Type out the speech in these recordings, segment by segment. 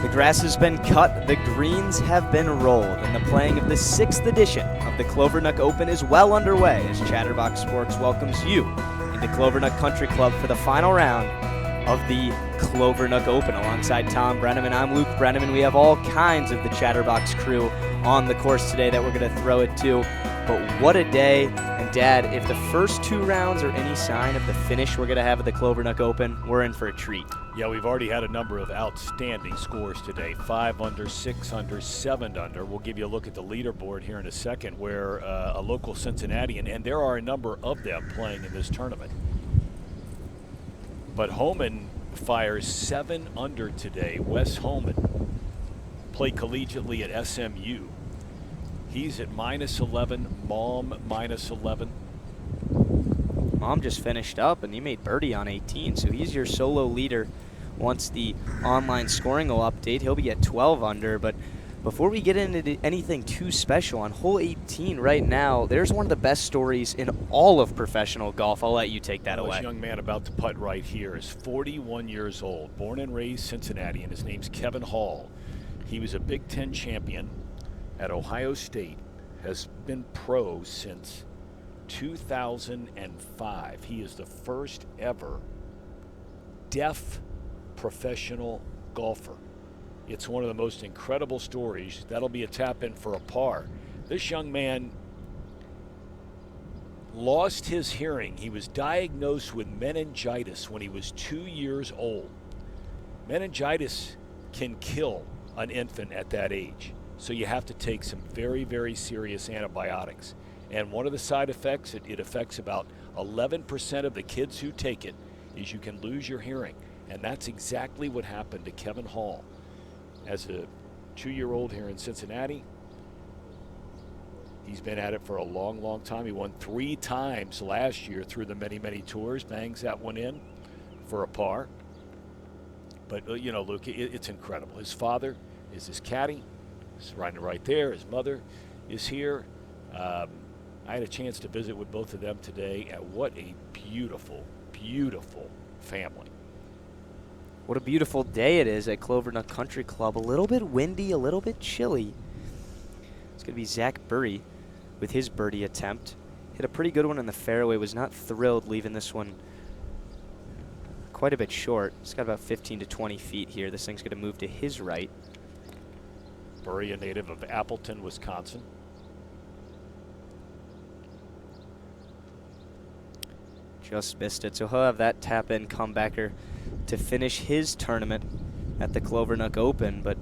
The grass has been cut, the greens have been rolled, and the playing of the 6th edition of the Clovernook Open is well underway as Chatterbox Sports welcomes you into Clovernook Country Club for the final round of the Clovernook Open. Alongside Tom Brenneman, I'm Luke Brenneman. We have all kinds of the Chatterbox crew on the course today that we're going to throw it to. But what a day. And Dad, if the first 2 rounds are any sign of the finish we're going to have at the Clovernook Open, we're in for a treat. Yeah, we've already had a number of outstanding scores today. 5 under, 6 under, 7 under. We'll give you a look at the leaderboard here in a second, where a local Cincinnatian, and there are a number of them playing in this tournament. But Homan fires 7 under today. Wes Homan played collegiately at SMU. He's at -11, Mom -11. Mom just finished up, and he made birdie on 18, so he's your solo leader. Once the online scoring will update, he'll be at 12 under. But before we get into anything too special, on hole 18 right now, there's one of the best stories in all of professional golf. I'll let you take that away. This young man about to putt right here is 41 years old, born and raised Cincinnati, and his name's Kevin Hall. He was a Big Ten champion at Ohio State, has been pro since 2005. He is the first ever deaf professional golfer. It's one of the most incredible stories. That'll be a tap in for a par. This young man lost his hearing. He was diagnosed with meningitis when he was 2 years old. Meningitis can kill an infant at that age. So you have to take some very, very serious antibiotics. And one of the side effects, it affects about 11% of the kids who take it, is you can lose your hearing. And that's exactly what happened to Kevin Hall. As a 2-year-old here in Cincinnati, he's been at it for a long, long time. He won 3 times last year through the many, many tours. Bangs that one in for a par. But, you know, Luke, it's incredible. His father is his caddy. He's riding right there. His mother is here. I had a chance to visit with both of them today, and what a beautiful, beautiful family. What a beautiful day it is at Clovernook Country Club. A little bit windy, a little bit chilly. It's going to be Zach Burry with his birdie attempt. Hit a pretty good one in the fairway. Was not thrilled leaving this one quite a bit short. It's got about 15 to 20 feet here. This thing's going to move to his right. Burry, a native of Appleton, Wisconsin. Just missed it. So he'll have that tap-in comebacker to finish his tournament at the Clovernook Open. But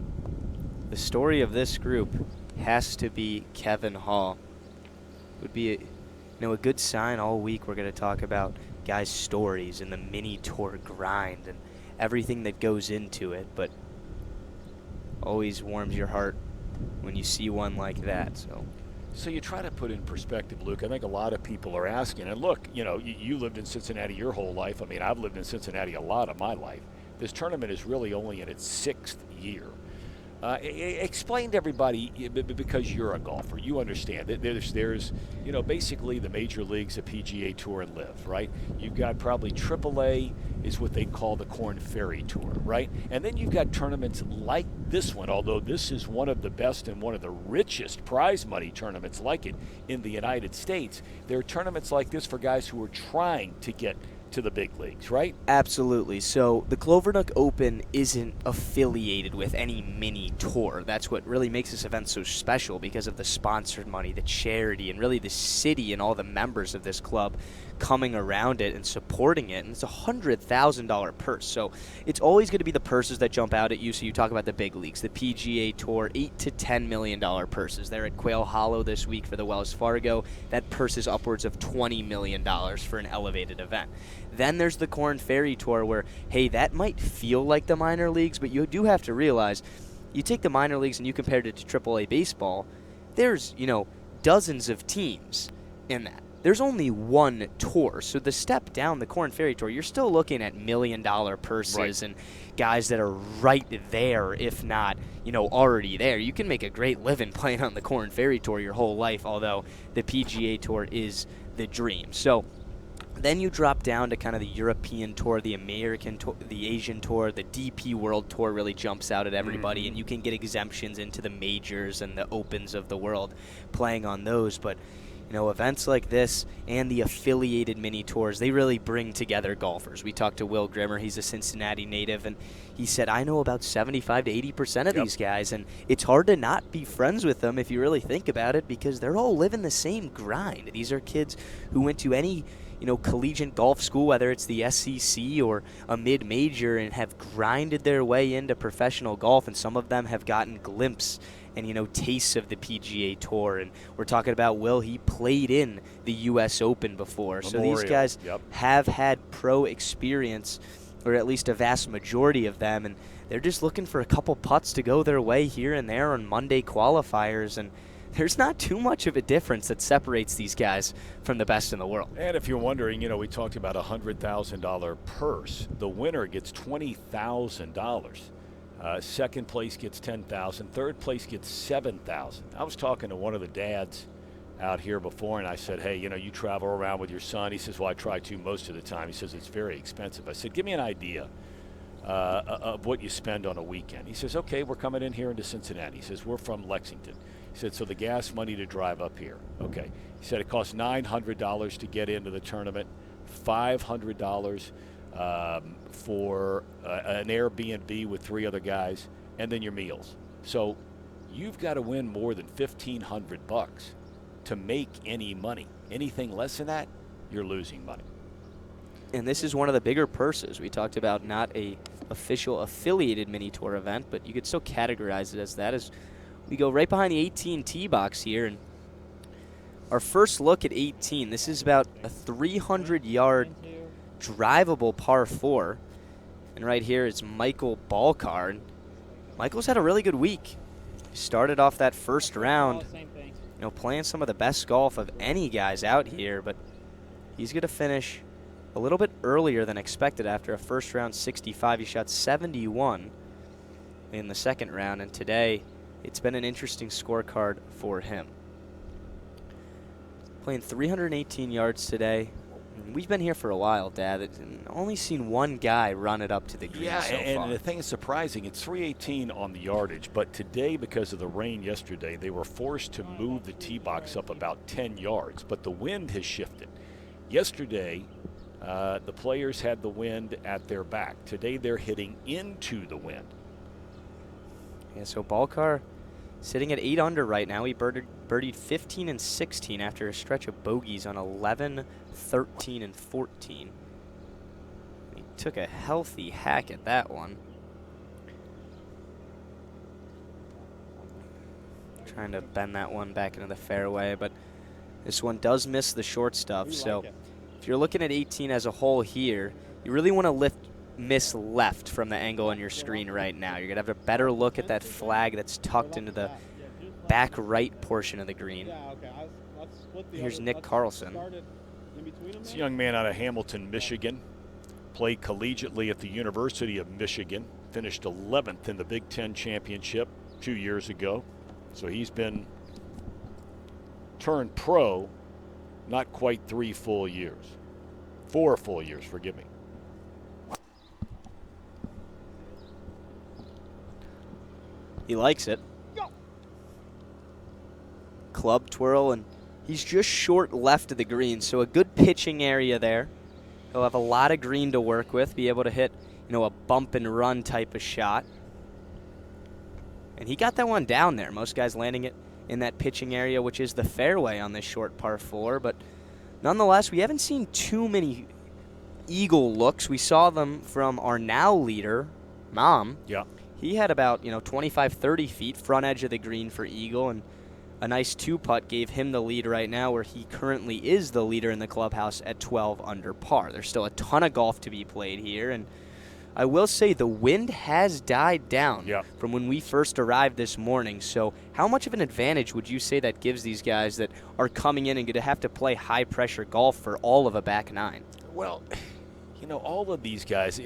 the story of this group has to be Kevin Hall. It would be a good sign all week. We're going to talk about guys' stories and the mini tour grind and everything that goes into it. But always warms your heart when you see one like that. So you try to put in perspective, Luke. I think a lot of people are asking, and look, you know, you lived in Cincinnati your whole life. I mean, I've lived in Cincinnati a lot of my life. This tournament is really only in its 6th year. Explain to everybody, because you're a golfer, you understand that there's you know, basically the major leagues, the PGA Tour and Live, right? You've got probably AAA is what they call the Korn Ferry Tour, right? And then you've got tournaments like this one, although this is one of the best and one of the richest prize money tournaments like it in the United States. There are tournaments like this for guys who are trying to get to the big leagues, right? Absolutely. So the Clovernook Open isn't affiliated with any mini tour. That's what really makes this event so special, because of the sponsored money, the charity, and really the city and all the members of this club coming around it and supporting it. And it's a $100,000 purse. So it's always going to be the purses that jump out at you. So you talk about the big leagues, the PGA Tour, $8 to $10 million purses. They're at Quail Hollow this week for the Wells Fargo. That purse is upwards of $20 million for an elevated event. Then there's the Korn Ferry Tour where, hey, that might feel like the minor leagues, but you do have to realize, you take the minor leagues and you compare it to AAA baseball, there's, dozens of teams in that. There's only one tour. So the step down, the Korn Ferry Tour, you're still looking at $1 million purses, right, and guys that are right there, if not, already there. You can make a great living playing on the Korn Ferry Tour your whole life, although the PGA Tour is the dream. So Then you drop down to kind of the European Tour, the American Tour, the Asian Tour, the DP World Tour really jumps out at everybody, and you can get exemptions into the majors and the Opens of the world playing on those. But, you know, events like this and the affiliated mini tours, they really bring together golfers. We talked to Will Grimmer. He's a Cincinnati native, and he said, I know about 75 to 80% of these guys, and it's hard to not be friends with them if you really think about it, because they're all living the same grind. These are kids who went to any, you know, collegiate golf school, whether it's the SEC or a mid-major, and have grinded their way into professional golf, and some of them have gotten glimpses and, you know, tastes of the PGA Tour. And we're talking about Will, he played in the U.S. Open before. Memorial. So these guys have had pro experience, or at least a vast majority of them, and they're just looking for a couple putts to go their way here and there on Monday qualifiers. And there's not too much of a difference that separates these guys from the best in the world. And if you're wondering, you know, we talked about a $100,000 purse. The winner gets $20,000. Second place gets $10,000. Third place gets $7,000. I was talking to one of the dads out here before, and I said, hey, you know, you travel around with your son. He says, well, I try to most of the time. He says, it's very expensive. I said, give me an idea of what you spend on a weekend. He says, okay, we're coming in here into Cincinnati. He says, we're from Lexington. He said, so the gas money to drive up here. Okay. He said it costs $900 to get into the tournament, $500 for an Airbnb with 3 other guys, and then your meals. So you've got to win more than $1,500 to make any money. Anything less than that, you're losing money. And this is one of the bigger purses. We talked about not a official affiliated mini tour event, but you could still categorize it as that. As we go right behind the 18 tee box here, and our first look at 18. This is about a 300-yard drivable par 4, and right here is Michael Balcar. Michael's had a really good week. Started off that first round, you know, playing some of the best golf of any guys out here, but he's going to finish a little bit earlier than expected after a first round 65. He shot 71 in the second round, and today it's been an interesting scorecard for him. Playing 318 yards today. We've been here for a while, Dad. I've only seen one guy run it up to the green so and far. The thing is surprising, it's 318 on the yardage, but today, because of the rain yesterday, they were forced to move the tee box up about 10 yards, but the wind has shifted. Yesterday, the players had the wind at their back. Today, they're hitting into the wind. Yeah, so Balcar sitting at 8 under right now. He birdied 15 and 16 after a stretch of bogeys on 11, 13, and 14. He took a healthy hack at that one. Trying to bend that one back into the fairway, but this one does miss the short stuff. So if you're looking at 18 as a whole here, you really want to miss left from the angle on your screen right now. You're going to have a better look at that flag that's tucked into the back right portion of the green. Here's Nick Carlson. It's a young man out of Hamilton, Michigan. Played collegiately at the University of Michigan. Finished 11th in the Big Ten Championship 2 years ago. So he's been turned pro not quite 3 full years. 4 full years, forgive me. He likes it. Club twirl, and he's just short left of the green, so a good pitching area there. He'll have a lot of green to work with, be able to hit, you know, a bump and run type of shot. And he got that one down there. Most guys landing it in that pitching area, which is the fairway on this short par 4. But nonetheless, we haven't seen too many eagle looks. We saw them from our now leader, Mom. Yeah. He had about, 25, 30 feet front edge of the green for eagle, and a nice 2-putt gave him the lead right now, where he currently is the leader in the clubhouse at 12 under par. There's still a ton of golf to be played here, and I will say the wind has died down from when we first arrived this morning. So how much of an advantage would you say that gives these guys that are coming in and going to have to play high-pressure golf for all of a back 9? Well, all of these guys,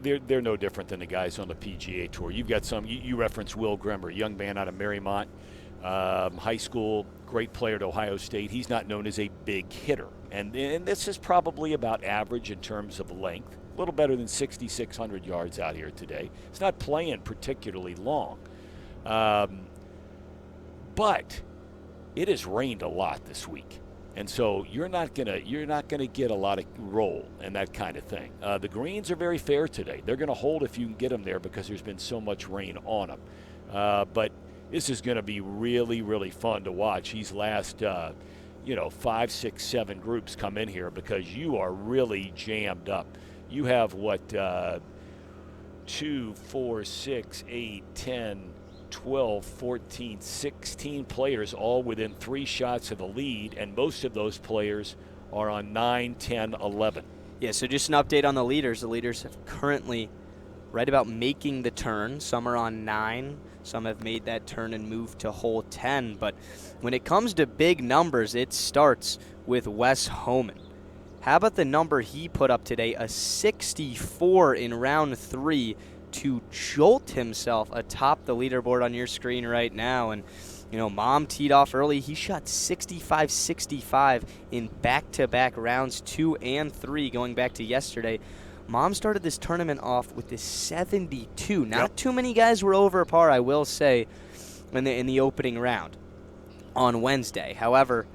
they're no different than the guys on the PGA Tour. You've got some, you reference Will Grimmer, young man out of Marymount, high school, great player at Ohio State. He's not known as a big hitter. And this is probably about average in terms of length. A little better than 6,600 yards out here today. It's not playing particularly long. But it has rained a lot this week. And so you're not gonna get a lot of roll and that kind of thing. The greens are very fair today. They're going to hold if you can get them there because there's been so much rain on them. But this is going to be really, really fun to watch. These last, 5, 6, 7 groups come in here because you are really jammed up. You have 2, 4, 6, 8, 10, 12, 14, 16 players all within 3 shots of the lead, and most of those players are on 9, 10, 11. Yeah, so just an update on the leaders. The leaders have currently right about making the turn. Some are on 9. Some have made that turn and moved to hole 10. But when it comes to big numbers, it starts with Wes Homan. How about the number he put up today, a 64 in round 3, to jolt himself atop the leaderboard on your screen right now. And, Mom teed off early. He shot 65-65 in back-to-back rounds 2 and 3 going back to yesterday. Mom started this tournament off with this 72. Not too many guys were over par, I will say, in the opening round on Wednesday. However,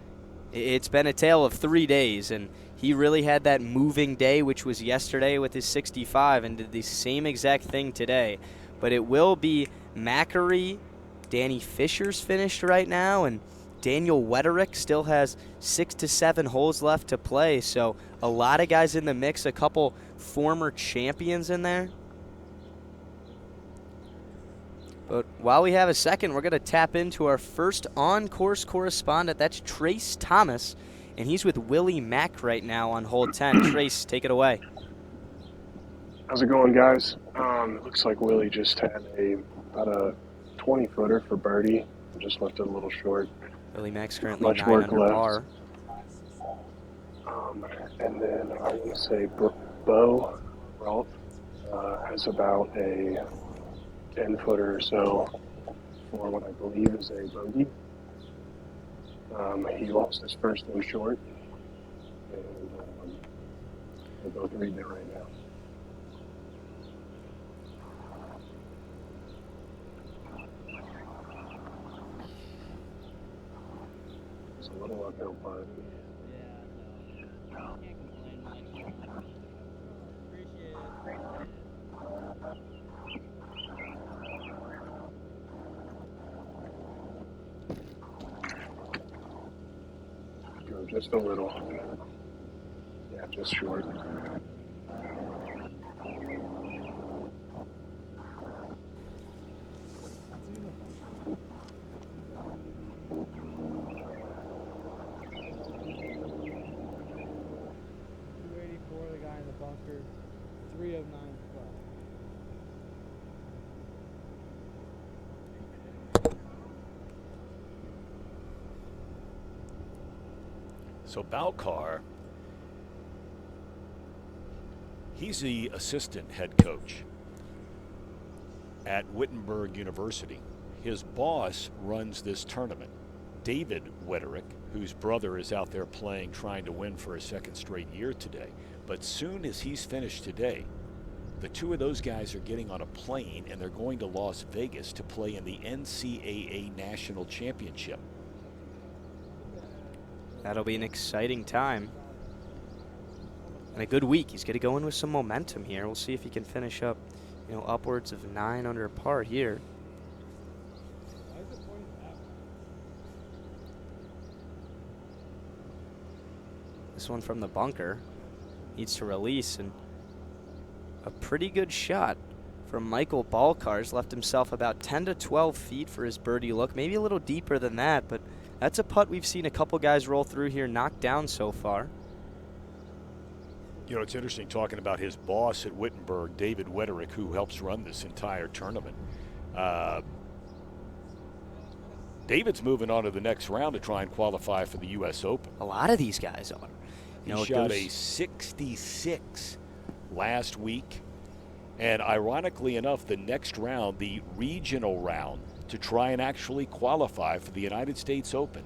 it's been a tale of 3 days, and he really had that moving day, which was yesterday with his 65, and did the same exact thing today. But it will be Macri. Danny Fisher's finished right now, and Daniel Wetterick still has 6 to 7 holes left to play. So a lot of guys in the mix, a couple former champions in there. But while we have a second, we're going to tap into our first on-course correspondent. That's Trace Thomas, and he's with Willie Mack right now on hole 10. Trace, take it away. How's it going, guys? It looks like Willie just had about a 20-footer for birdie. Just left it a little short. Willie Mack's currently Much 9 work under left. par. And then I want to say Bo Ralph has about a 10-footer or so for what I believe is a bogey. He lost his first one short, and they're both reading it right now. It's a little uphill putt. Go just a little. Yeah, just short. The guy in the bunker, 3 of 9 left. So Balcar, he's the assistant head coach at Wittenberg University. His boss runs this tournament, David Wetterick, whose brother is out there playing, trying to win for a second straight year today. But soon as he's finished today, the two of those guys are getting on a plane and they're going to Las Vegas to play in the NCAA National Championship. That'll be an exciting time. And a good week. He's going to go in with some momentum here. We'll see if he can finish up, upwards of 9 under par here. This one from the bunker needs to release, and a pretty good shot from Michael Balcar's left himself about 10 to 12 feet for his birdie look, maybe a little deeper than that, but that's a putt we've seen a couple guys roll through here, knocked down so far. It's interesting talking about his boss at Wittenberg, David Wetterick, who helps run this entire tournament. David's moving on to the next round to try and qualify for the U.S. Open. A lot of these guys are. He shot a 66 last week. And ironically enough, the next round, the regional round, to try and actually qualify for the United States Open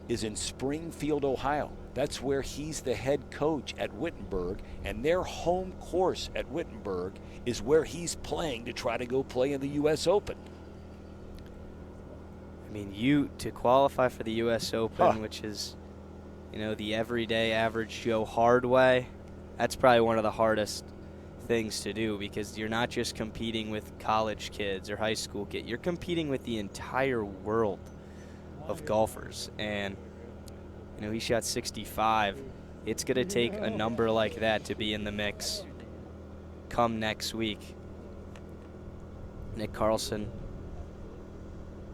is in Springfield, Ohio. That's where he's the head coach at Wittenberg, and their home course at Wittenberg is where he's playing to try to go play in the U.S. Open. I mean, to qualify for the U.S. Open, which is, you know, the everyday average Joe hard way, that's probably one of the hardest things to do, because you're not just competing with college kids or high school kids. You're competing with the entire world of golfers. And, you know, he shot 65. It's going to take a number like that to be in the mix come next week. Nick Carlson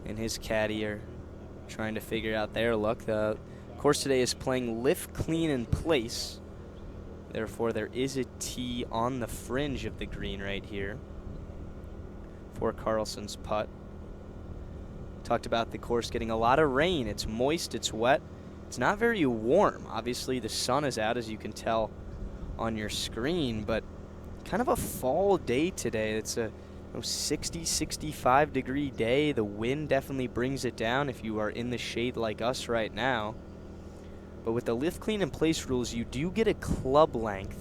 and his caddy are trying to figure out their luck. The course today is playing lift, clean, and place. Therefore, there is a tee on the fringe of the green right here for Carlson's putt. Talked about the course getting a lot of rain. It's moist, it's wet. It's not very warm. Obviously, the sun is out, as you can tell on your screen, but kind of a fall day today. It's a 60, 65 degree day. The wind definitely brings it down if you are in the shade like us right now. But with the lift, clean, and place rules, you do get a club length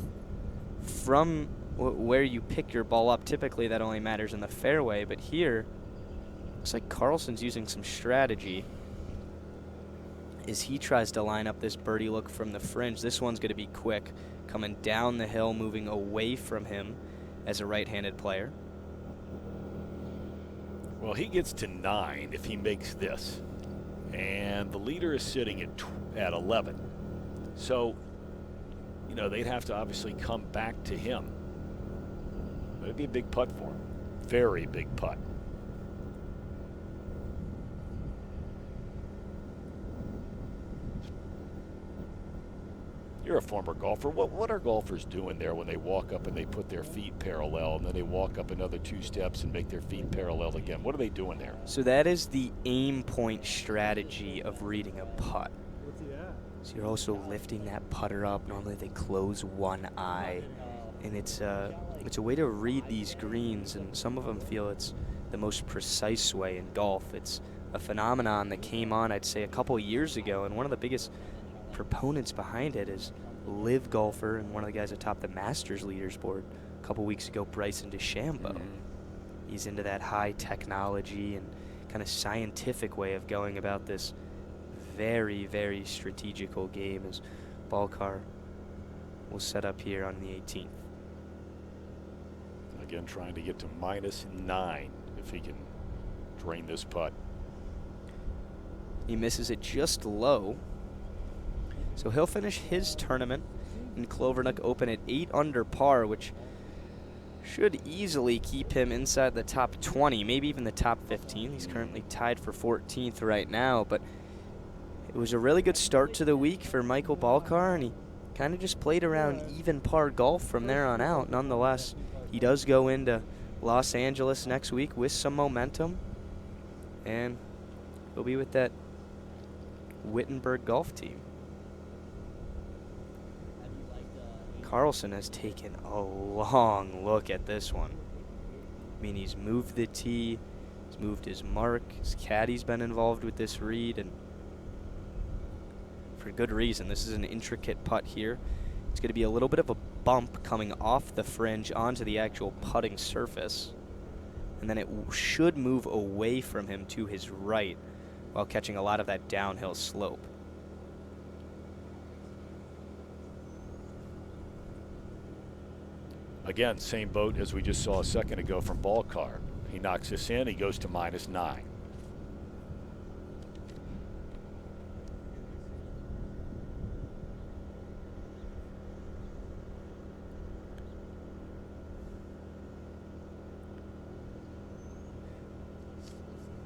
from where you pick your ball up. Typically, that only matters in the fairway, but here, looks like Carlson's using some strategy as he tries to line up this birdie look from the fringe. This one's going to be quick, coming down the hill, moving away from him as a right-handed player. Well, he gets to 9 if he makes this, and the leader is sitting at 11. So, you know, they'd have to obviously come back to him. But it'd be a big putt for him. Very big putt. You're a former golfer. What are golfers doing there when they walk up and they put their feet parallel, and then they walk up another 2 steps and make their feet parallel again? What are they doing there? So that is the aim point strategy of reading a putt. So you're also lifting that putter up. Normally they close one eye, and it's a way to read these greens, and some of them feel it's the most precise way in golf. It's a phenomenon that came on, I'd say, a couple years ago, and one of the biggest proponents behind it is live golfer and one of the guys atop the Masters leaderboard a couple weeks ago, Bryson DeChambeau. He's into that high technology and kind of scientific way of going about this very, very strategical game, as Balkar will set up here on the 18th. Again, trying to get to -9 if he can drain this putt. He misses it just low. So he'll finish his tournament in Clovernook Open at 8 under par, which should easily keep him inside the top 20, maybe even the top 15. He's currently tied for 14th right now, but it was a really good start to the week for Michael Balkar, and he kind of just played around even par golf from there on out. Nonetheless, he does go into Los Angeles next week with some momentum, and he'll be with that Wittenberg golf team. Carlson has taken a long look at this one. I mean, he's moved the tee, he's moved his mark, his caddy's been involved with this read, and for good reason. This is an intricate putt here. It's going to be a little bit of a bump coming off the fringe onto the actual putting surface, and then it should move away from him to his right while catching a lot of that downhill slope. Again, same boat as we just saw a second ago from Balkar. He knocks this in, he goes to -9.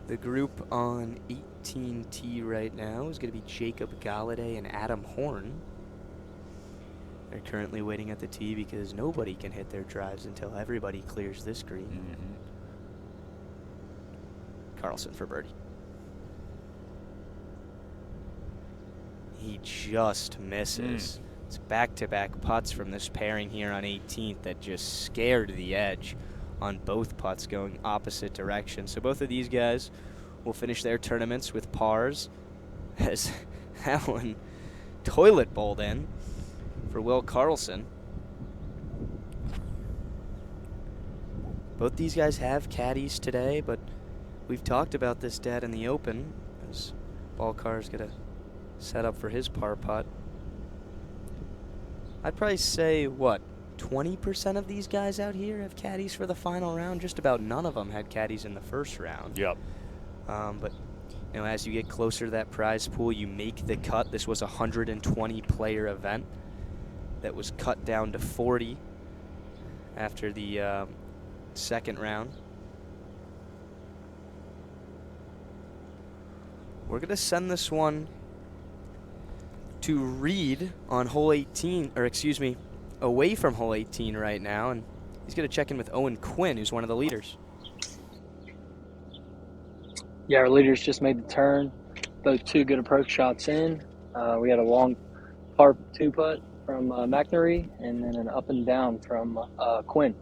The group on 18T right now is going to be Jacob Galladay and Adam Horn. They're currently waiting at the tee because nobody can hit their drives until everybody clears this green. Carlson for birdie. He just misses. It's back-to-back putts from this pairing here on 18th that just scared the edge on both putts going opposite directions. So both of these guys will finish their tournaments with pars, as that one toilet bowled in for Will Carlson. Both these guys have caddies today, but we've talked about this, Dad, in the Open, as Ballcar's going to set up for his par putt. I'd probably say, what, 20% of these guys out here have caddies for the final round? Just about none of them had caddies in the first round. Yep. But, you know, as you get closer to that prize pool, you make the cut. This was a 120-player event that was cut down to 40 after the second round. We're going to send this one to Reed on hole 18, or excuse me, away from hole 18 right now, and he's going to check in with Owen Quinn, who's one of the leaders. Yeah, our leaders just made the turn. Both 2 good approach shots in. We had a long par 2 putt from McNary, and then an up and down from Quinn.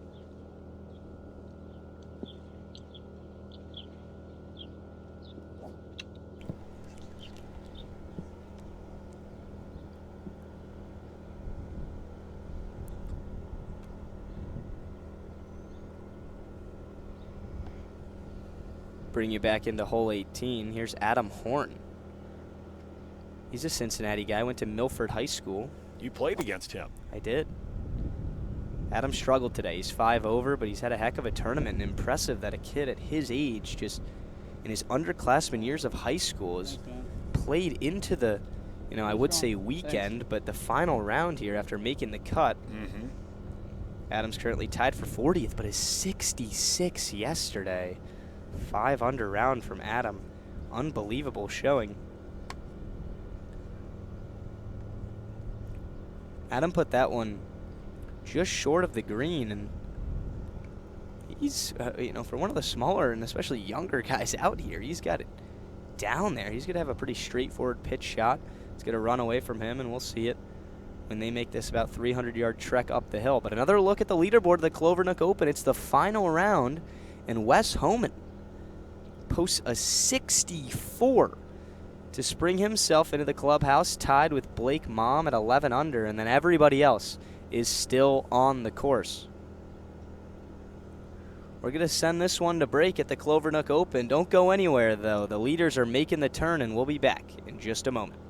Bring you back into hole 18. Here's Adam Horton. He's a Cincinnati guy, went to Milford High School. You played against him. I did. Adam struggled today. He's 5 over, but he's had a heck of a tournament. And impressive that a kid at his age, just in his underclassmen years of high school, has played into the, you know, I would say weekend, but the final round here after making the cut. Mm-hmm. Adam's currently tied for 40th, but is 66 yesterday. 5 under round from Adam. Unbelievable showing. Adam put that one just short of the green, and he's, you know, for one of the smaller and especially younger guys out here, he's got it down there. He's going to have a pretty straightforward pitch shot. It's going to run away from him, and we'll see it when they make this about 300-yard trek up the hill. But another look at the leaderboard of the Clovernook Open. It's the final round, and Wes Homan posts a 64 to spring himself into the clubhouse, tied with Blake Mom at 11 under, and then everybody else is still on the course. We're going to send this one to break at the Clovernook Open. Don't go anywhere, though. The leaders are making the turn, and we'll be back in just a moment.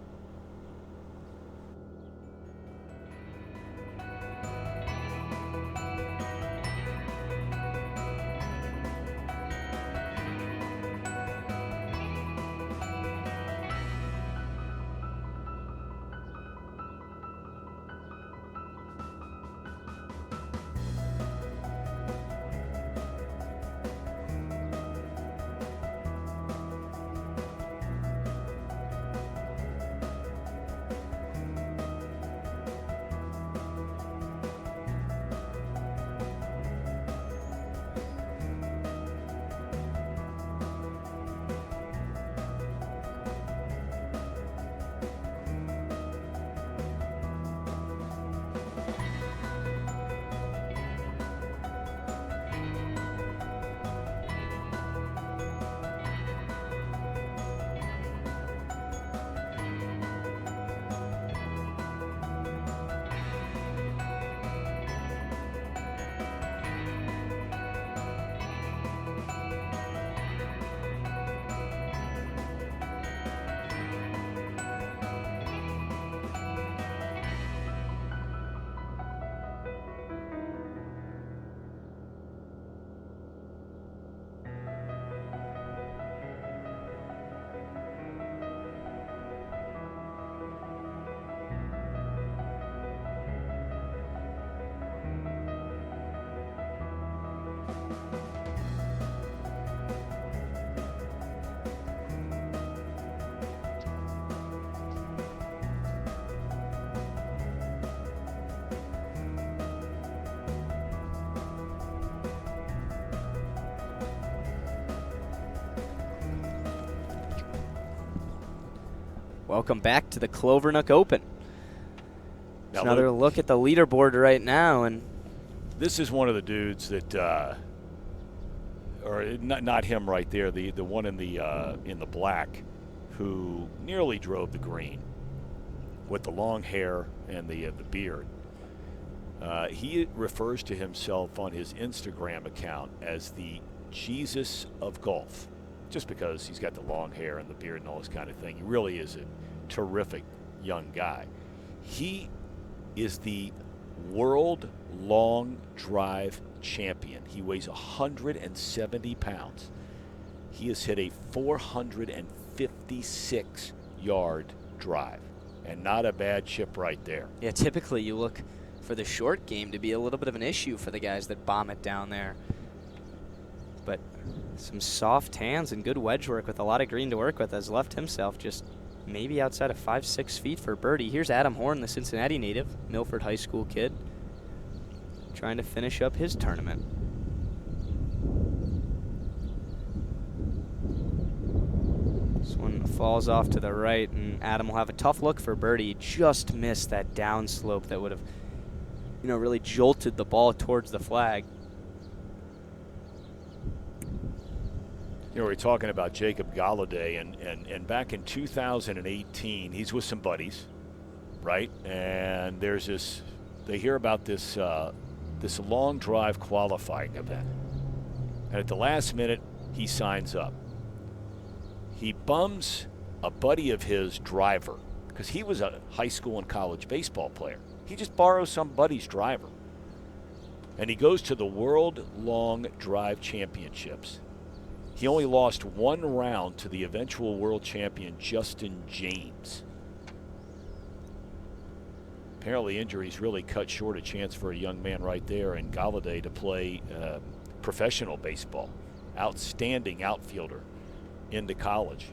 Welcome back to the Clovernook Open. Now Another look at the leaderboard right now, and this is one of the dudes that or not him right there, the one in the black, who nearly drove the green with the long hair and the beard. He refers to himself on his Instagram account as the Jesus of golf, just because he's got the long hair and the beard and all this kind of thing. He really is a terrific young guy. He is the world long drive champion. He weighs 170 pounds. He has hit a 456-yard drive, and not a bad chip right there. Yeah, typically you look for the short game to be a little bit of an issue for the guys that bomb it down there. But some soft hands and good wedge work with a lot of green to work with has left himself just maybe outside of 5-6 feet for birdie. Here's Adam Horn, the Cincinnati native, Milford High School kid, trying to finish up his tournament. This one falls off to the right, and Adam will have a tough look for birdie. He just missed that downslope that would have, really jolted the ball towards the flag. We're talking about Jacob Galladay, and back in 2018, he's with some buddies, right? And there's this, they hear about this this long drive qualifying event. And at the last minute, he signs up. He bums a buddy of his driver, because he was a high school and college baseball player. He just borrows some buddy's driver. And he goes to the World Long Drive Championships. He only lost one round to the eventual world champion, Justin James. Apparently injuries really cut short a chance for a young man right there in Galladay to play professional baseball. Outstanding outfielder into college.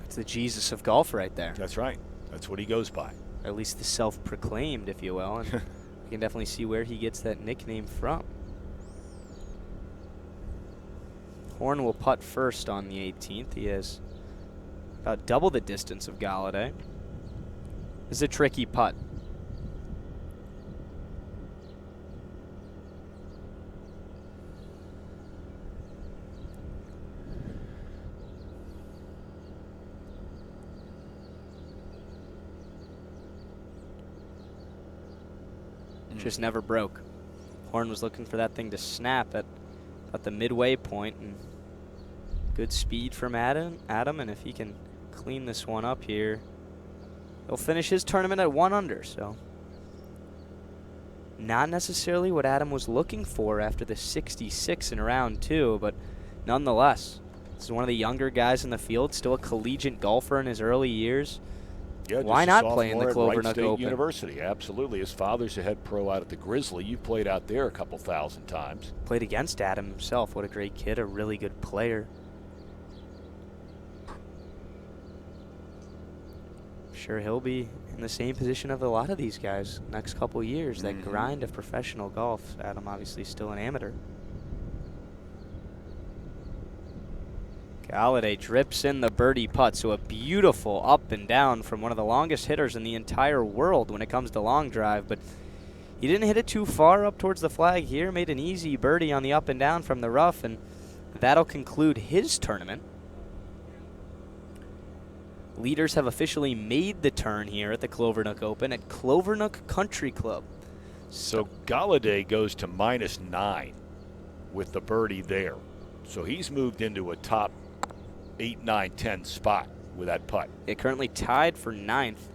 That's the Jesus of golf right there. That's right. That's what he goes by. Or at least the self-proclaimed, if you will. And you can definitely see where he gets that nickname from. Horn will putt first on the 18th. He has about double the distance of Galladay. This is a tricky putt. Just never broke. Horn was looking for that thing to snap at the midway point, and good speed from Adam, and if he can clean this one up here, he'll finish his tournament at 1 under. So not necessarily what Adam was looking for after the 66 in round 2, but nonetheless, this is one of the younger guys in the field, still a collegiate golfer in his early years. Yeah, why not play in the Clovernook Open? University, absolutely. His father's a head pro out at the Grizzly. You've played out there a couple thousand times. Played against Adam himself. What a great kid, a really good player. Sure, he'll be in the same position of a lot of these guys next couple years. That grind of professional golf. Adam obviously still an amateur. Galladay drips in the birdie putt, so a beautiful up and down from one of the longest hitters in the entire world when it comes to long drive, but he didn't hit it too far up towards the flag here, made an easy birdie on the up and down from the rough, and that'll conclude his tournament. Leaders have officially made the turn here at the Clovernook Open at Clovernook Country Club. So Galladay goes to -9 with the birdie there. So he's moved into a top 8, 9, 10 spot with that putt. It currently tied for 9th,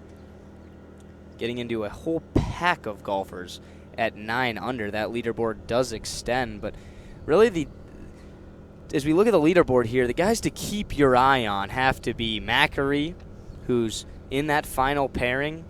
getting into a whole pack of golfers at 9 under. That leaderboard does extend, but really as we look at the leaderboard here, the guys to keep your eye on have to be Macri, who's in that final pairing.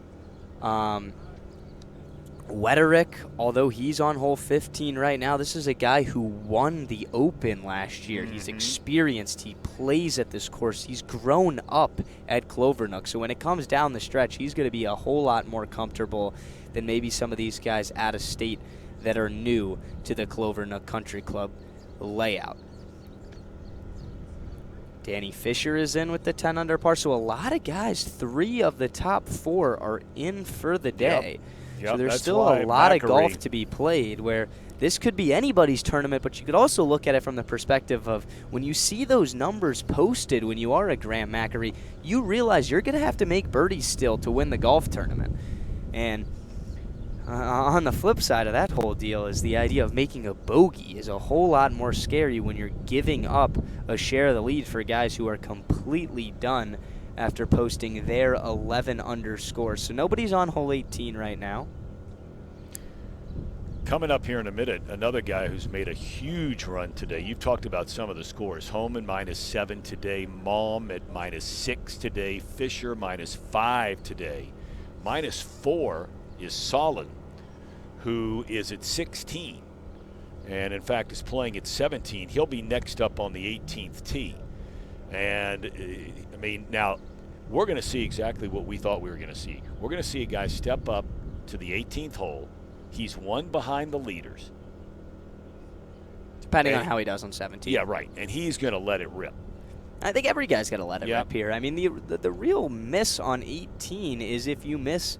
Wetterick, although he's on hole 15 right now, this is a guy who won the Open last year. He's experienced. He plays at this course. He's grown up at Clovernook. So when it comes down the stretch, he's going to be a whole lot more comfortable than maybe some of these guys out of state that are new to the Clovernook Country Club layout. Danny Fisher is in with the 10 under par. So a lot of guys, 3 of the top 4 are in for the day. Yep, So there's that's still why a lot of Macri, golf to be played, where this could be anybody's tournament, but you could also look at it from the perspective of when you see those numbers posted when you are a Graham Mackery, you realize you're going to have to make birdies still to win the golf tournament. And on the flip side of that whole deal is the idea of making a bogey is a whole lot more scary when you're giving up a share of the lead for guys who are completely done after posting their 11 under scores. So nobody's on hole 18 right now. Coming up here in a minute, another guy who's made a huge run today. You've talked about some of the scores. Homan -7 today, Malm at -6 today, Fisher -5 today. -4 is Solon, who is at 16, and in fact is playing at 17. He'll be next up on the 18th tee. And, I mean, now we're going to see exactly what we thought we were going to see. We're going to see a guy step up to the 18th hole. He's one behind the leaders. Depending on how he does on 17. Yeah, right. And he's going to let it rip. I think every guy's going to let it rip here. I mean, the real miss on 18 is if you miss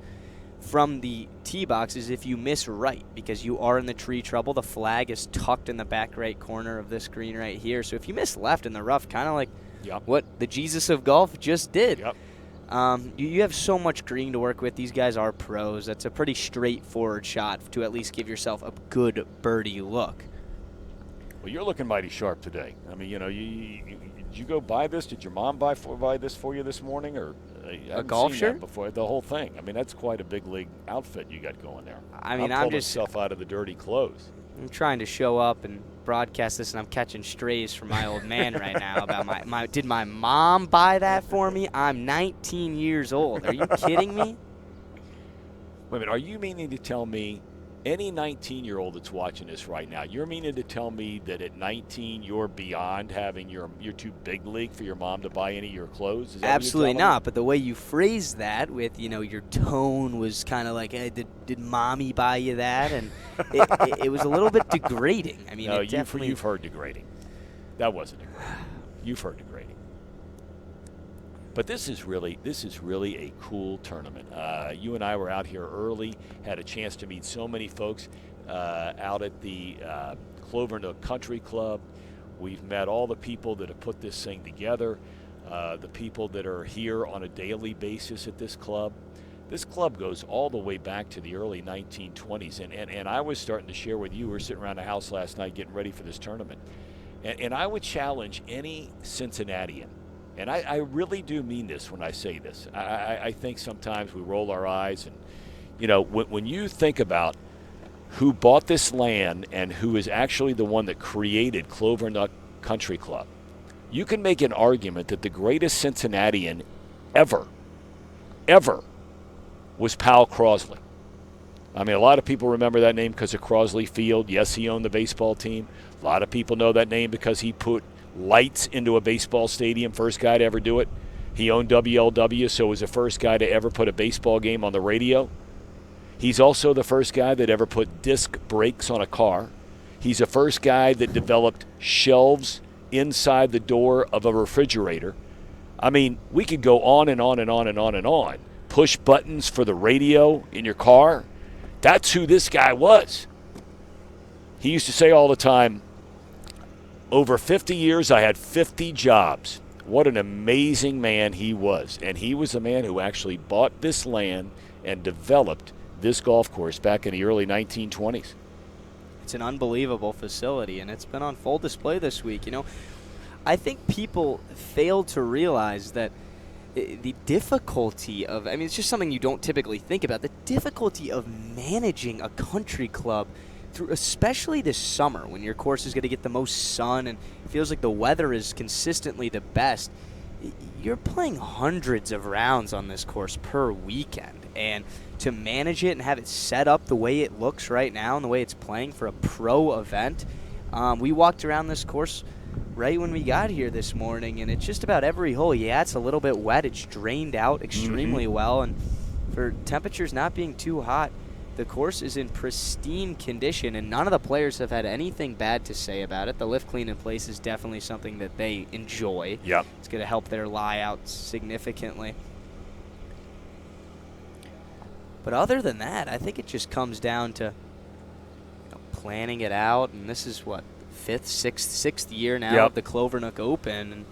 from the tee box is if you miss right, because you are in the tree trouble. The flag is tucked in the back right corner of this green right here. So if you miss left in the rough, kind of like what the Jesus of golf just did. You have so much green to work with. These guys are pros. That's a pretty straightforward shot to at least give yourself a good birdie look. Well, you're looking mighty sharp today. I mean, you know, did you go buy this? Did your mom buy this for you this morning, or a golf shirt before the whole thing? I mean, that's quite a big league outfit you got going there. I mean, I'm just myself out of the dirty clothes. I'm trying to show up and broadcast this, and I'm catching strays from my old man right now about did my mom buy that for me? I'm 19 years old. Are you kidding me? Wait a minute. Are you meaning to tell me any 19-year-old that's watching this right now, you're meaning to tell me that at 19 you're beyond having you're too big league for your mom to buy any of your clothes? Is that absolutely not. But the way you phrased that with, you know, your tone was kind of like, hey, did mommy buy you that? And it was a little bit degrading. I mean, no, you've heard degrading. That wasn't degrading. You've heard degrading. But this is really a cool tournament. You and I were out here early, had a chance to meet so many folks out at the Clovernook Country Club. We've met all the people that have put this thing together, the people that are here on a daily basis at this club. This club goes all the way back to the early 1920s. And I was starting to share with you, we were sitting around the house last night getting ready for this tournament. And I would challenge any Cincinnatian. And I really do mean this when I say this. I think sometimes we roll our eyes. And, you know, when you think about who bought this land and who is actually the one that created Clovernook Country Club, you can make an argument that the greatest Cincinnatian ever was Powell Crosley. I mean, a lot of people remember that name because of Crosley Field. Yes, he owned the baseball team. A lot of people know that name because he put lights into a baseball stadium, first guy to ever do it. He owned WLW, so was the first guy to ever put a baseball game on the radio. He's also the first guy that ever put disc brakes on a car. He's the first guy that developed shelves inside the door of a refrigerator. I mean, we could go on and on and on and on and on. Push buttons for the radio in your car. That's who this guy was. He used to say all the time, over 50 years, I had 50 jobs. What an amazing man he was. And he was the man who actually bought this land and developed this golf course back in the early 1920s. It's an unbelievable facility, and it's been on full display this week. You know, I think people fail to realize that the difficulty of, I mean, it's just something you don't typically think about, the difficulty of managing a country club through, especially this summer when your course is going to get the most sun and it feels like the weather is consistently the best. You're playing hundreds of rounds on this course per weekend, and to manage it and have it set up the way it looks right now and the way it's playing for a pro event. We walked around this course right when we got here this morning, and it's just about every hole. Yeah, it's a little bit wet. It's drained out extremely well, and for temperatures not being too hot, the course is in pristine condition, and none of the players have had anything bad to say about it. The lift clean in place is definitely something that they enjoy. Yep. It's going to help their lie out significantly. But other than that, I think it just comes down to planning it out, and this is what, sixth year now of the Clovernook Open, and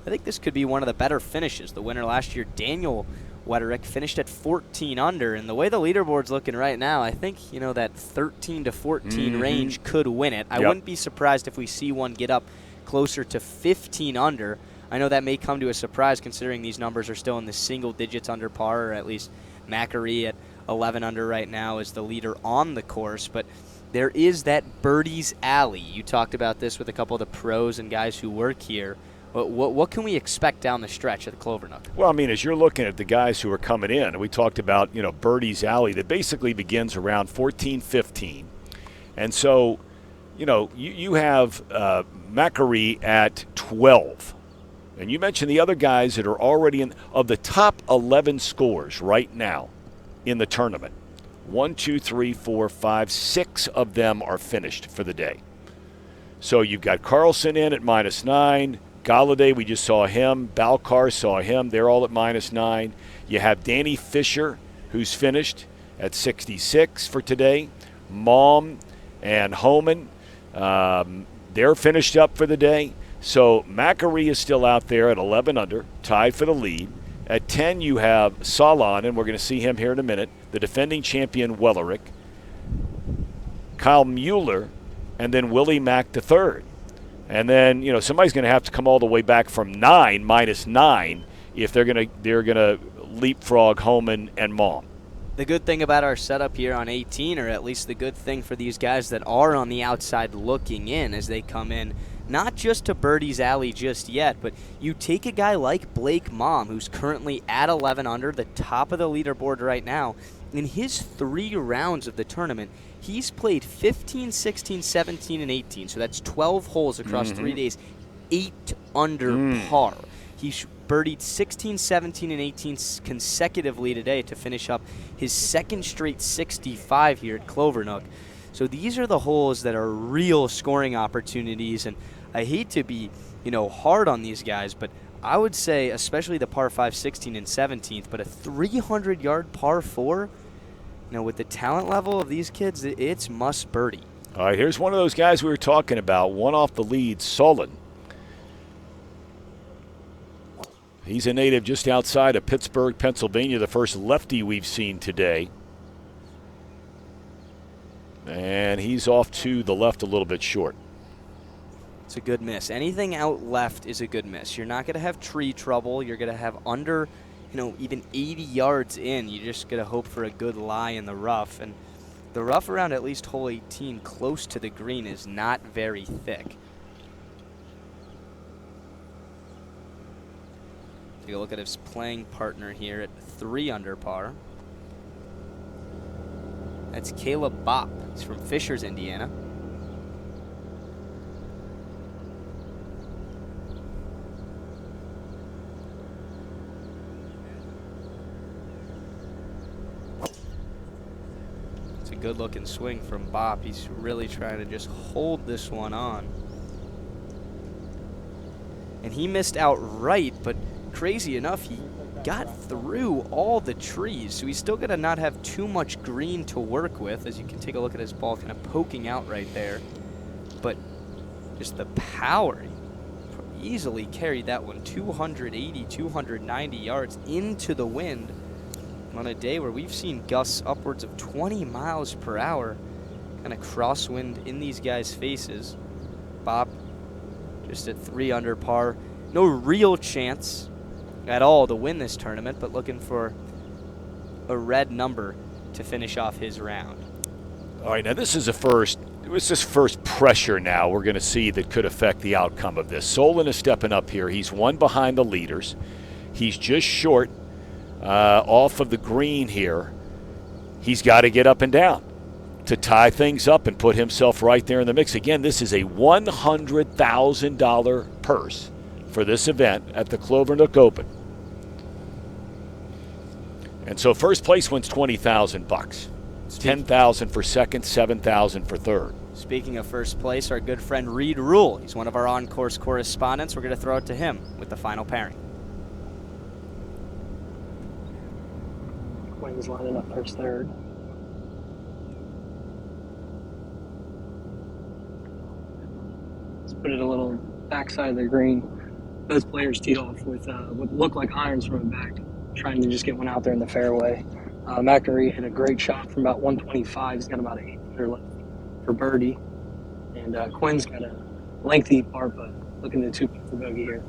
I think this could be one of the better finishes. The winner last year, Daniel Wetterick, finished at 14 under, and the way the leaderboard's looking right now, I think, you know, that 13 to 14 range could win it. I wouldn't be surprised if we see one get up closer to 15 under. I know that may come to a surprise considering these numbers are still in the single digits under par, or at least Mack III at 11 under right now is the leader on the course, but there is that birdie's alley. You talked about this with a couple of the pros and guys who work here. What can we expect down the stretch at the Clovernook? Well, I mean, as you're looking at the guys who are coming in, and we talked about, you know, birdie's alley that basically begins around 14, 15. And so, you know, you have Mack III at 12. And you mentioned the other guys that are already in, of the top 11 scores right now in the tournament. 1, 2, 3, 4, 5, 6 of them are finished for the day. So you've got Carlson in at -9. Galladay, we just saw him. Balcar saw him. They're all at -9. You have Danny Fisher, who's finished at 66 for today. Malm and Homan, they're finished up for the day. So Mack III is still out there at 11 under, tied for the lead. At 10, you have Salon, and we're going to see him here in a minute, the defending champion Wellerick, Kyle Mueller, and then Willie Mack III. And then, you know, somebody's going to have to come all the way back from -9 if they're going to leapfrog Homan and Malm. The good thing about our setup here on 18, or at least the good thing for these guys that are on the outside looking in as they come in, not just to birdie's alley just yet, but you take a guy like Blake Malm, who's currently at 11 under, the top of the leaderboard right now. In his 3 rounds of the tournament, he's played 15, 16, 17, and 18. So that's 12 holes across 3 days, 8 under par. He birdied 16, 17, and 18 consecutively today to finish up his second straight 65 here at Clovernook. So these are the holes that are real scoring opportunities, and I hate to be, you know, hard on these guys, but I would say, especially the par 5, 16, and 17th, but a 300-yard par 4, you know, with the talent level of these kids, it's must birdie. All right, here's one of those guys we were talking about, one off the lead, Solon. He's a native just outside of Pittsburgh, Pennsylvania, the first lefty we've seen today. And he's off to the left a little bit short. It's a good miss. Anything out left is a good miss. You're not going to have tree trouble. You're going to have under, you know, even 80 yards in. You're just going to hope for a good lie in the rough. And the rough around at least hole 18 close to the green is not very thick. Take a look at his playing partner here at 3 under par. That's Caleb Bopp. He's from Fishers, Indiana. It's a good-looking swing from Bopp. He's really trying to just hold this one on. And he missed outright, but crazy enough, he got through all the trees, so he's still going to not have too much green to work with, as you can take a look at his ball kind of poking out right there. But just the power, he easily carried that one 280, 290 yards into the wind on a day where we've seen gusts upwards of 20 miles per hour, kind of crosswind in these guys' faces. Bopp just at 3 under par. No real chance at all to win this tournament, but looking for a red number to finish off his round. All right, now this is a first. It was this first pressure now we're going to see that could affect the outcome of this. Solon is stepping up here. He's 1 behind the leaders. He's just short off of the green here. He's got to get up and down to tie things up and put himself right there in the mix. Again, this is a $100,000 purse for this event at the Clovernook Open. And so first place wins $20,000. $10,000 for second, $7,000 for third. Speaking of first place, our good friend Reed Rule. He's one of our on-course correspondents. We're going to throw it to him with the final pairing. Wings lining up first, third. put it a little backside of the green. Both players teed off with what looked like irons from the back, trying to just get one out there in the fairway. McInerney hit a great shot from about 125. He's got about 8 under left for birdie. And Quinn's got a lengthy par putt, looking to 2 for bogey here.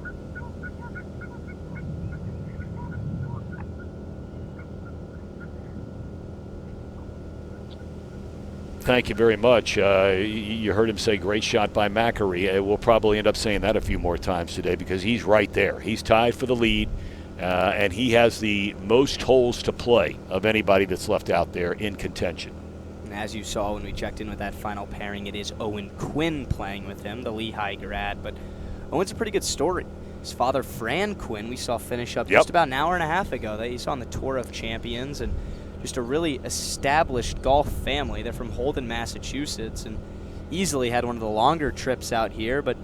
Thank you very much. You heard him say great shot by McInerney. We'll probably end up saying that a few more times today because he's right there. He's tied for the lead, and he has the most holes to play of anybody that's left out there in contention. And as you saw when we checked in with that final pairing, it is Owen Quinn playing with him, the Lehigh grad. But Owen's a pretty good story. His father, Fran Quinn, we saw finish up just about an hour and a half ago. That you saw on the Tour of Champions, and just a really established golf family. They're from Holden, Massachusetts, and easily had one of the longer trips out here, but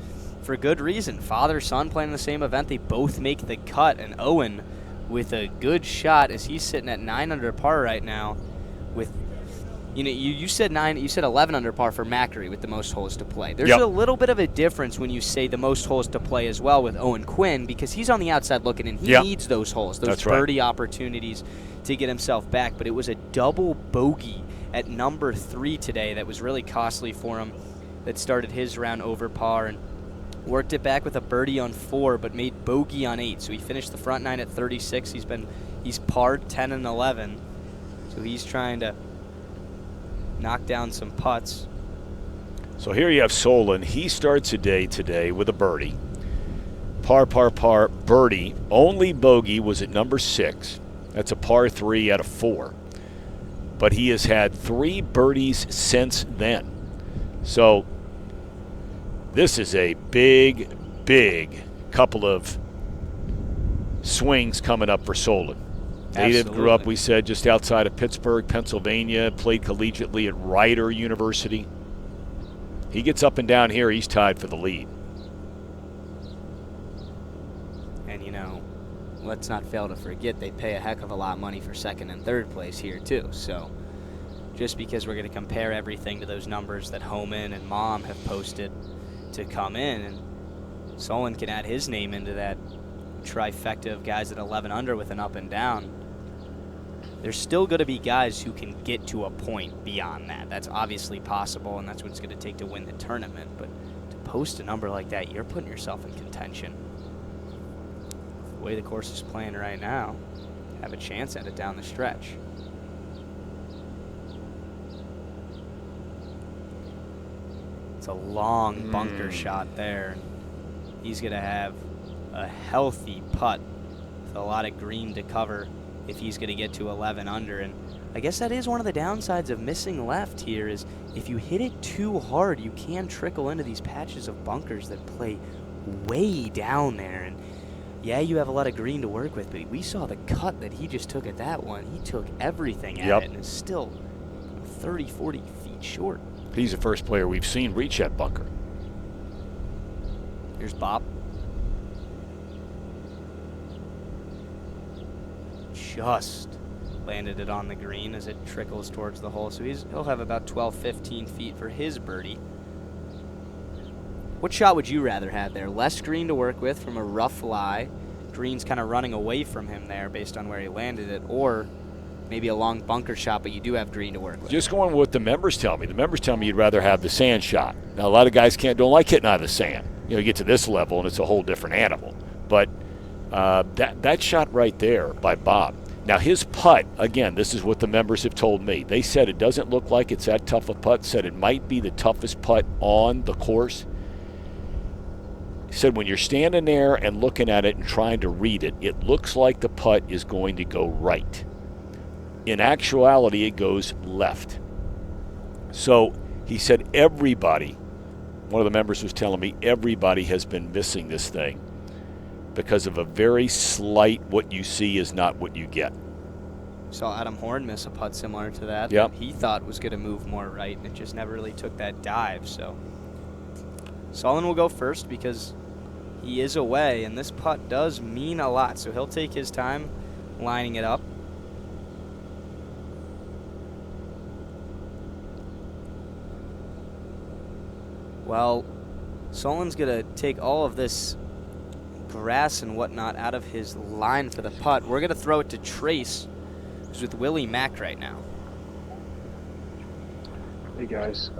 for good reason. Father, son playing in the same event. They both make the cut, and Owen with a good shot as he's sitting at 9 under par right now with, you said 11 under par for McInerney with the most holes to play. There's a little bit of a difference when you say the most holes to play as well with Owen Quinn because he's on the outside looking and he needs those holes, those birdie opportunities to get himself back. But it was a double bogey at number 3 today that was really costly for him, that started his round over par and worked it back with a birdie on 4 but made bogey on 8. So he finished the front 9 at 36. He's parred 10 and 11. So he's trying to knock down some putts. So here you have Solon. He starts a day today with a birdie. Par, birdie. Only bogey was at number 6. That's a par 3 out of 4. But he has had 3 birdies since then. So this is a big couple of swings coming up for Solon. Native, grew up, we said, just outside of Pittsburgh, Pennsylvania, played collegiately at Rider University. He gets up and down here, he's tied for the lead. And, let's not fail to forget they pay a heck of a lot of money for 2nd and 3rd place here, too. So just because we're going to compare everything to those numbers that Homan and Mom have posted to come in, and Solon can add his name into that trifecta of guys at 11 under with an up and down, there's still going to be guys who can get to a point beyond that. That's obviously possible, and that's what it's going to take to win the tournament. But to post a number like that, you're putting yourself in contention. The way the course is playing right now, have a chance at it down the stretch. It's a long bunker shot there. He's going to have a healthy putt with a lot of green to cover if he's going to get to 11 under. And I guess that is one of the downsides of missing left here, is if you hit it too hard, you can trickle into these patches of bunkers that play way down there. And yeah, you have a lot of green to work with, but we saw the cut that he just took at that one. He took everything at it and is still 30, 40 feet short. He's the first player we've seen reach that bunker. Here's Bob. Just landed it on the green as it trickles towards the hole. So he'll have about 12, 15 feet for his birdie. What shot would you rather have there? Less green to work with from a rough lie. Green's kind of running away from him there based on where he landed it. Or maybe a long bunker shot, but you do have green to work with. Just going with what the members tell me. The members tell me you'd rather have the sand shot. Now, a lot of guys don't like hitting out of the sand. You get to this level, and it's a whole different animal. But that shot right there by Bob. Now, his putt, again, this is what the members have told me. They said it doesn't look like it's that tough a putt. Said it might be the toughest putt on the course. Said when you're standing there and looking at it and trying to read it, it looks like the putt is going to go right. In actuality, it goes left. So he said everybody, one of the members was telling me, everybody has been missing this thing because of a very slight, what you see is not what you get. Saw Adam Horn miss a putt similar to that. Yep. He thought was going to move more right, and it just never really took that dive. So Solon will go first because he is away, and this putt does mean a lot. So he'll take his time lining it up. Well, Solon's going to take all of this grass and whatnot out of his line for the putt. We're going to throw it to Trace, who's with Willie Mack right now. Hey guys,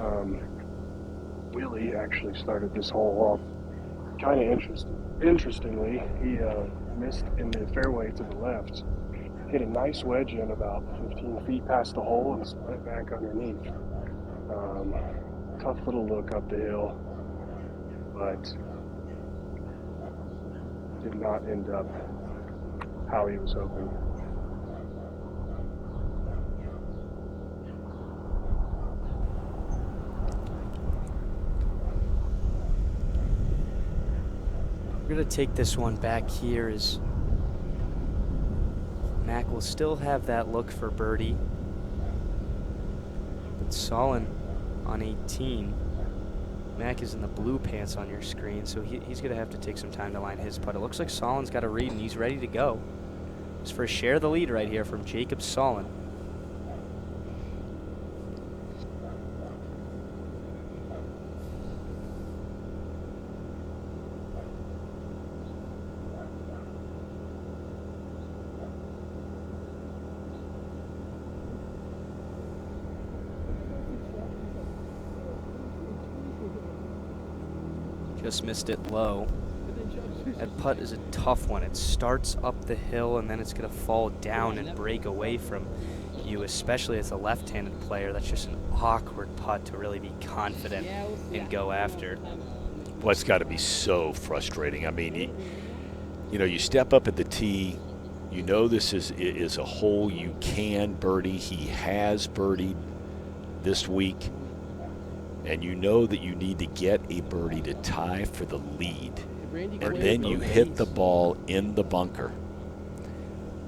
Willie actually started this hole off kind of interestingly. He missed in the fairway to the left, hit a nice wedge in about 15 feet past the hole and split back underneath. Tough little look up the hill, but did not end up how he was hoping. We're going to take this one back here as Mack will still have that look for birdie. But Solon on 18. Mack is in the blue pants on your screen, so he's going to have to take some time to line his putt. It looks like Solon's got a read and he's ready to go. It's for a share the lead right here from Jacob Solon. Just missed it low. That putt is a tough one. It starts up the hill and then it's going to fall down and break away from you, especially as a left-handed player. That's just an awkward putt to really be confident and go after. Well, it's got to be so frustrating. I mean, you know, you step up at the tee, you know this is a hole you can birdie. He has birdied this week. And you know that you need to get a birdie to tie for the lead. And then you hit the ball in the bunker.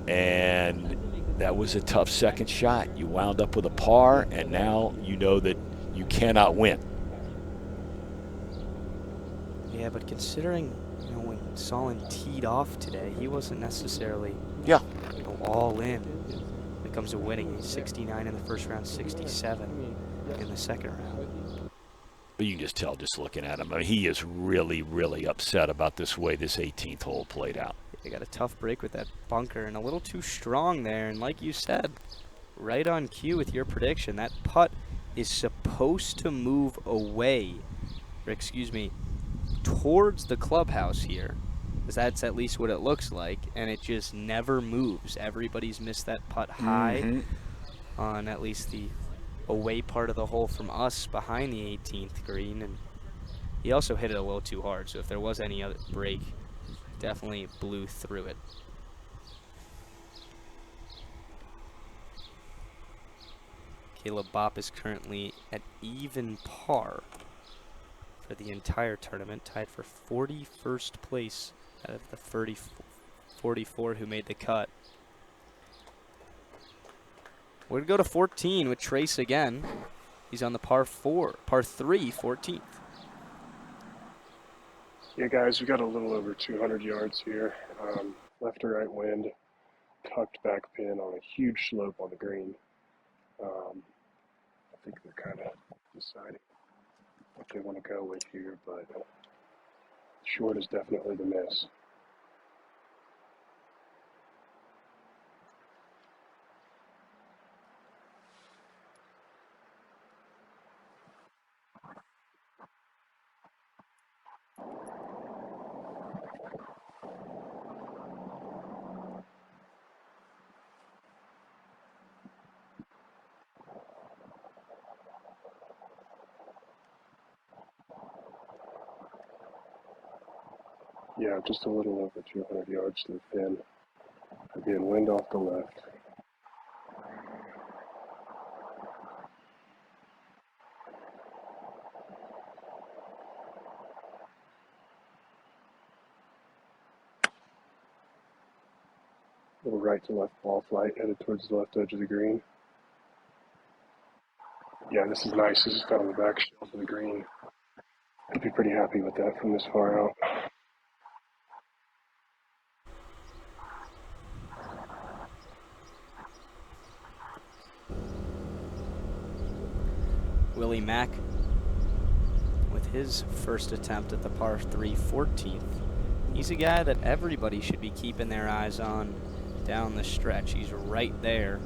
And that was a tough second shot. You wound up with a par, and now you know that you cannot win. Yeah, but considering, you know, when Solon teed off today, he wasn't necessarily all in. When it comes to winning, he's 69 in the first round, 67 in the second round. But you can just tell just looking at him. I mean, he is really, really upset about this way this 18th hole played out. They got a tough break with that bunker and a little too strong there. And like you said, right on cue with your prediction, that putt is supposed to move away, or excuse me, towards the clubhouse here. Because that's at least what it looks like. And it just never moves. Everybody's missed that putt high on at least the away part of the hole from us behind the 18th green, and he also hit it a little too hard, so if there was any other break, definitely blew through it. Caleb Bopp is currently at even par for the entire tournament, tied for 41st place out of the 44 who made the cut. We're going to go to 14 with Trace again. He's on the par 3, 14th. Yeah, guys, we got a little over 200 yards here. Left to right wind, tucked back pin on a huge slope on the green. I think they're kind of deciding what they want to go with here, but short is definitely the miss. Yeah, just a little over 200 yards to the pin. Again, wind off the left. Little right to left ball flight headed towards the left edge of the green. Yeah, this is nice. This is kind of the back shelf of the green. I'd be pretty happy with that from this far out. Willie Mack with his first attempt at the par 3 14th. He's a guy that everybody should be keeping their eyes on down the stretch. He's right there.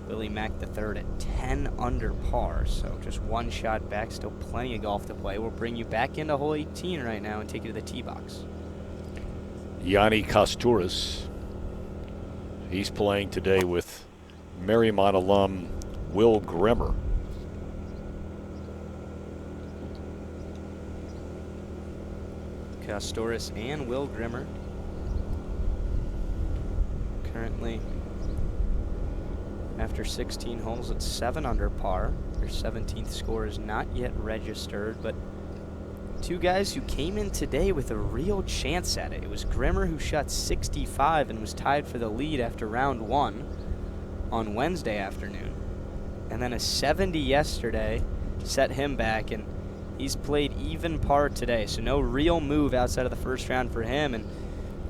Willie Mack III at 10 under par, so just one shot back, still plenty of golf to play. We'll bring you back into hole 18 right now and take you to the tee box. Yanni Kostouris, he's playing today with Marymount alum Will Grimmer. Kostouris and Will Grimmer currently, after 16 holes, at 7 under par. Their 17th score is not yet registered, but two guys who came in today with a real chance at it. It was Grimmer who shot 65 and was tied for the lead after round 1 on Wednesday afternoon. And then a 70 yesterday set him back, and he's played even par today, so no real move outside of the first round for him. And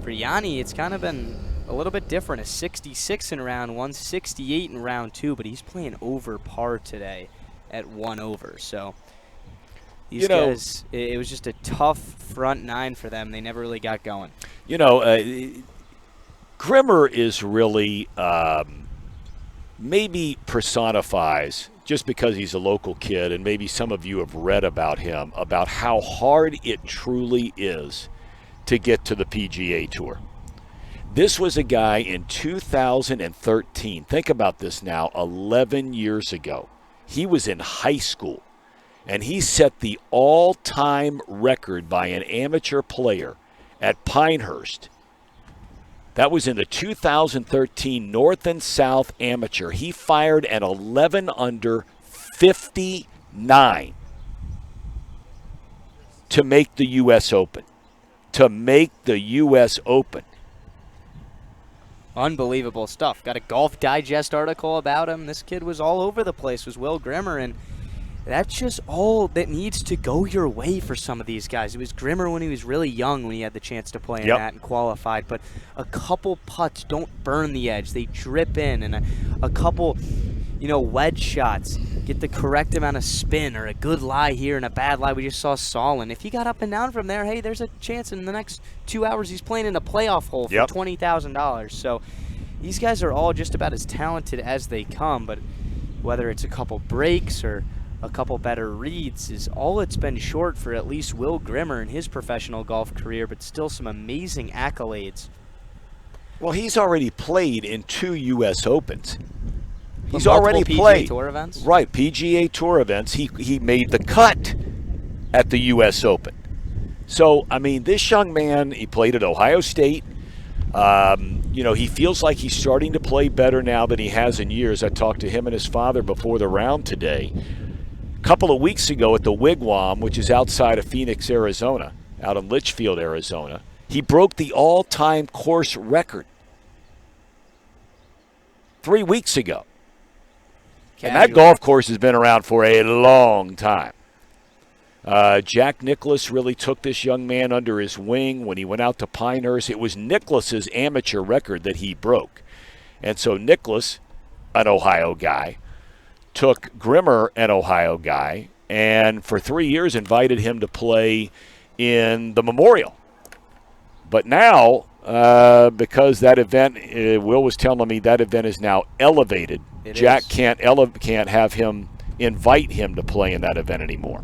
for Yanni, it's kind of been a little bit different. A 66 in round 1, 68 in round 2, but he's playing over par today at 1 over. So these guys, it was just a tough front 9 for them. They never really got going. You know, Grimmer is really maybe personifies, just because he's a local kid, and maybe some of you have read about him, about how hard it truly is to get to the PGA Tour. This was a guy in 2013. Think about this now, 11 years ago. He was in high school, and he set the all-time record by an amateur player at Pinehurst. That was in the 2013 North and South Amateur. He fired an 11 under 59 to make the U.S. Open. To make the U.S. Open. Unbelievable stuff. Got a Golf Digest article about him. This kid was all over the place, was Will Grimmer, and that's just all that needs to go your way for some of these guys. It was Grimmer when he was really young, when he had the chance to play in that and qualified, but a couple putts don't burn the edge. They drip in, and a couple, wedge shots get the correct amount of spin, or a good lie here and a bad lie. We just saw Solon. If he got up and down from there, hey, there's a chance in the next 2 hours he's playing in a playoff hole for $20,000. So these guys are all just about as talented as they come, but whether it's a couple breaks or a couple better reads is all it's been short for at least Will Grimmer in his professional golf career, but still some amazing accolades. Well, he's already played in 2 U.S. Opens. He's Multiple already PGA played. Tour events? Right, PGA Tour events. He made the cut at the U.S. Open. So, I mean, this young man, he played at Ohio State. He feels like he's starting to play better now than he has in years. I talked to him and his father before the round today. A couple of weeks ago at the Wigwam, which is outside of Phoenix, Arizona, out in Litchfield, Arizona, he broke the all-time course record 3 weeks ago. And that golf course has been around for a long time. Jack Nicklaus really took this young man under his wing when he went out to Pinehurst. It was Nicklaus's amateur record that he broke. And so Nicklaus, an Ohio guy, took Grimmer, an Ohio guy, and for 3 years invited him to play in the Memorial. But now, because that event, Will was telling me that event is now elevated. Jack can't have him invite him to play in that event anymore.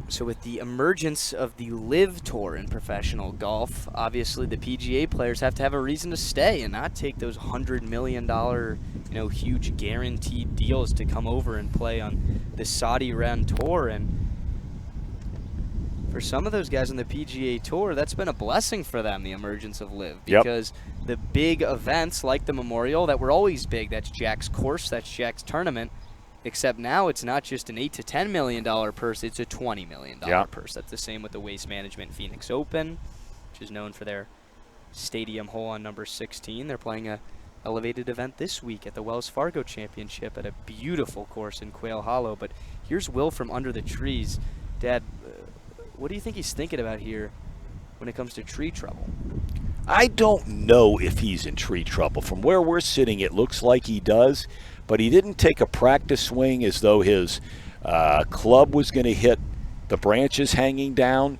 So with the emergence of the LIV Tour in professional golf, obviously the PGA players have to have a reason to stay and not take those $100 million, huge guaranteed deals to come over and play on the Saudi-run tour. And for some of those guys on the PGA Tour, that's been a blessing for them, the emergence of LIV, because the big events like the Memorial that were always big, that's Jack's course, that's Jack's tournament, except now it's not just an $8 to $10 million purse, it's a $20 million purse. That's the same with the Waste Management Phoenix Open, which is known for their stadium hole on number 16. They're playing a elevated event this week at the Wells Fargo Championship at a beautiful course in Quail Hollow. But here's Will from under the trees. Dad, what do you think he's thinking about here when it comes to tree trouble? I don't know if he's in tree trouble. From where we're sitting, it looks like he does, but he didn't take a practice swing as though his club was going to hit the branches hanging down.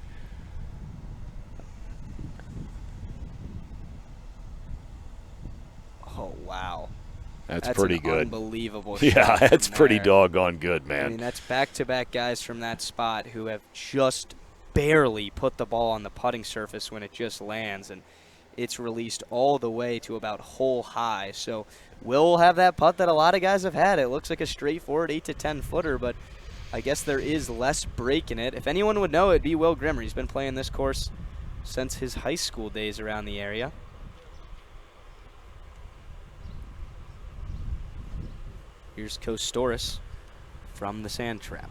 Oh, wow. That's pretty good. Unbelievable Yeah, shot that's from pretty there. doggone good, man. I mean, that's back-to-back guys from that spot who have just barely put the ball on the putting surface when it just lands, and it's released all the way to about hole high. So Will have that putt that a lot of guys have had. It looks like a straightforward 8 to 10 footer, but I guess there is less break in it. If anyone would know, it'd be Will Grimmer. He's been playing this course since his high school days around the area. Here's Kostoris from the sand trap.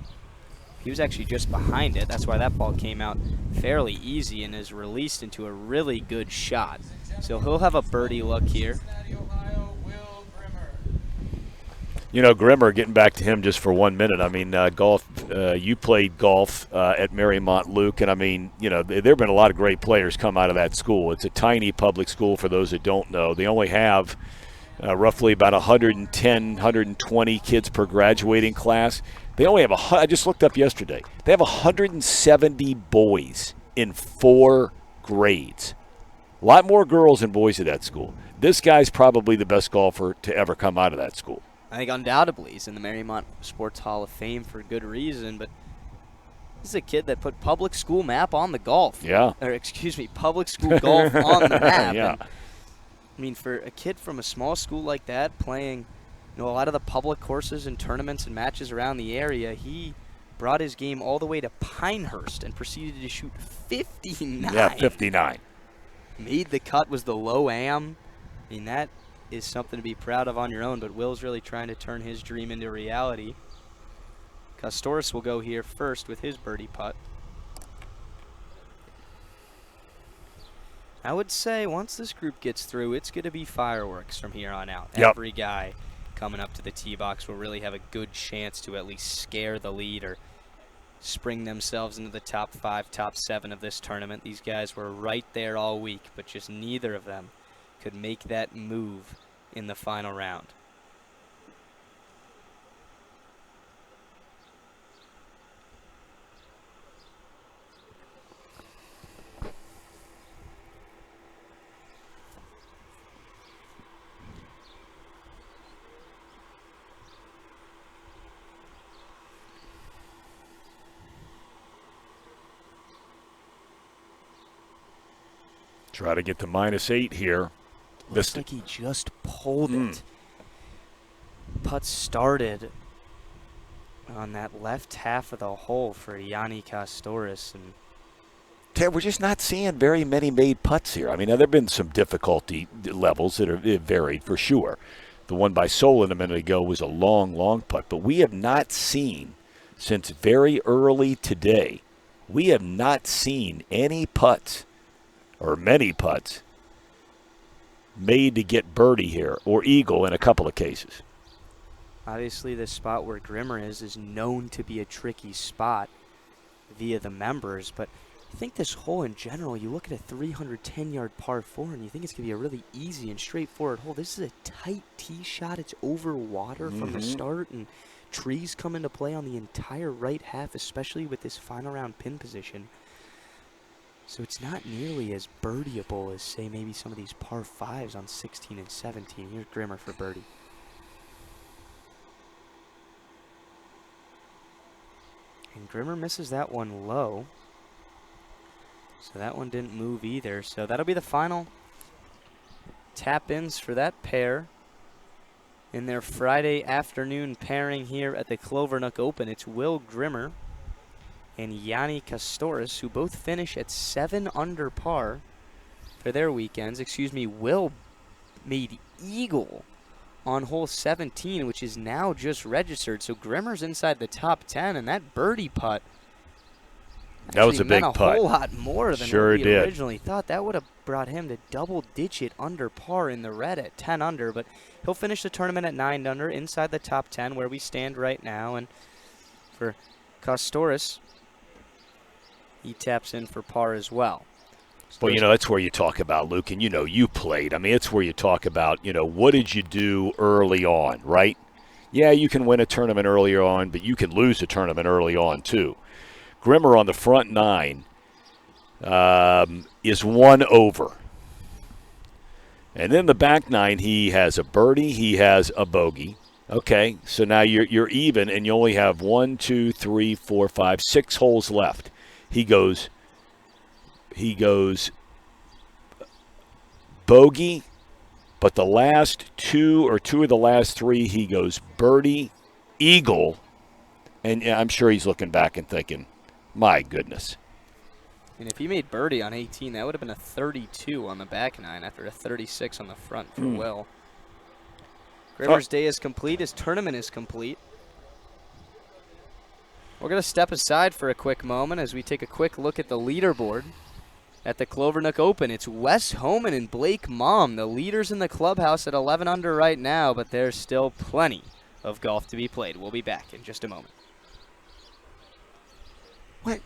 He was actually just behind it. That's why that ball came out fairly easy and is released into a really good shot. So he'll have a birdie look here. You know, Grimmer, getting back to him just for 1 minute. I mean, golf, you played golf at Marymount, Luke, and I mean, you know, there have been a lot of great players come out of that school. It's a tiny public school for those that don't know. They only have roughly about 110, 120 kids per graduating class. They only have I just looked up yesterday. They have 170 boys in 4 grades. A lot more girls than boys at that school. This guy's probably the best golfer to ever come out of that school. I think undoubtedly he's in the Marymount Sports Hall of Fame for good reason, but this is a kid that put public school map on the golf. Yeah. Or excuse me, public school golf on the map. Yeah. And, I mean, for a kid from a small school like that playing, you know, a lot of the public courses and tournaments and matches around the area, he brought his game all the way to Pinehurst and proceeded to shoot 59. Yeah, 59. Made the cut, was the low am. I mean, that is something to be proud of on your own, but Will's really trying to turn his dream into reality. Kostoris will go here first with his birdie putt. I would say once this group gets through, it's going to be fireworks from here on out. Yep. Every guy coming up to the tee box will really have a good chance to at least scare the lead or spring themselves into the top 5, top 7 of this tournament. These guys were right there all week, but just neither of them could make that move in the final round. Try to get to -8 here. Looks like he just pulled it. Putt started on that left half of the hole for Yanni Kostoris. And Ted, we're just not seeing very many made putts here. I mean, there have been some difficulty levels that are varied for sure. The one by Solon a minute ago was a long, long putt. But we have not seen, since very early today, we have not seen any putts or many putts made to get birdie here or eagle in a couple of cases. obviously the spot where Grimmer is known to be a tricky spot via the members, but I think this hole in general, you look at a 310-yard par 4 and you think it's going to be a really easy and straightforward hole. This is a tight tee shot. It's over water from the start, and trees come into play on the entire right half, especially with this final round pin position. So it's not nearly as birdieable as, say, maybe some of these par 5s on 16 and 17. Here's Grimmer for birdie. And Grimmer misses that one low. So that one didn't move either. So that'll be the final tap-ins for that pair in their Friday afternoon pairing here at the Clovernook Open. It's Will Grimmer and Yanni Kostoris, who both finish at 7 under par for their weekends. Excuse me, Will made eagle on hole 17, which is now just registered. So Grimmer's inside the top 10, and that birdie putt that was a big meant putt. A whole lot more than Sure what we did. originally thought. That would have brought him to double-digit it under par in the red at 10 under, but he'll finish the tournament at 9 under, inside the top 10 where we stand right now. And for Kostoris, he taps in for par as well. Well, you know, that's where you talk about, Luke, and you know, you played. I mean, it's where you talk about, you know, what did you do early on, right? Yeah, you can win a tournament earlier on, but you can lose a tournament early on, too. Grimmer on the front 9 is 1 over. And then the back 9, he has a birdie, he has a bogey. Okay, so now you're even, and you only have 1, 2, 3, 4, 5, 6 holes left. He goes bogey, but the last 2 or 2 of the last 3, he goes birdie, eagle, and I'm sure he's looking back and thinking, my goodness. And if he made birdie on 18, that would have been a 32 on the back 9 after a 36 on the front for Will. Grimmer's day is complete. His tournament is complete. We're going to step aside for a quick moment as we take a quick look at the leaderboard at the Clovernook Open. It's Wes Homan and Blake Mom, the leaders in the clubhouse at 11 under right now, but there's still plenty of golf to be played. We'll be back in just a moment. What?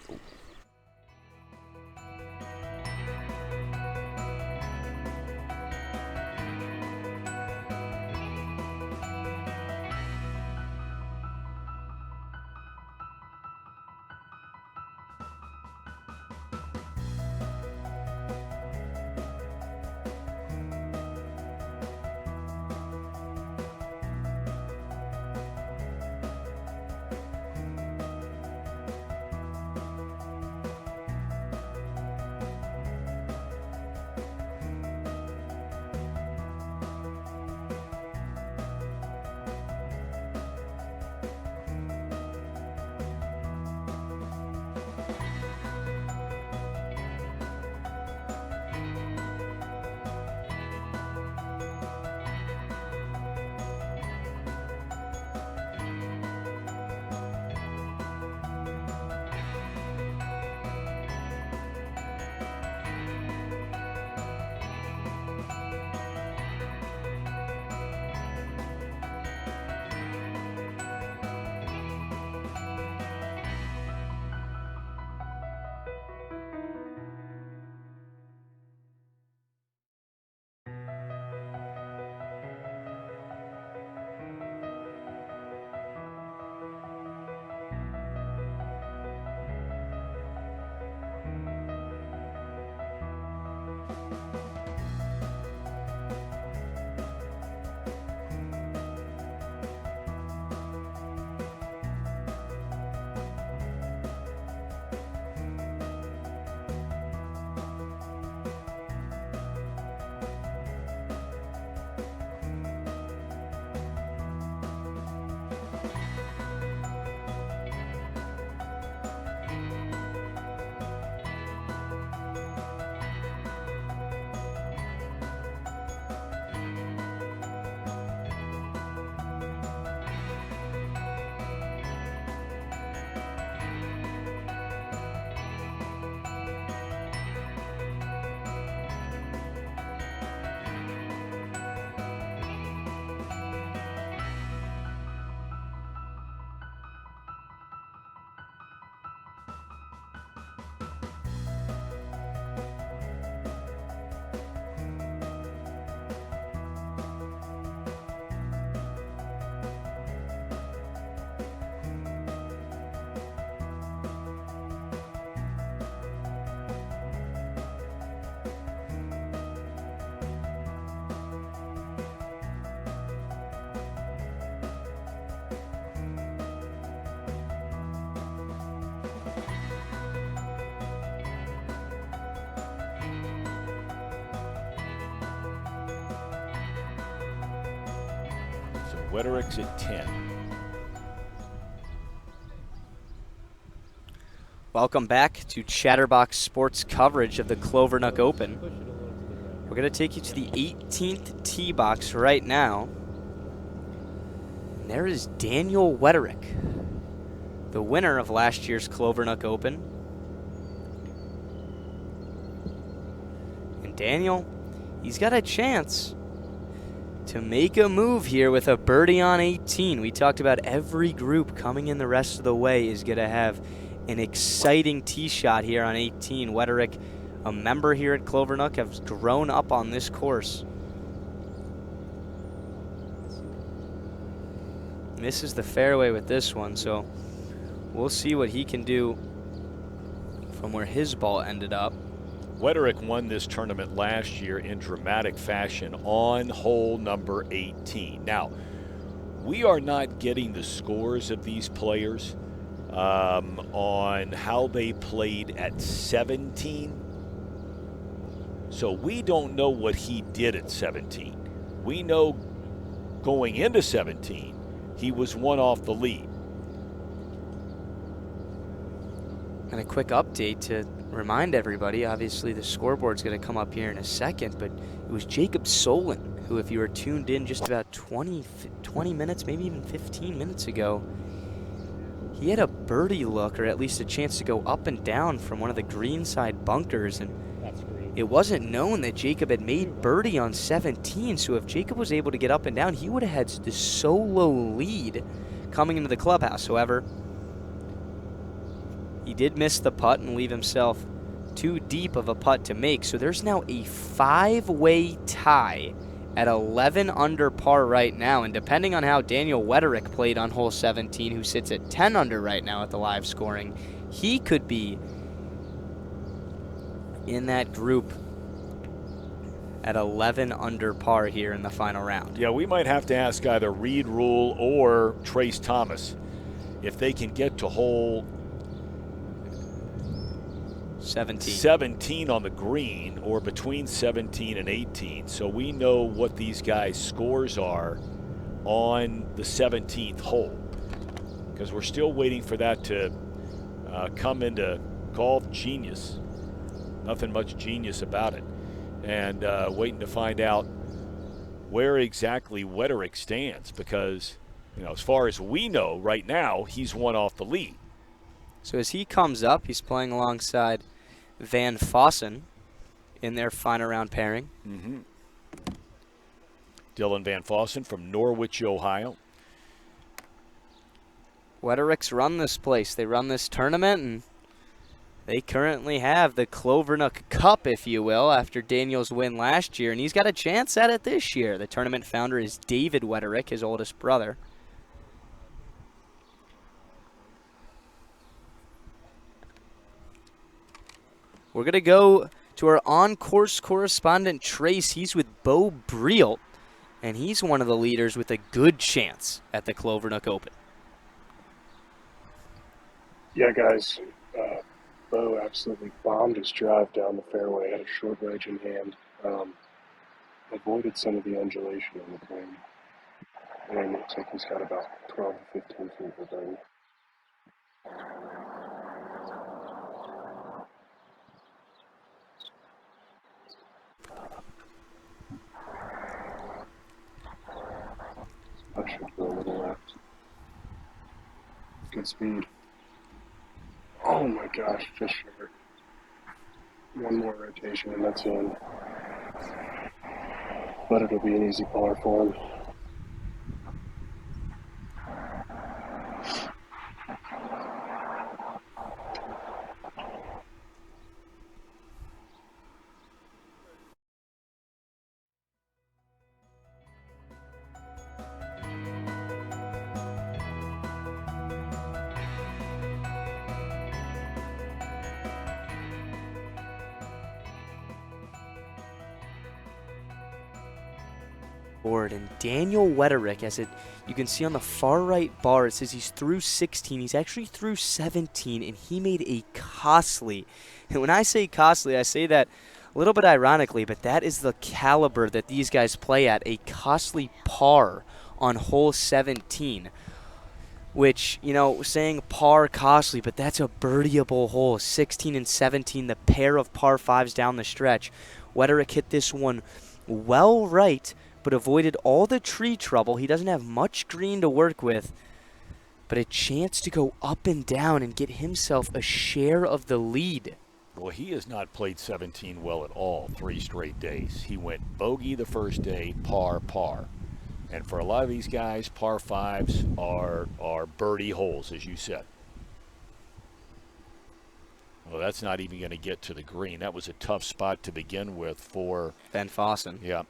Wetterick's at 10. Welcome back to Chatterbox Sports coverage of the Clovernook Open. We're going to take you to the 18th tee box right now. And there is Daniel Wetterick, the winner of last year's Clovernook Open. And Daniel, he's got a chance to make a move here with a birdie on 18. We talked about every group coming in the rest of the way is going to have an exciting tee shot here on 18. Wetterick, a member here at Clovernook, has grown up on this course. Misses the fairway with this one, so we'll see what he can do from where his ball ended up. Wederick won this tournament last year in dramatic fashion on hole number 18. Now, we are not getting the scores of these players on how they played at 17. So we don't know what he did at 17. We know going into 17, he was one off the lead. And a quick update to remind everybody, obviously the scoreboard's going to come up here in a second, but it was Jacob Solon who, if you were tuned in just about 20 minutes, maybe even 15 minutes ago, he had a birdie look, or at least a chance to go up and down from one of the greenside bunkers, and it wasn't known that Jacob had made birdie on 17, so if Jacob was able to get up and down, he would have had the solo lead coming into the clubhouse. However, he did miss the putt and leave himself too deep of a putt to make, so there's now a 5-way tie at 11 under par right now, and depending on how Daniel Wederick played on hole 17, who sits at 10 under right now at the live scoring, he could be in that group at 11 under par here in the final round. Yeah, we might have to ask either Reed Rule or Trace Thomas if they can get to hole 17 on the green, or between 17 and 18, so we know what these guys' scores are on the 17th hole, because we're still waiting for that to come into Golf Genius. Nothing much genius about it, and waiting to find out where exactly Wederick stands, because, you know, as far as we know right now, he's one off the lead. So as he comes up, he's playing alongside Van Fossen in their final round pairing. Dylan Van Fossen from Norwich, Ohio. Wederick's run this place. They run this tournament, and they currently have the Clovernook Cup, if you will, after Daniel's win last year, and he's got a chance at it this year. The tournament founder is David Wederick, his oldest brother. We're going to go to our on-course correspondent, Trace. He's with Bo Briel, and he's one of the leaders with a good chance at the Clovernook Open. Yeah, guys, Bo absolutely bombed his drive down the fairway, had a short wedge in hand, avoided some of the undulation on the green, and it looks like he's got about 12 to 15 feet of birdie. I should go a little left. Good speed. Oh my gosh, just short. One more rotation and that's in. But it'll be an easy par for him. And Daniel Wederick, as you can see on the far right bar, it says he's through 16. He's actually through 17, and he made a costly, and when I say costly, I say that a little bit ironically, but that is the caliber that these guys play at, a costly par on hole 17. Which, you know, saying par costly, but that's a birdieable hole. 16 and 17, the pair of par fives down the stretch. Wederick hit this one well right, but avoided all the tree trouble. He doesn't have much green to work with, but a chance to go up and down and get himself a share of the lead. Well, he has not played 17 well at all 3 straight days. He went bogey the first day, par, par. And for a lot of these guys, par fives are birdie holes, as you said. Well, that's not even going to get to the green. That was a tough spot to begin with for Van Fossen. Yeah.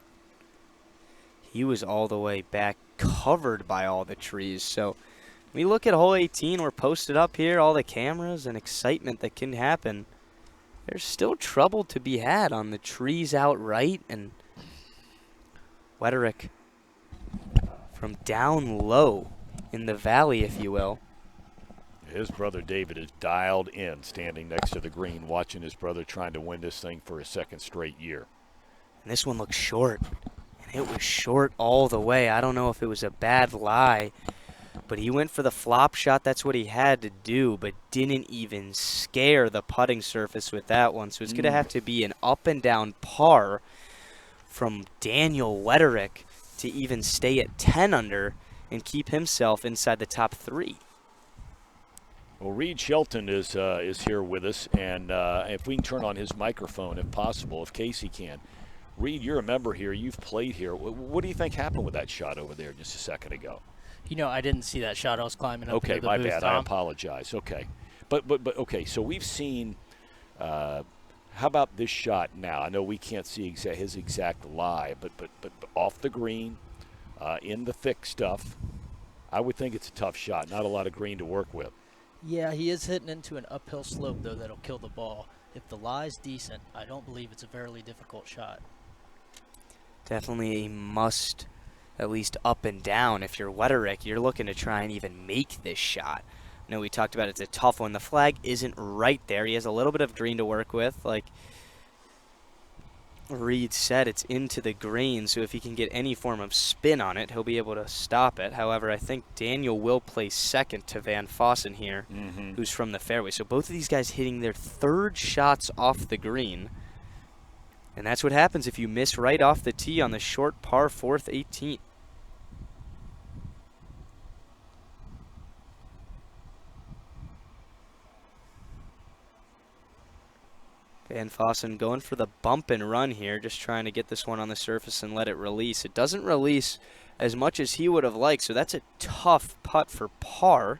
He was all the way back, covered by all the trees. So we look at hole 18. We're posted up here, all the cameras and excitement that can happen. there's still trouble to be had on the trees out right, and Wetterick from down low in the valley, if you will. His brother David is dialed in, standing next to the green, watching his brother trying to win this thing for a second straight year. And this one looks short, and it was short all the way. I don't know if it was a bad lie, but he went for the flop shot. That's what he had to do, but didn't even scare the putting surface with that one. So it's going to have to be an up and down par from Daniel Wetterick to even stay at 10 under and keep himself inside the top 3. Well, Reed Shelton is here with us, and if we can turn on his microphone, if possible, if Casey can. Reed, you're a member here. You've played here. What do you think happened with that shot over there just a second ago? You know, I didn't see that shot. I was climbing up Okay, into the my booth, bad. Tom. I apologize. Okay. But okay, so we've seen how about this shot now? I know we can't see his exact lie, but off the green, in the thick stuff, I would think it's a tough shot. Not a lot of green to work with. Yeah, he is hitting into an uphill slope, though, that'll kill the ball. If the lie's decent, I don't believe it's a very difficult shot. Definitely a must, at least up and down. If you're Wetterick, you're looking to try and even make this shot. I know we talked about it's a tough one. The flag isn't right there. He has a little bit of green to work with. Like Reed said, it's into the green, so if he can get any form of spin on it, he'll be able to stop it. However, I think Daniel will play second to Van Fossen here, who's from the fairway. So both of these guys hitting their third shots off the green. And that's what happens if you miss right off the tee on the short par 4th 18th. Van Fossen going for the bump and run here, just trying to get this one on the surface and let it release. It doesn't release as much as he would have liked, so that's a tough putt for par.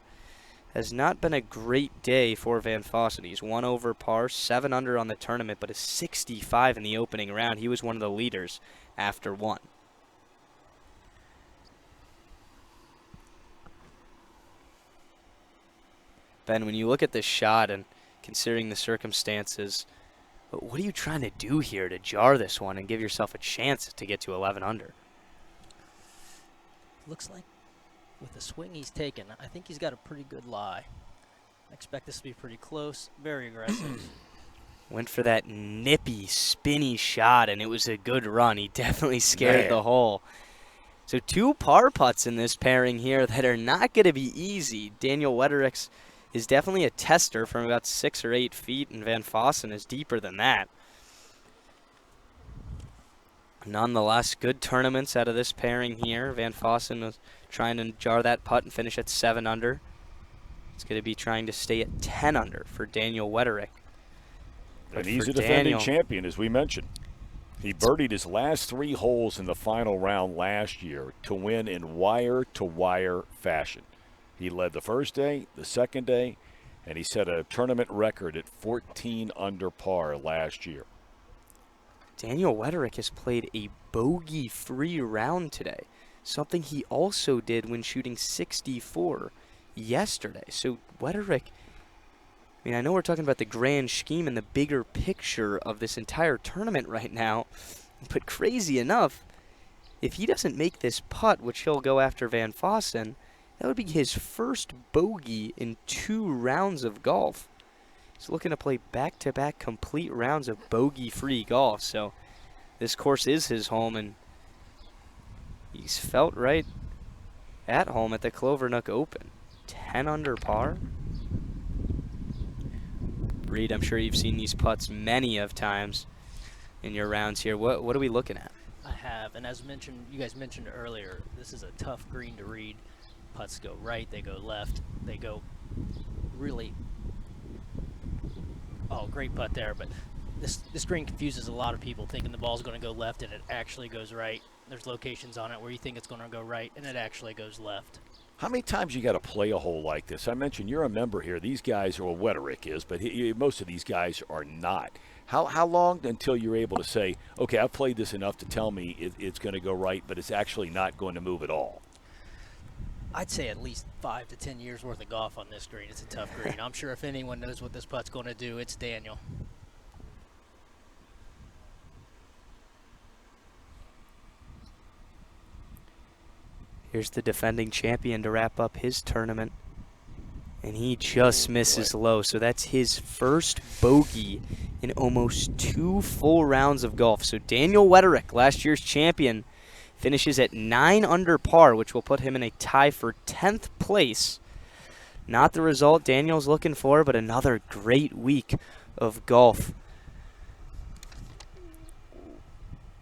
Has not been a great day for Van Fossen. He's 1 over par, 7 under on the tournament, but a 65 in the opening round. He was one of the leaders after 1. Ben, when you look at this shot and considering the circumstances, what are you trying to do here to jar this one and give yourself a chance to get to 11 under? Looks like with the swing he's taken, I think he's got a pretty good lie. I expect this to be pretty close, very aggressive. Went for that nippy, spinny shot, and it was a good run. He definitely scared the hole. So 2 par putts in this pairing here that are not going to be easy. Daniel Wetterick's is definitely a tester from about 6 or 8 feet, and Van Fossen is deeper than that. Nonetheless, good tournaments out of this pairing here. Van Fossen was trying to jar that putt and finish at 7 under. It's going to be trying to stay at 10 under for Daniel Wetterick. And he's a defending champion, as we mentioned. He birdied his last 3 holes in the final round last year to win in wire-to-wire fashion. He led the first day, the second day, and he set a tournament record at 14 under par last year. Daniel Wetterick has played a bogey-free round today, something he also did when shooting 64 yesterday. So Wetterick, I mean, I know we're talking about the grand scheme and the bigger picture of this entire tournament right now, but crazy enough, if he doesn't make this putt, which he'll go after Van Fossen, that would be his first bogey in 2 rounds of golf. He's looking to play back-to-back complete rounds of bogey-free golf. So this course is his home, and he's felt right at home at the Clovernook Open. 10 under par. Reed, I'm sure you've seen these putts many of times in your rounds here. What are we looking at? I have, and as mentioned, you guys mentioned earlier, this is a tough green to read. Putts go right, they go left, they go really. Oh, great putt there, but this green confuses a lot of people thinking the ball's going to go left and it actually goes right. There's locations on it where you think it's going to go right and it actually goes left. How many times you got to play a hole like this? I mentioned you're a member here. These guys, well, Wetterick is, but most of these guys are not. How long until you're able to say, okay, I've played this enough to tell me it's going to go right, but it's actually not going to move at all? I'd say at least 5 to 10 years worth of golf on this green. It's a tough green. I'm sure if anyone knows what this putt's going to do, it's Daniel. Here's the defending champion to wrap up his tournament. And he just misses low, so that's his first bogey in almost 2 full rounds of golf. So Daniel Wetterick, last year's champion, finishes at 9 under par, which will put him in a tie for 10th place. Not the result Daniel's looking for, but another great week of golf.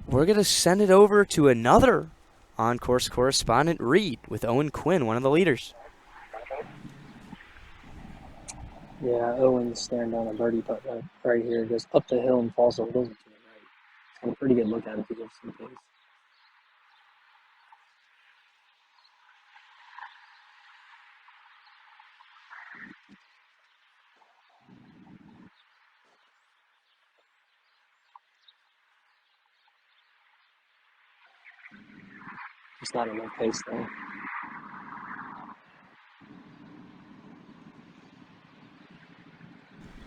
We're going to send it over to another on-course correspondent, Reed, with Owen Quinn, one of the leaders. Yeah, Owen's staring down a birdie putt right here. Goes up the hill and falls a little to the right. It's got a pretty good look at it if he gets some pace. It's not enough pace though.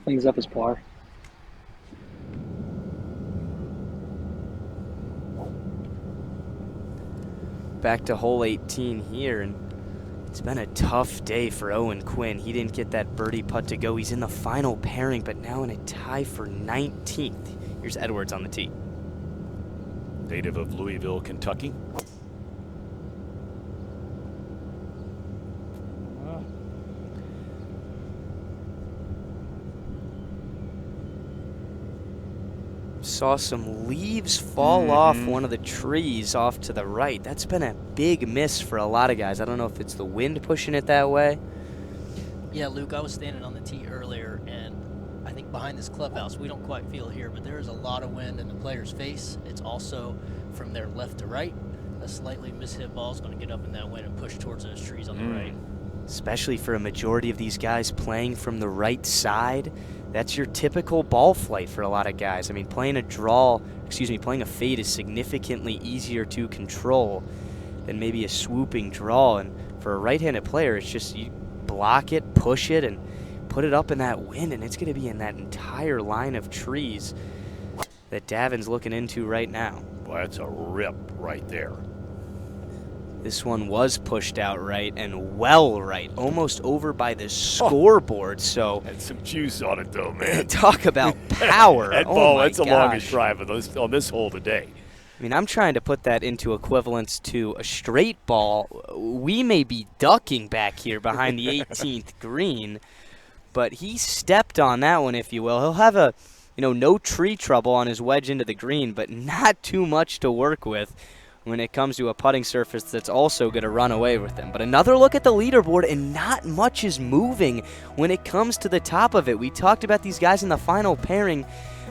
Cleans up his par. Back to hole 18 here, and it's been a tough day for Owen Quinn. He didn't get that birdie putt to go. He's in the final pairing, but now in a tie for 19th. Here's Edwards on the tee. Native of Louisville, Kentucky. Saw some leaves fall off one of the trees off to the right. That's been a big miss for a lot of guys. I don't know if it's the wind pushing it that way. Yeah, Luke, I was standing on the tee earlier, and I think behind this clubhouse, we don't quite feel it here, but there is a lot of wind in the player's face. It's also from their left to right. A slightly mishit ball is going to get up in that wind and push towards those trees on the right. Especially for a majority of these guys playing from the right side. That's your typical ball flight for a lot of guys. I mean, playing a fade is significantly easier to control than maybe a swooping draw. And for a right-handed player, it's just you block it, push it, and put it up in that wind, and it's going to be in that entire line of trees that Davin's looking into right now. Well, that's a rip right there. This one was pushed out right and well right, almost over by the scoreboard. So had some juice on it, though, man. Talk about power. That ball, that's the longest drive on this hole today. I mean, I'm trying to put that into equivalence to a straight ball. We may be ducking back here behind the 18th green, but he stepped on that one, if you will. He'll have no tree trouble on his wedge into the green, but not too much to work with when it comes to a putting surface that's also going to run away with him. But another look at the leaderboard, and not much is moving when it comes to the top of it. We talked about these guys in the final pairing.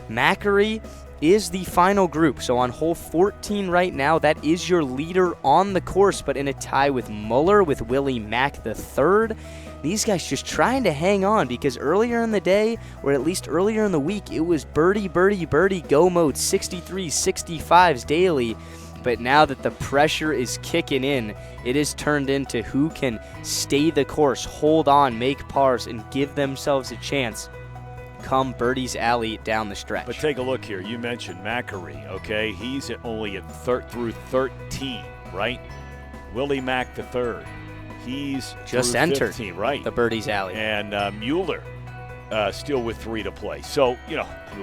Macri is the final group. So on hole 14 right now, that is your leader on the course, but in a tie with Muller, with Willie Mack III. These guys just trying to hang on, because earlier in the day, or at least earlier in the week, it was birdie, birdie, birdie, go mode, 63s, 65s daily. But now that the pressure is kicking in, it is turned into who can stay the course, hold on, make pars, and give themselves a chance come Birdie's Alley down the stretch. But take a look here. You mentioned Macri, okay? He's only through 13, right? Willie Mack III. He's just through entered 15, right? the Birdie's Alley. And Mueller still with 3 to play. So,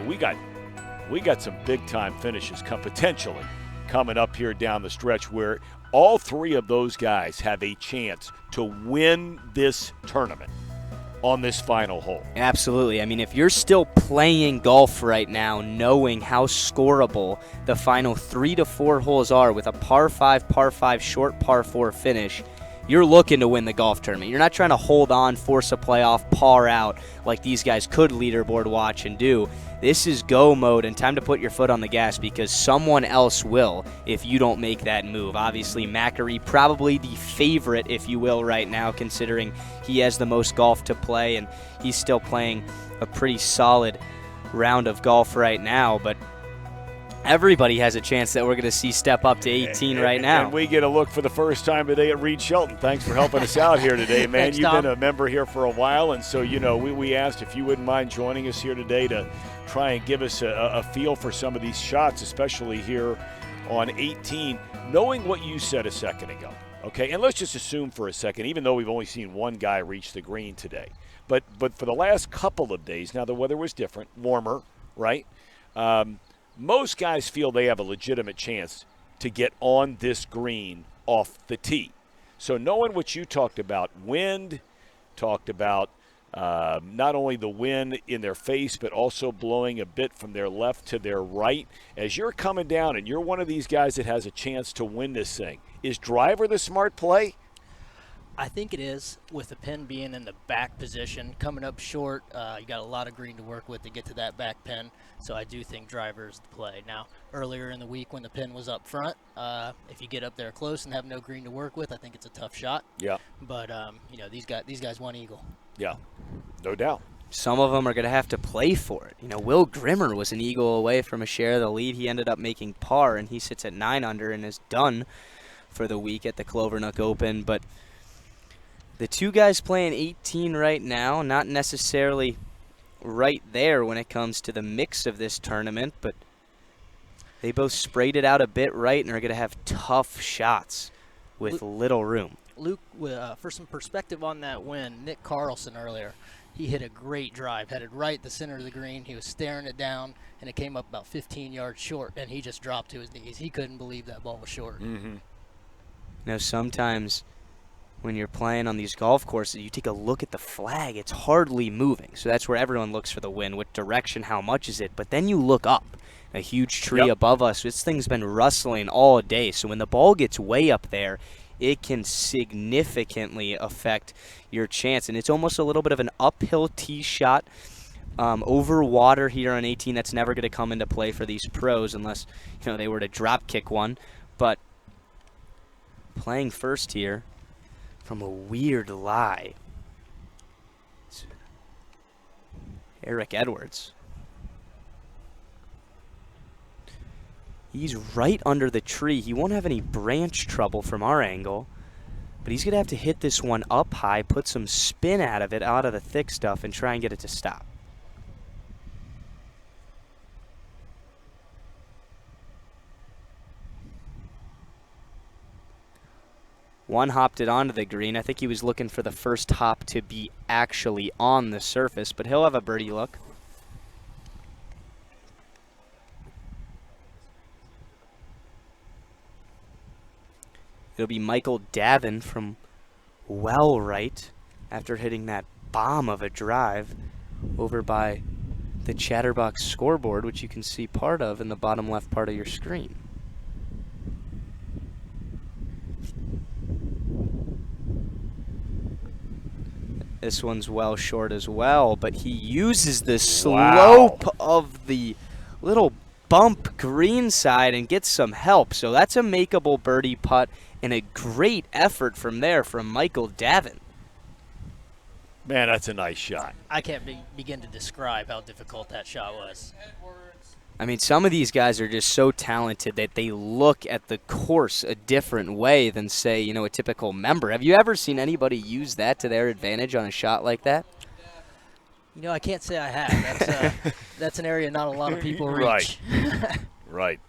we got some big-time finishes potentially coming up here down the stretch, where all 3 of those guys have a chance to win this tournament on this final hole. Absolutely. I mean, if you're still playing golf right now, knowing how scoreable the final 3 to 4 holes are with a par 5, short par 4 finish, you're looking to win the golf tournament. You're not trying to hold on, force a playoff, par out like these guys could leaderboard watch and do. This is go mode and time to put your foot on the gas, because someone else will if you don't make that move. Obviously, Macri probably the favorite, if you will, right now, considering he has the most golf to play, and he's still playing a pretty solid round of golf right now. But everybody has a chance that we're going to see step up to 18 right now. And we get a look for the first time today at Reed Shelton. Thanks for helping us out here today, man. Thanks, You've Tom. been a member here for a while, and so, we asked if you wouldn't mind joining us here today to try and give us a feel for some of these shots, especially here on 18, knowing what you said a second ago. Okay, and let's just assume for a second, even though we've only seen one guy reach the green today, but for the last couple of days, now the weather was different, warmer, right? Most guys feel they have a legitimate chance to get on this green off the tee. So knowing what you talked about, wind, talked about not only the wind in their face, but also blowing a bit from their left to their right. As you're coming down and you're one of these guys that has a chance to win this thing, is driver the smart play? I think it is, with the pin being in the back position, coming up short. You got a lot of green to work with to get to that back pin, so I do think driver is the play. Now, earlier in the week when the pin was up front, if you get up there close and have no green to work with, I think it's a tough shot. Yeah. But you know, these guys want eagle. Yeah, no doubt. Some of them are going to have to play for it. You know, Will Grimmer was an eagle away from a share of the lead. He ended up making par, and he sits at 9 under and is done for the week at the Clovernook Open. But the two guys playing 18 right now, not necessarily right there when it comes to the mix of this tournament, but they both sprayed it out a bit right and are going to have tough shots with little room. Luke, for some perspective on that win, Nick Carlson earlier, he hit a great drive, headed right the center of the green. He was staring it down, and it came up about 15 yards short, and he just dropped to his knees. He couldn't believe that ball was short. Mm-hmm. Now, sometimes when you're playing on these golf courses, you take a look at the flag. It's hardly moving. So that's where everyone looks for the wind. What direction, how much is it? But then you look up. A huge tree above us. This thing's been rustling all day. So when the ball gets way up there, it can significantly affect your chance. And it's almost a little bit of an uphill tee shot over water here on 18. That's never going to come into play for these pros unless, you know, they were to drop kick one. But playing first here from a weird lie, it's Eric Edwards. He's right under the tree. He won't have any branch trouble from our angle, but he's going to have to hit this one up high, put some spin out of it, out of the thick stuff, and try and get it to stop. One hopped it onto the green. I think he was looking for the first hop to be actually on the surface, but he'll have a birdie look. It'll be Michael Davin from well right after hitting that bomb of a drive over by the Chatterbox scoreboard, which you can see part of in the bottom left part of your screen. This one's well short as well, but he uses the slope of the little bump green side and gets some help. So that's a makeable birdie putt and a great effort from there from Michael Davin. Man, that's a nice shot. I can't begin to describe how difficult that shot was. I mean, some of these guys are just so talented that they look at the course a different way than, say, you know, a typical member. Have you ever seen anybody use that to their advantage on a shot like that? You know, I can't say I have. That's an area not a lot of people reach. Right. Right.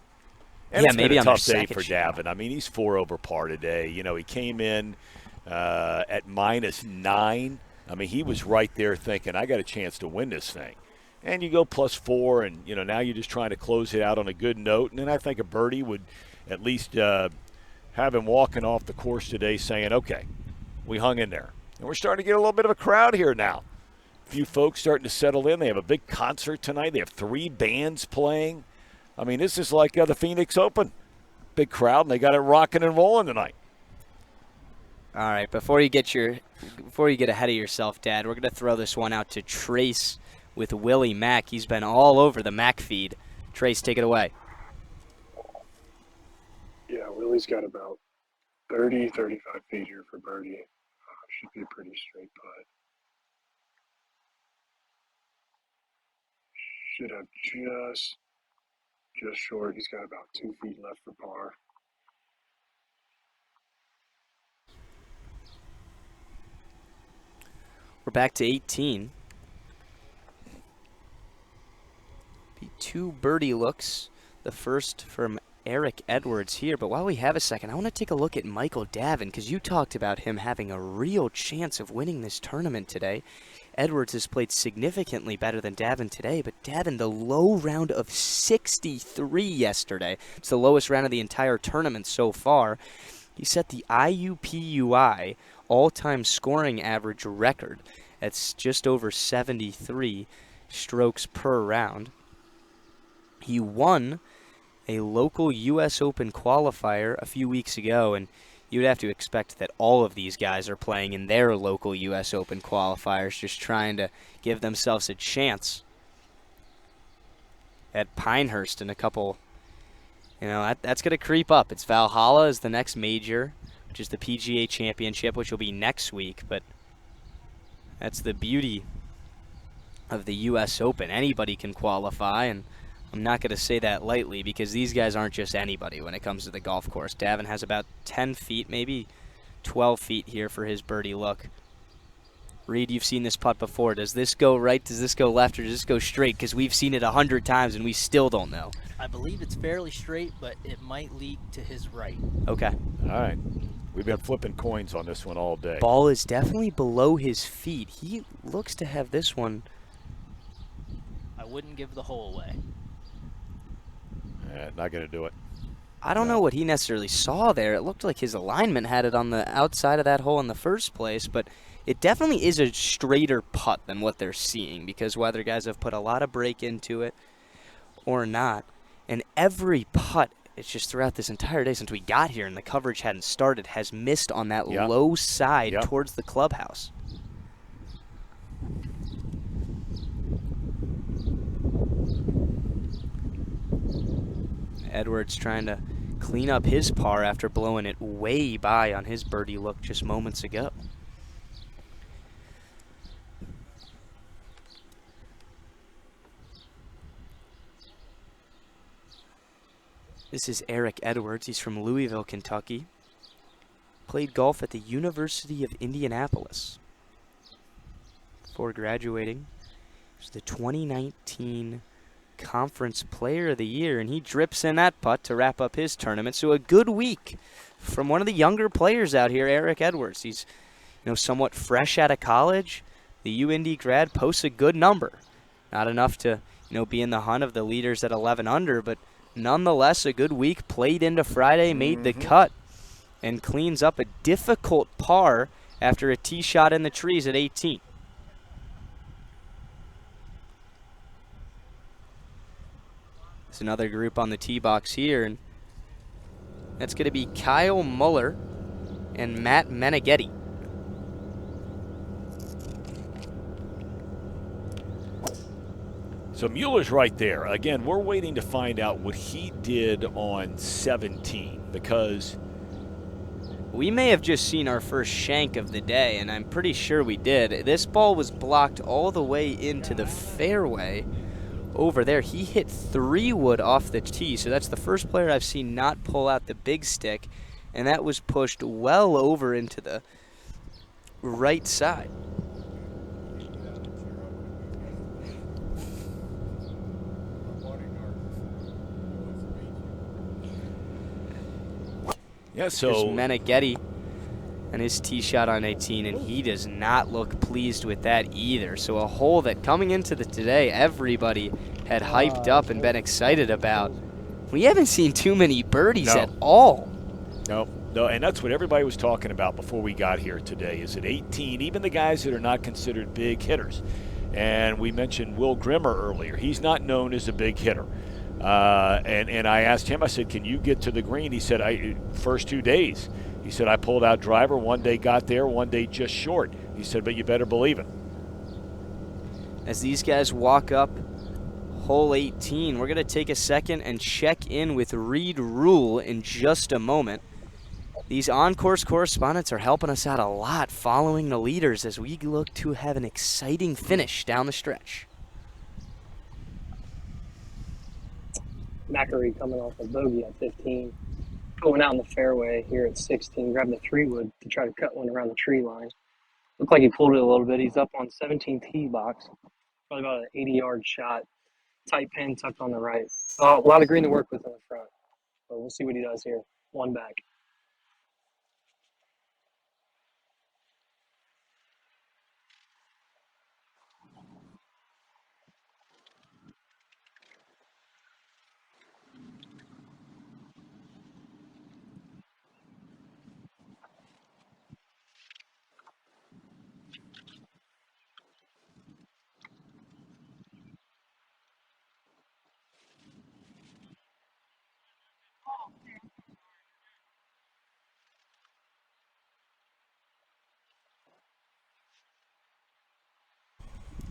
And yeah, it's maybe been a on tough day for shot. Davin. I mean, he's 4 over par today. You know, he came in at -9. I mean, he was right there thinking, I got a chance to win this thing. And you go +4, and, you know, now you're just trying to close it out on a good note. And then I think a birdie would at least have him walking off the course today saying, okay, we hung in there. And we're starting to get a little bit of a crowd here now. A few folks starting to settle in. They have a big concert tonight. They have 3 bands playing. I mean, this is like the Phoenix Open. Big crowd, and they got it rocking and rolling tonight. All right, before you get ahead of yourself, Dad, we're going to throw this one out to Trace with Willie Mack. He's been all over the Mack feed. Trace, take it away. Yeah, Willie's got about 30, 35 feet here for birdie. Should be a pretty straight putt. Should have just short. He's got about 2 feet left for par. We're back to 18. Be 2 birdie looks. The first from Eric Edwards here, but while we have a second, I want to take a look at Michael Davin, because you talked about him having a real chance of winning this tournament today. Edwards has played significantly better than Davin today, but Davin, the low round of 63 yesterday. It's the lowest round of the entire tournament so far. He set the IUPUI all-time scoring average record. That's just over 73 strokes per round. He won a local U.S. Open qualifier a few weeks ago, and you'd have to expect that all of these guys are playing in their local U.S. Open qualifiers, just trying to give themselves a chance at Pinehurst in a couple. That's going to creep up. It's Valhalla is the next major, which is the PGA Championship, which will be next week, but that's the beauty of the U.S. Open. Anybody can qualify, and I'm not going to say that lightly, because these guys aren't just anybody when it comes to the golf course. Davin has about 10 feet, maybe 12 feet here for his birdie look. Reed, you've seen this putt before. Does this go right, does this go left, or does this go straight? Because we've seen it 100 times and we still don't know. I believe it's fairly straight, but it might leak to his right. Okay. All right. We've been flipping coins on this one all day. Ball is definitely below his feet. He looks to have this one. I wouldn't give the hole away. Not going to do it. I don't know what he necessarily saw there. It looked like his alignment had it on the outside of that hole in the first place, but it definitely is a straighter putt than what they're seeing, because whether guys have put a lot of break into it or not, and every putt, it's just throughout this entire day since we got here and the coverage hadn't started, has missed on that low side towards the clubhouse. Edwards trying to clean up his par after blowing it way by on his birdie look just moments ago. This is Eric Edwards. He's from Louisville, Kentucky. Played golf at the University of Indianapolis before graduating. He was the 2019 Conference Player of the Year, and he drips in that putt to wrap up his tournament. So a good week from one of the younger players out here, Eric Edwards. He's, somewhat fresh out of college. The UIndy grad posts a good number. Not enough to, be in the hunt of the leaders at 11 under, but nonetheless a good week. Played into Friday, made the cut, and cleans up a difficult par after a tee shot in the trees at 18. There's another group on the tee box here, and that's going to be Kyle Muller and Matt Meneghetti. So Mueller's right there. Again, we're waiting to find out what he did on 17, because we may have just seen our first shank of the day, and I'm pretty sure we did. This ball was blocked all the way into the fairway over there. He hit 3-wood off the tee, so that's the first player I've seen not pull out the big stick, and that was pushed well over into the right side. Yeah, so Here's Meneghetti and his tee shot on 18, and he does not look pleased with that either. So a hole that coming into today everybody had hyped up and been excited about. We haven't seen too many birdies at all. No, and that's what everybody was talking about before we got here today, is at 18, even the guys that are not considered big hitters. And we mentioned Will Grimmer earlier. He's not known as a big hitter. And I asked him, I said, can you get to the green? He said, first 2 days. He said, I pulled out driver, one day got there, one day just short. He said, but you better believe it. As these guys walk up hole 18, we're going to take a second and check in with Reed Rule in just a moment. These on-course correspondents are helping us out a lot following the leaders as we look to have an exciting finish down the stretch. Macri coming off a bogey at 15, going out in the fairway here at 16, grabbing the 3-wood to try to cut one around the tree line. Looked like he pulled it a little bit. He's up on 17 tee box, probably about an 80-yard shot. Tight pin tucked on the right. A lot of green to work with in the front. So we'll see what he does here. One back.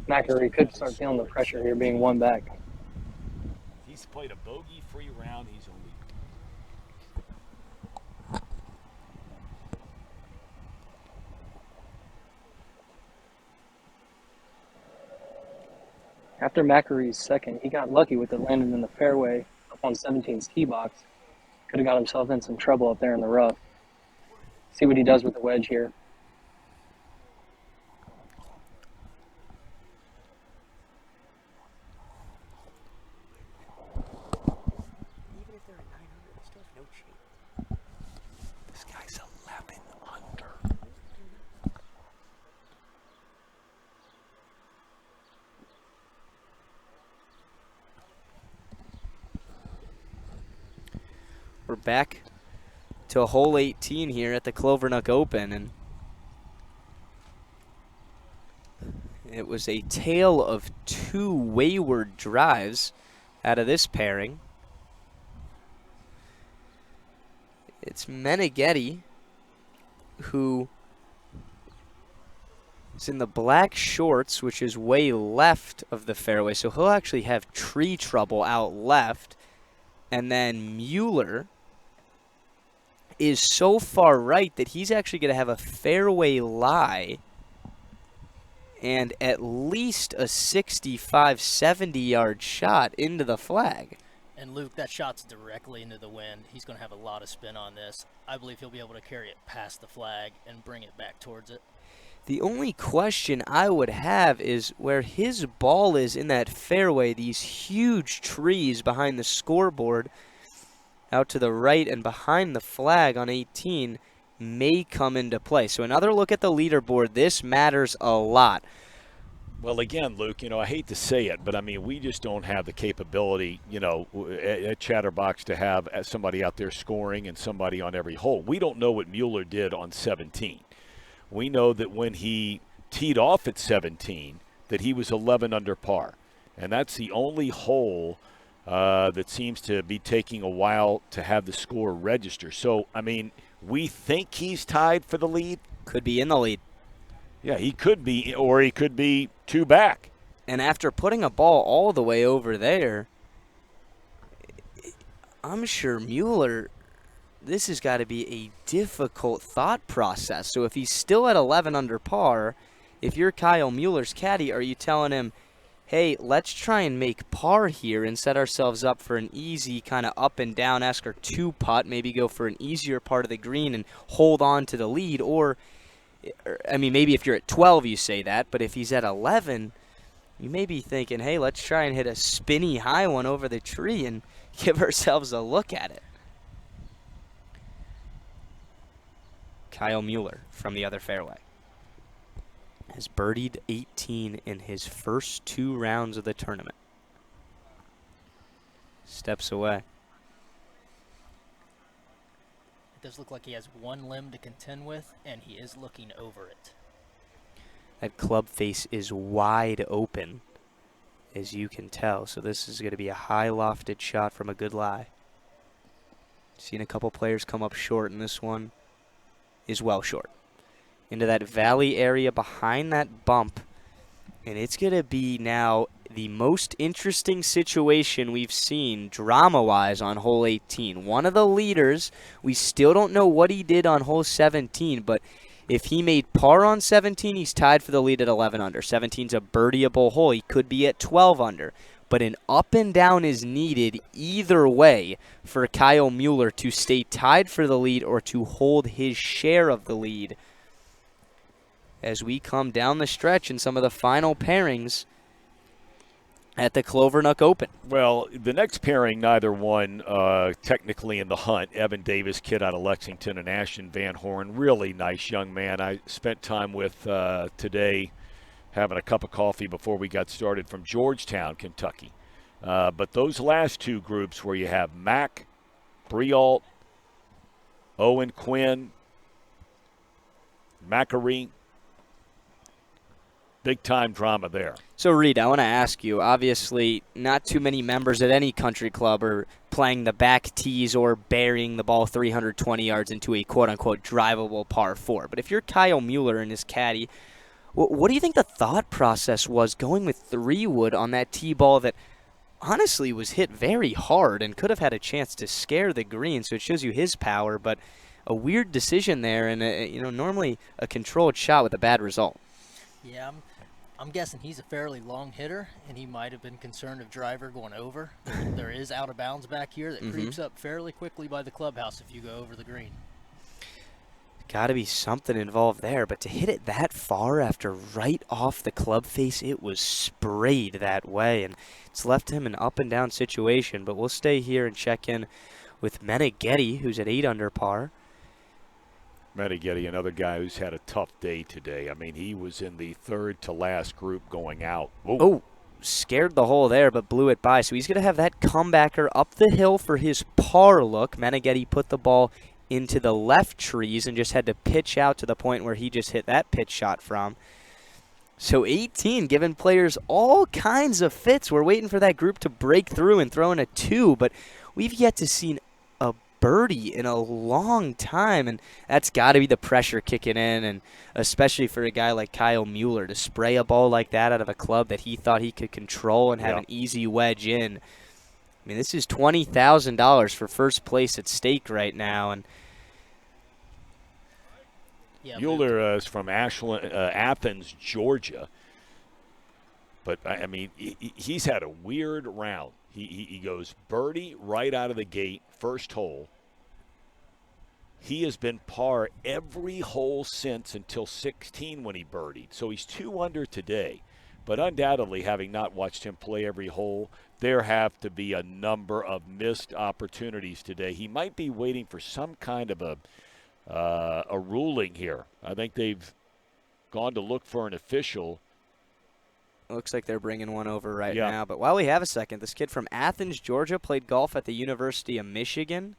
McInerney could start feeling the pressure here being one back. He's played a bogey-free round. He's only After McInerney's second, he got lucky with it landing in the fairway up on 17's tee box. Could have got himself in some trouble up there in the rough. See what he does with the wedge here. Even if they're at 900, they still have no chance. This guy's 11 under. We're back to hole 18 here at the Clovernook Open, and it was a tale of two wayward drives out of this pairing. It's Meneghetti, who is in the black shorts, which is way left of the fairway, so he'll actually have tree trouble out left. And then Mueller is so far right that he's actually going to have a fairway lie and at least a 65, 70-yard shot into the flag. And Luke, that shot's directly into the wind. He's going to have a lot of spin on this. I believe he'll be able to carry it past the flag and bring it back towards it. The only question I would have is where his ball is in that fairway, these huge trees behind the scoreboard out to the right and behind the flag on 18 may come into play. So another look at the leaderboard. This matters a lot. Well, again, Luke, I hate to say it, but I mean, we just don't have the capability, at Chatterbox to have somebody out there scoring and somebody on every hole. We don't know what Mueller did on 17. We know that when he teed off at 17, that he was 11 under par. And that's the only hole that seems to be taking a while to have the score register. So, I mean, we think he's tied for the lead. Could be in the lead. Yeah, he could be, or he could be two back. And after putting a ball all the way over there, I'm sure Mueller, this has got to be a difficult thought process. So if he's still at 11 under par, if you're Kyle Mueller's caddy, are you telling him, hey, let's try and make par here and set ourselves up for an easy kind of up and down, ask our two putt, maybe go for an easier part of the green and hold on to the lead? Or, I mean, maybe if you're at 12 you say that, but if he's at 11, you may be thinking, hey, let's try and hit a spinny high one over the tree and give ourselves a look at it. Kyle Mueller from the other fairway has birdied 18 in his first two rounds of the tournament. Steps away. It does look like he has one limb to contend with, and he is looking over it. That club face is wide open, as you can tell. So this is going to be a high lofted shot from a good lie. Seen a couple players come up short, and this one is well short. Into that valley area behind that bump. And it's going to be now the most interesting situation we've seen drama-wise on hole 18. One of the leaders, we still don't know what he did on hole 17, but if he made par on 17, he's tied for the lead at 11 under. 17's a birdieable hole. He could be at 12 under. But an up and down is needed either way for Kyle Mueller to stay tied for the lead or to hold his share of the lead. As we come down the stretch in some of the final pairings, at the Clovernook Open. Well, the next pairing, neither one technically in the hunt. Evan Davis, kid out of Lexington, and Ashton Van Horn, really nice young man. I spent time with today having a cup of coffee before we got started from Georgetown, Kentucky. But those last two groups where you have Mac, Brialt, Owen Quinn, Macari, big-time drama there. So, Reed, I want to ask you, obviously not too many members at any country club are playing the back tees or burying the ball 320 yards into a quote-unquote drivable par 4. But if you're Kyle Mueller and his caddy, what do you think the thought process was going with 3-wood on that tee ball that honestly was hit very hard and could have had a chance to scare the green? So it shows you his power, but a weird decision there, and normally a controlled shot with a bad result. Yeah, I'm guessing he's a fairly long hitter, and he might have been concerned of driver going over. There is out of bounds back here that creeps up fairly quickly by the clubhouse if you go over the green. Got to be something involved there, but to hit it that far after right off the club face, it was sprayed that way, and it's left him an up and down situation. But we'll stay here and check in with Meneghetti, who's at 8 under par. Meneghetti, another guy who's had a tough day today. I mean, he was in the third to last group going out. Whoa. Oh, scared the hole there, but blew it by. So he's going to have that comebacker up the hill for his par look. Meneghetti put the ball into the left trees and just had to pitch out to the point where he just hit that pitch shot from. So 18, giving players all kinds of fits. We're waiting for that group to break through and throw in a 2, but we've yet to see a birdie in a long time, and that's got to be the pressure kicking in, and especially for a guy like Kyle Mueller to spray a ball like that out of a club that he thought he could control and have an easy wedge in. I mean, this is $20,000 for first place at stake right now, and Mueller is from Athens, Georgia. But, I mean, he's had a weird round. He goes birdie right out of the gate, first hole. He has been par every hole since until 16 when he birdied. So he's 2 under today. But undoubtedly, having not watched him play every hole, there have to be a number of missed opportunities today. He might be waiting for some kind of a ruling here. I think they've gone to look for an official. Looks like they're bringing one over right now. But while we have a second, this kid from Athens, Georgia, played golf at the University of Michigan.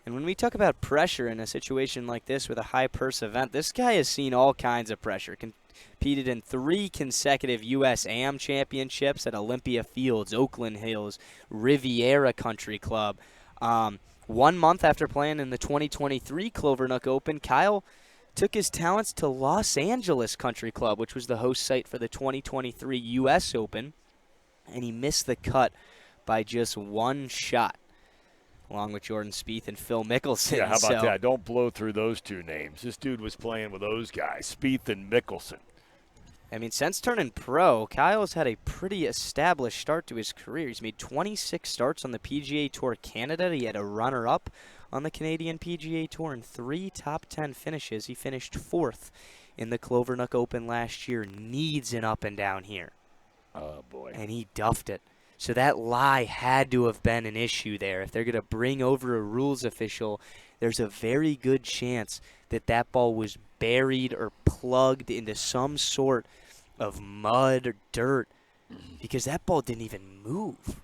And when we talk about pressure in a situation like this with a high purse event, this guy has seen all kinds of pressure. Competed in 3 consecutive U.S. AM championships at Olympia Fields, Oakland Hills, Riviera Country Club. 1 month after playing in the 2023 Clovernook Open, Kyle took his talents to Los Angeles Country Club, which was the host site for the 2023 U.S. Open, and he missed the cut by just 1 shot, along with Jordan Spieth and Phil Mickelson. Yeah, how about that? Don't blow through those 2 names. This dude was playing with those guys, Spieth and Mickelson. I mean, since turning pro, Kyle's had a pretty established start to his career. He's made 26 starts on the PGA Tour Canada. He had a runner-up on the Canadian PGA Tour and 3 top 10 finishes. He finished 4th in the Clovernook Open last year. Needs an up and down here. Oh, boy. And he duffed it. So that lie had to have been an issue there. If they're going to bring over a rules official, there's a very good chance that that ball was buried or plugged into some sort of mud or dirt because that ball didn't even move.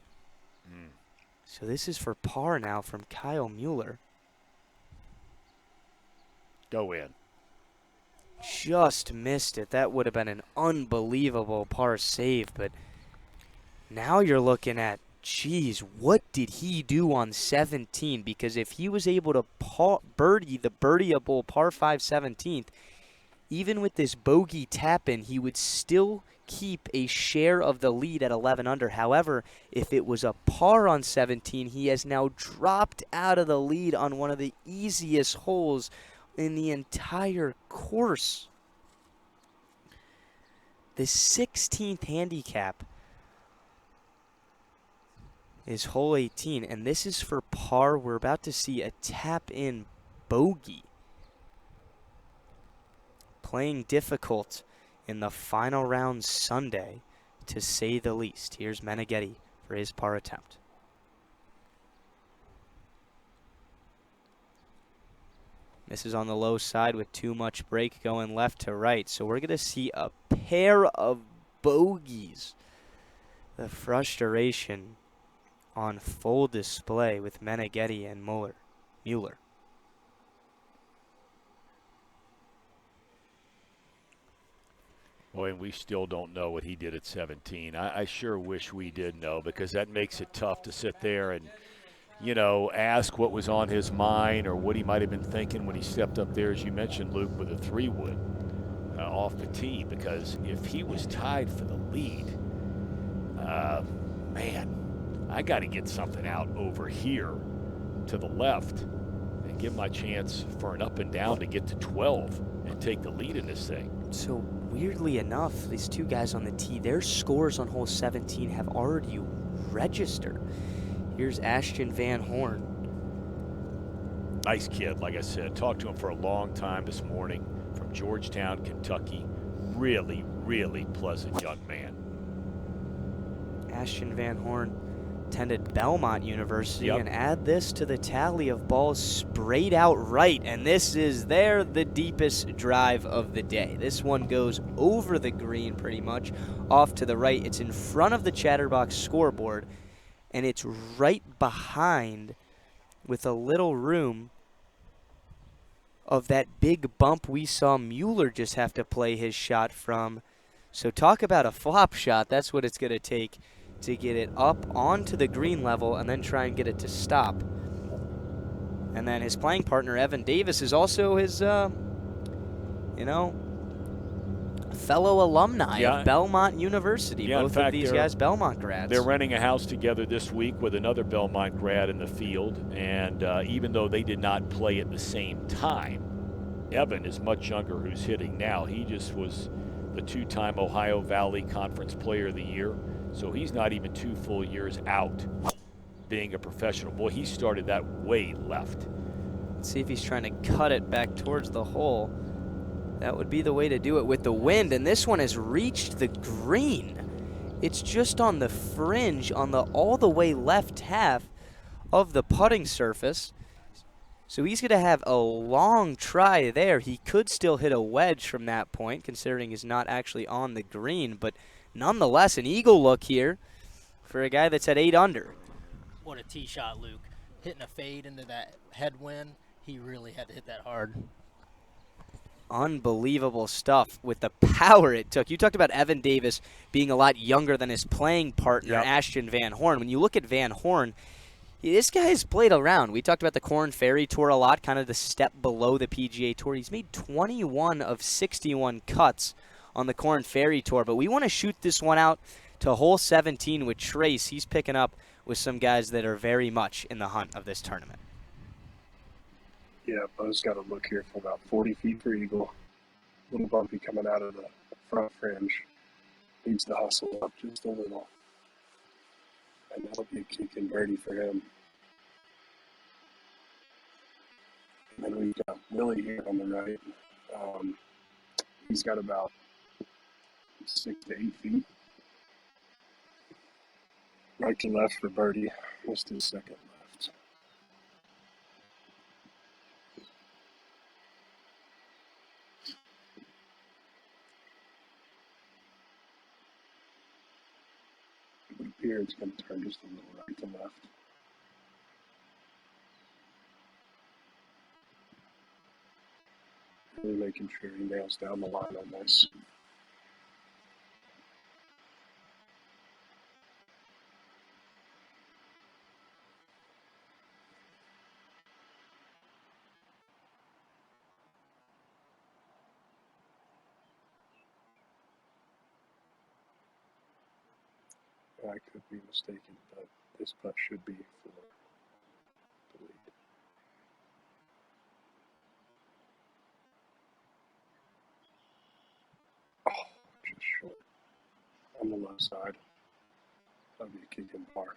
So this is for par now from Kyle Mueller. Go in. Just missed it. That would have been an unbelievable par save, but now you're looking at, geez, what did he do on 17? Because if he was able to birdie the birdieable par 5 17th, even with this bogey tap-in, he would still keep a share of the lead at 11 under. However, if it was a par on 17, he has now dropped out of the lead on one of the easiest holes in the entire course. The 16th handicap is hole 18, and this is for par. We're about to see a tap-in bogey. Playing difficult in the final round Sunday. to say the least. Here's Meneghetti for his par attempt. Misses on the low side with too much break going left to right. So we're going to see a pair of bogeys. The frustration on full display with Meneghetti and Mueller. Boy, and we still don't know what he did at 17. I sure wish we did know, because that makes it tough to sit there and, you know, ask what was on his mind or what he might have been thinking when he stepped up there, as you mentioned, Luke, with a 3-wood off the tee. Because if he was tied for the lead, man, I got to get something out over here to the left and give my chance for an up and down to get to 12 and take the lead in this thing. So weirdly enough, these two guys on the tee, their scores on hole 17 have already registered. Here's Ashton Van Horn. Nice kid, like I said. Talked to him for a long time this morning from Georgetown, Kentucky. Really, really pleasant young man. Ashton Van Horn attended Belmont University, Yep. and add this to the tally of balls sprayed out right, and this is the deepest drive of the day. This one goes over the green pretty much, off to the right. It's in front of the Chatterbox scoreboard, and it's right behind, with a little room, of that big bump we saw Mueller just have to play his shot from. So talk about a flop shot. That's what it's going to take to get it up onto the green level and then try and get it to stop. And then his playing partner, Evan Davis, is also his, fellow alumni of Belmont University. Yeah, Both of these guys Belmont grads. They're renting a house together this week with another Belmont grad in the field, and even though they did not play at the same time, Evan is much younger, who's hitting now. He just was the 2-time Ohio Valley Conference Player of the Year, so he's not even 2 full years out being a professional. Boy, he started that way left. Let's see if he's trying to cut it back towards the hole. That would be the way to do it with the wind, and this one has reached the green. It's just on the fringe, on the all the way left half of the putting surface. So he's going to have a long try there. He could still hit a wedge from that point, considering he's not actually on the green, but nonetheless, an eagle look here for a guy that's at 8 under. What a tee shot, Luke. Hitting a fade into that headwind, he really had to hit that hard. Unbelievable stuff with the power it took. You talked about Evan Davis being a lot younger than his playing partner, Ashton Van Horn. When you look at Van Horn, this guy's played around. We talked about the Korn Ferry Tour a lot, kind of the step below the PGA Tour. He's made 21 of 61 cuts on the Korn Ferry Tour, but we want to shoot this one out to hole 17 with Trace. He's picking up with some guys that are very much in the hunt of this tournament. Yeah, Bo's got to look here for about 40 feet for eagle. Little bumpy coming out of the front fringe. Needs to hustle up just a little. And that'll be a kick and birdie for him. And then we've got Willie here on the right. He's got about 6 to 8 feet. Right to left for birdie. Missed his second left. It would appear it's going to turn just a little right to left. Really making sure he nails down the line on this. I could be mistaken, but this putt should be for the lead. Oh, just short. On the left side. That'll be a kick in par.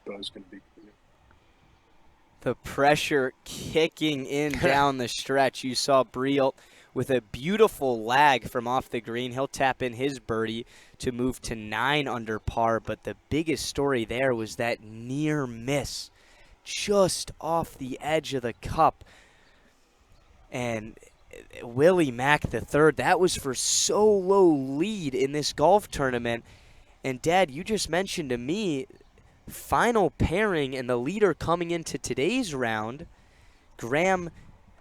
Bo's going to be. The pressure kicking in down the stretch. You saw Brielt with a beautiful lag from off the green. He'll tap in his birdie to move to 9 under par, but the biggest story there was that near miss just off the edge of the cup. And Willie Mack III, that was for solo lead in this golf tournament. And Dad, you just mentioned to me, final pairing and the leader coming into today's round, Graham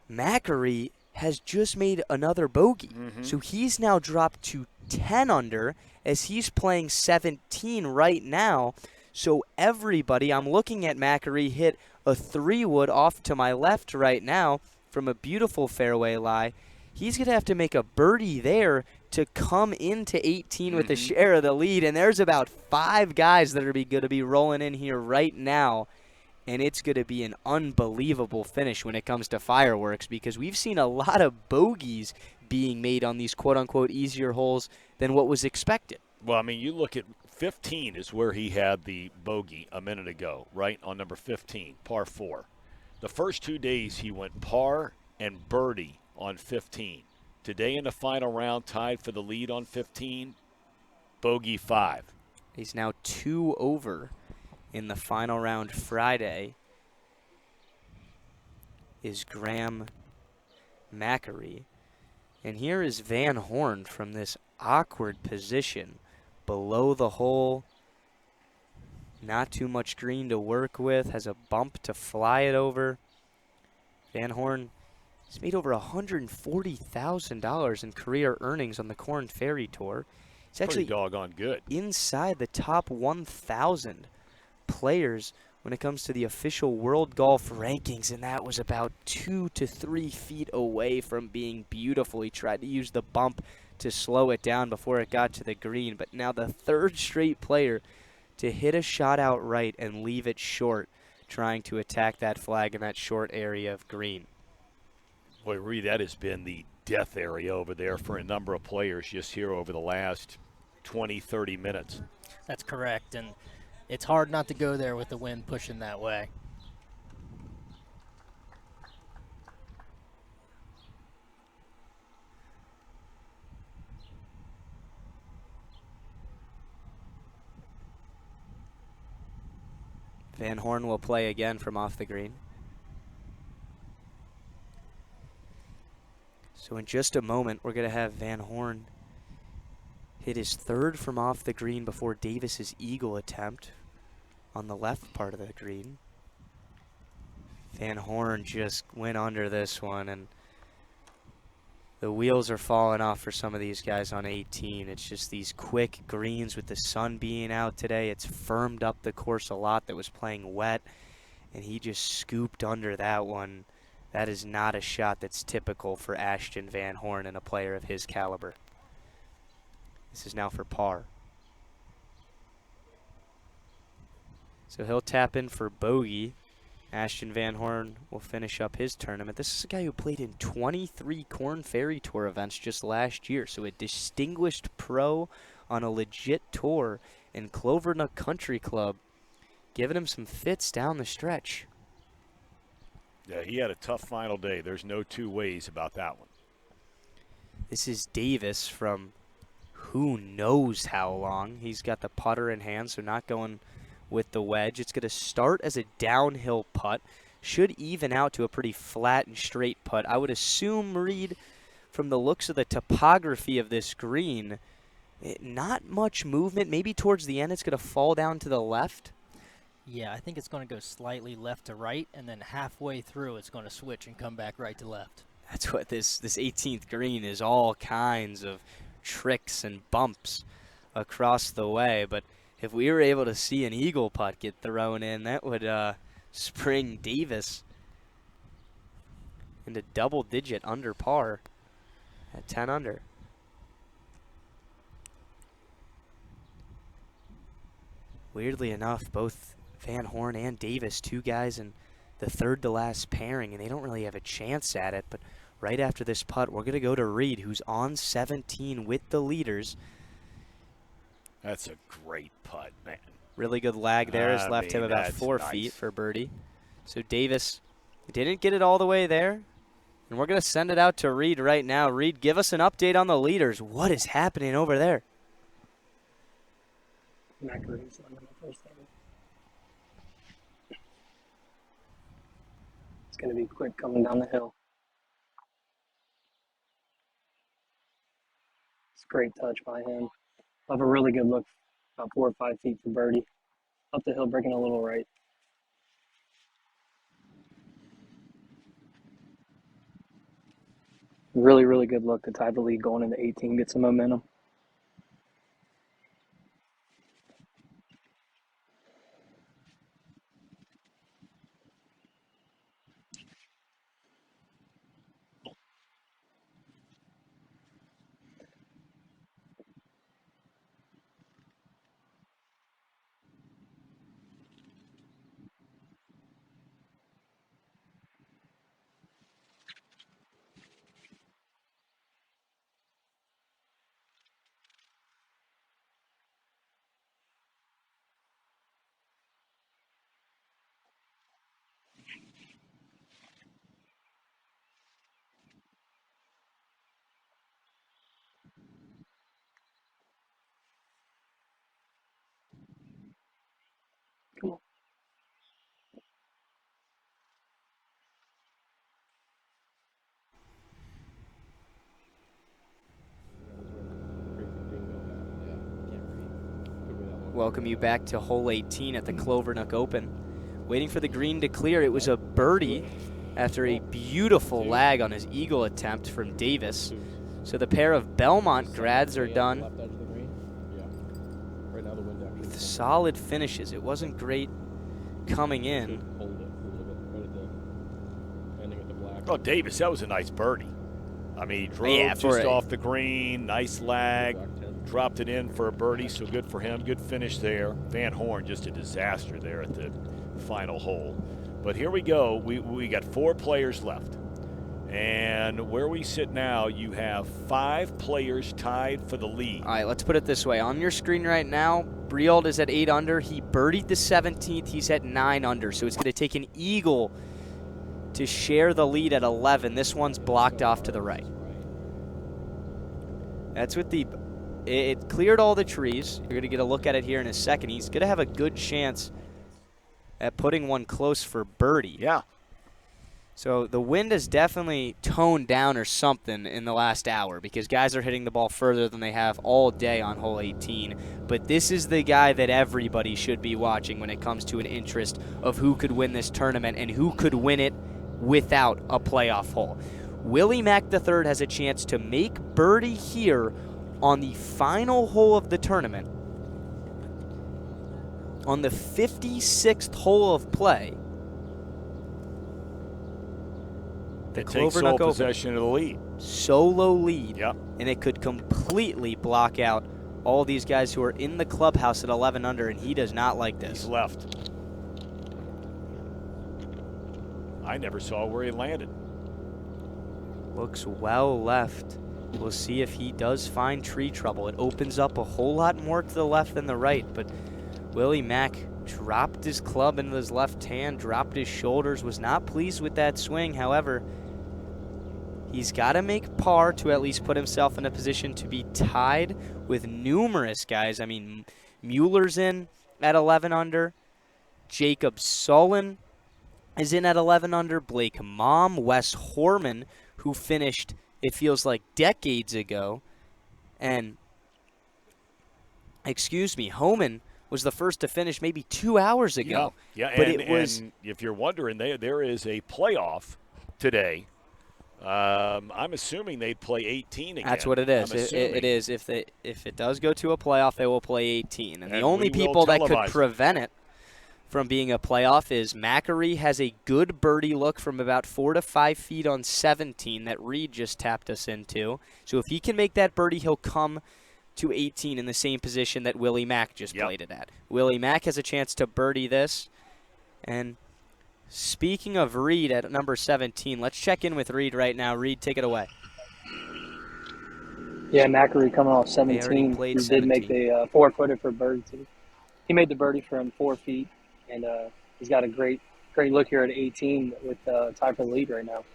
Mackery, has just made another bogey. So he's now dropped to 10 under as he's playing 17 right now. So everybody, I'm looking at Mackery hit a 3-wood off to my left right now from a beautiful fairway lie. He's going to have to make a birdie there to come into 18 with a share of the lead. And there's about 5 guys that are going to be rolling in here right now. And it's going to be an unbelievable finish when it comes to fireworks, because we've seen a lot of bogeys being made on these quote-unquote easier holes than what was expected. Well, I mean, you look at 15 is where he had the bogey a minute ago, right, on number 15, par 4. The first 2 days he went par and birdie on 15. Today in the final round, tied for the lead on 15, bogey 5. He's now 2 over. In the final round Friday is Graham Mackery. And here is Van Horn from this awkward position below the hole. Not too much green to work with. Has a bump to fly it over. Van Horn has made over $140,000 in career earnings on the Korn Ferry Tour. He's actually pretty doggone good. Inside the top 1,000 players when it comes to the official world golf rankings, and that was about 2 to 3 feet away from being beautiful. He tried to use the bump to slow it down before it got to the green, but now the 3rd straight player to hit a shot out right and leave it short, trying to attack that flag in that short area of green. Boy, Reed, that has been the death area over there for a number of players just here over the last 20, 30 minutes. That's correct, and it's hard not to go there with the wind pushing that way. Van Horn will play again from off the green. So in just a moment, we're going to have Van Horn hit his 3rd from off the green before Davis's eagle attempt on the left part of the green. Van Horn just went under this one, and the wheels are falling off for some of these guys on 18. It's just these quick greens with the sun being out today. It's firmed up the course a lot that was playing wet, and he just scooped under that one. That is not a shot that's typical for Ashton Van Horn and a player of his caliber. This is now for par. So he'll tap in for bogey. Ashton Van Horn will finish up his tournament. This is a guy who played in 23 Korn Ferry Tour events just last year. So a distinguished pro on a legit tour in Clovernook Country Club, giving him some fits down the stretch. Yeah, he had a tough final day. There's no two ways about that one. This is Davis from who knows how long. He's got the putter in hand, so not going with the wedge. It's going to start as a downhill putt. Should even out to a pretty flat and straight putt. I would assume, Reed, from the looks of the topography of this green, not much movement. Maybe towards the end it's going to fall down to the left. Yeah, I think it's going to go slightly left to right, and then halfway through it's going to switch and come back right to left. That's what this 18th green is, all kinds of tricks and bumps across the way. But if we were able to see an eagle putt get thrown in, that would spring Davis into double-digit under par at 10 under. Weirdly enough, both Van Horn and Davis, two guys in the third to last pairing, and they don't really have a chance at it. But right after this putt, we're going to go to Reed, who's on 17 with the leaders. That's a great putt, man. Really good lag there. Has left him about 4 feet for birdie. So Davis didn't get it all the way there. And And we're going to send it out to Reed right now. Reed, give us an update on the leaders. What is happening over there? Macari's on the first thing. It's going to be quick coming down the hill. It's a great touch by him. I'll have a really good look, about 4 or 5 feet for birdie. Up the hill, breaking a little right. Really, really good look to tie the lead going into 18, get some momentum. Come on. Welcome you back to hole 18 at the Clovernook Open. Waiting for the green to clear. It was a birdie after a beautiful lag on his eagle attempt from Davis. So the pair of Belmont grads are done with solid finishes. It wasn't great coming in. Oh, Davis, that was a nice birdie. I mean, he drove just off the green, nice lag, dropped it in for a birdie, so good for him. Good finish there. Van Horn, just a disaster there at the final hole. But here we go. We got 4 players left. And where we sit now, you have 5 players tied for the lead. All right, let's put it this way. On your screen right now, Briald is at 8 under. He birdied the 17th. He's at 9 under. So it's going to take an eagle to share the lead at 11. This one's blocked off to the right. That's with the... It cleared all the trees. You're going to get a look at it here in a second. He's going to have a good chance at putting one close for birdie. Yeah. So the wind has definitely toned down or something in the last hour because guys are hitting the ball further than they have all day on hole 18. But this is the guy that everybody should be watching when it comes to an interest of who could win this tournament and who could win it without a playoff hole. Willie Mack III has a chance to make birdie here on the final hole of the tournament. On the 56th hole of play. It takes sole possession of the lead. Solo lead. Yep. And it could completely block out all these guys who are in the clubhouse at 11 under, and he does not like this. He's left. I never saw where he landed. Looks well left. We'll see if he does find tree trouble. It opens up a whole lot more to the left than the right, but Willie Mack dropped his club into his left hand, dropped his shoulders, was not pleased with that swing. However, he's got to make par to at least put himself in a position to be tied with numerous guys. I mean, Mueller's in at 11 under. Jacob Sullen is in at 11 under. Blake Mom, Wes Horman, who finished, it feels like, decades ago. And, Homan was the first to finish maybe 2 hours ago. Yeah, but and if you're wondering, there is a playoff today. I'm assuming they'd play 18 again. That's what it is. It is. If it does go to a playoff, they will play 18. And the only people that could prevent it from being a playoff is Macari has a good birdie look from about 4 to 5 feet on 17 that Reed just tapped us into. So if he can make that birdie, he'll come to 18 in the same position that Willie Mack just played it at. Willie Mack has a chance to birdie this. And speaking of Reed at number 17, let's check in with Reed right now. Reed, take it away. Yeah, Macari coming off 17. He did make the 4-footer for birdie too. He made the birdie from 4 feet, and he's got a great look here at 18 with tie for the lead right now.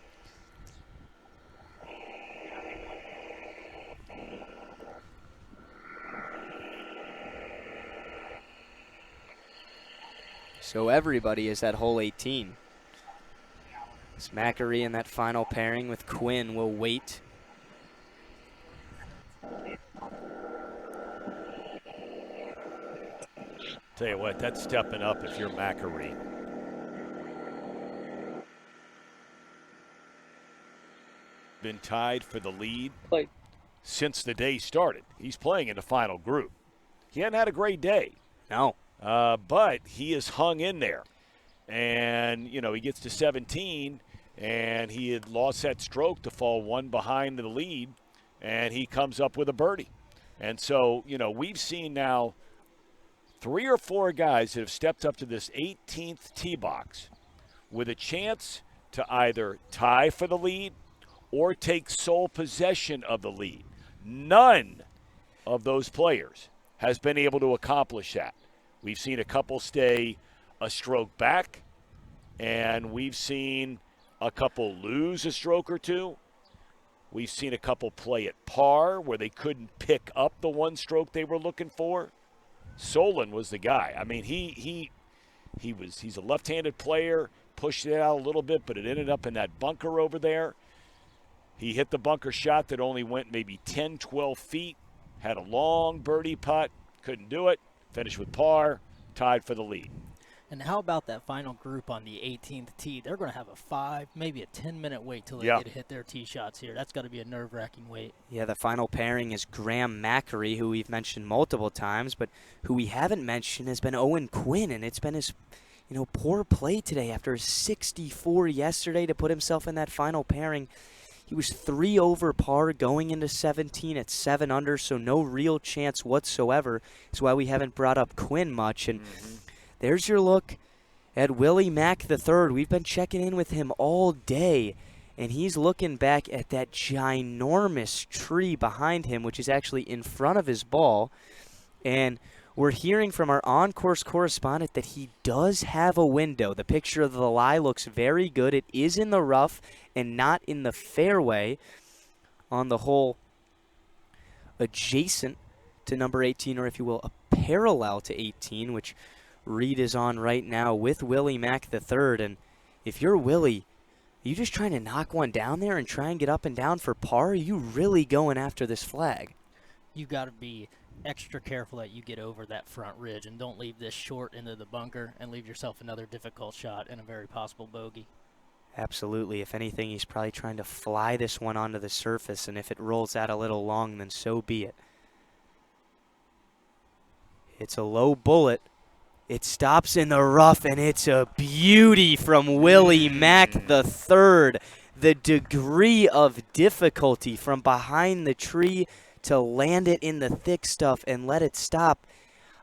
So everybody is at hole 18. Macri in that final pairing with Quinn will wait. Tell you what, that's stepping up if you're Macri. Been tied for the lead since the day started. He's playing in the final group. He hadn't had a great day. No. But he has hung in there. And, you know, he gets to 17, and he had lost that stroke to fall one behind the lead, and he comes up with a birdie. And so, you know, we've seen now 3 or 4 guys that have stepped up to this 18th tee box with a chance to either tie for the lead or take sole possession of the lead. None of those players has been able to accomplish that. We've seen a couple stay a stroke back, and we've seen a couple lose a stroke or two. We've seen a couple play at par where they couldn't pick up the one stroke they were looking for. Solon was the guy. I mean, he's a left-handed player, pushed it out a little bit, but it ended up in that bunker over there. He hit the bunker shot that only went maybe 10, 12 feet, had a long birdie putt, couldn't do it, finished with par, tied for the lead. And how about that final group on the 18th tee? They're going to have a 5, maybe a 10-minute wait till they get to hit their tee shots here. That's got to be a nerve-wracking wait. Yeah, the final pairing is Graham Macri, who we've mentioned multiple times, but who we haven't mentioned has been Owen Quinn, and it's been his, you know, poor play today after 64 yesterday to put himself in that final pairing. He was 3 over par going into 17 at 7 under, so no real chance whatsoever. That's why we haven't brought up Quinn much. And there's your look at Willie Mack III. We've been checking in with him all day, and he's looking back at that ginormous tree behind him, which is actually in front of his ball. And we're hearing from our on-course correspondent that he does have a window. The picture of the lie looks very good. It is in the rough and not in the fairway on the hole adjacent to number 18, or if you will, a parallel to 18, which Reed is on right now with Willie Mack III. And if you're Willie, are you just trying to knock one down there and try and get up and down for par? Or are you really going after this flag? You got to be extra careful that you get over that front ridge and don't leave this short into the bunker and leave yourself another difficult shot and a very possible bogey. Absolutely. If anything, he's probably trying to fly this one onto the surface, and if it rolls out a little long, then so be it. It's a low bullet. It stops in the rough, and it's a beauty from Willie Mack III. The degree of difficulty from behind the tree to land it in the thick stuff and let it stop.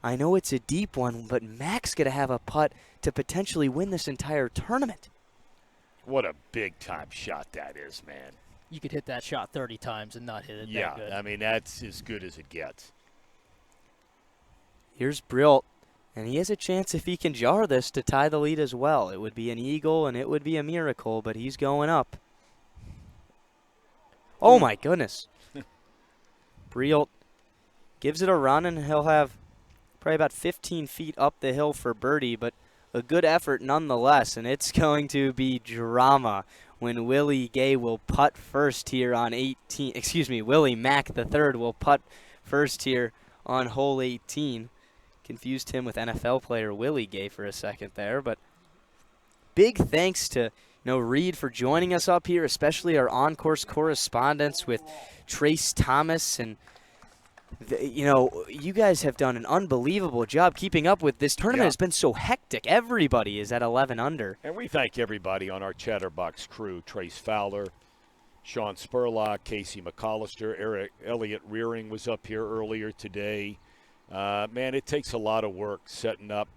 I know it's a deep one, but Mack's going to have a putt to potentially win this entire tournament. What a big-time shot that is, man. You could hit that shot 30 times and not hit it that good. Yeah, I mean, that's as good as it gets. Here's Brilt, and he has a chance if he can jar this to tie the lead as well. It would be an eagle, and it would be a miracle, but he's going up. Oh, my goodness. Brilt gives it a run, and he'll have probably about 15 feet up the hill for birdie, but a good effort nonetheless, and it's going to be drama when Willie Gay will putt first here on 18. Excuse me, Willie Mack III will putt first here on hole 18. Confused him with NFL player Willie Gay for a second there, but big thanks to Reed for joining us up here, especially our on-course correspondents with Trace Thomas. And, you guys have done an unbelievable job keeping up with this tournament. Has been so hectic. Everybody is at 11 under. And we thank everybody on our Chatterbox crew, Trace Fowler, Sean Spurlock, Casey McAllister, Elliott Rearing was up here earlier today. Man, it takes a lot of work setting up.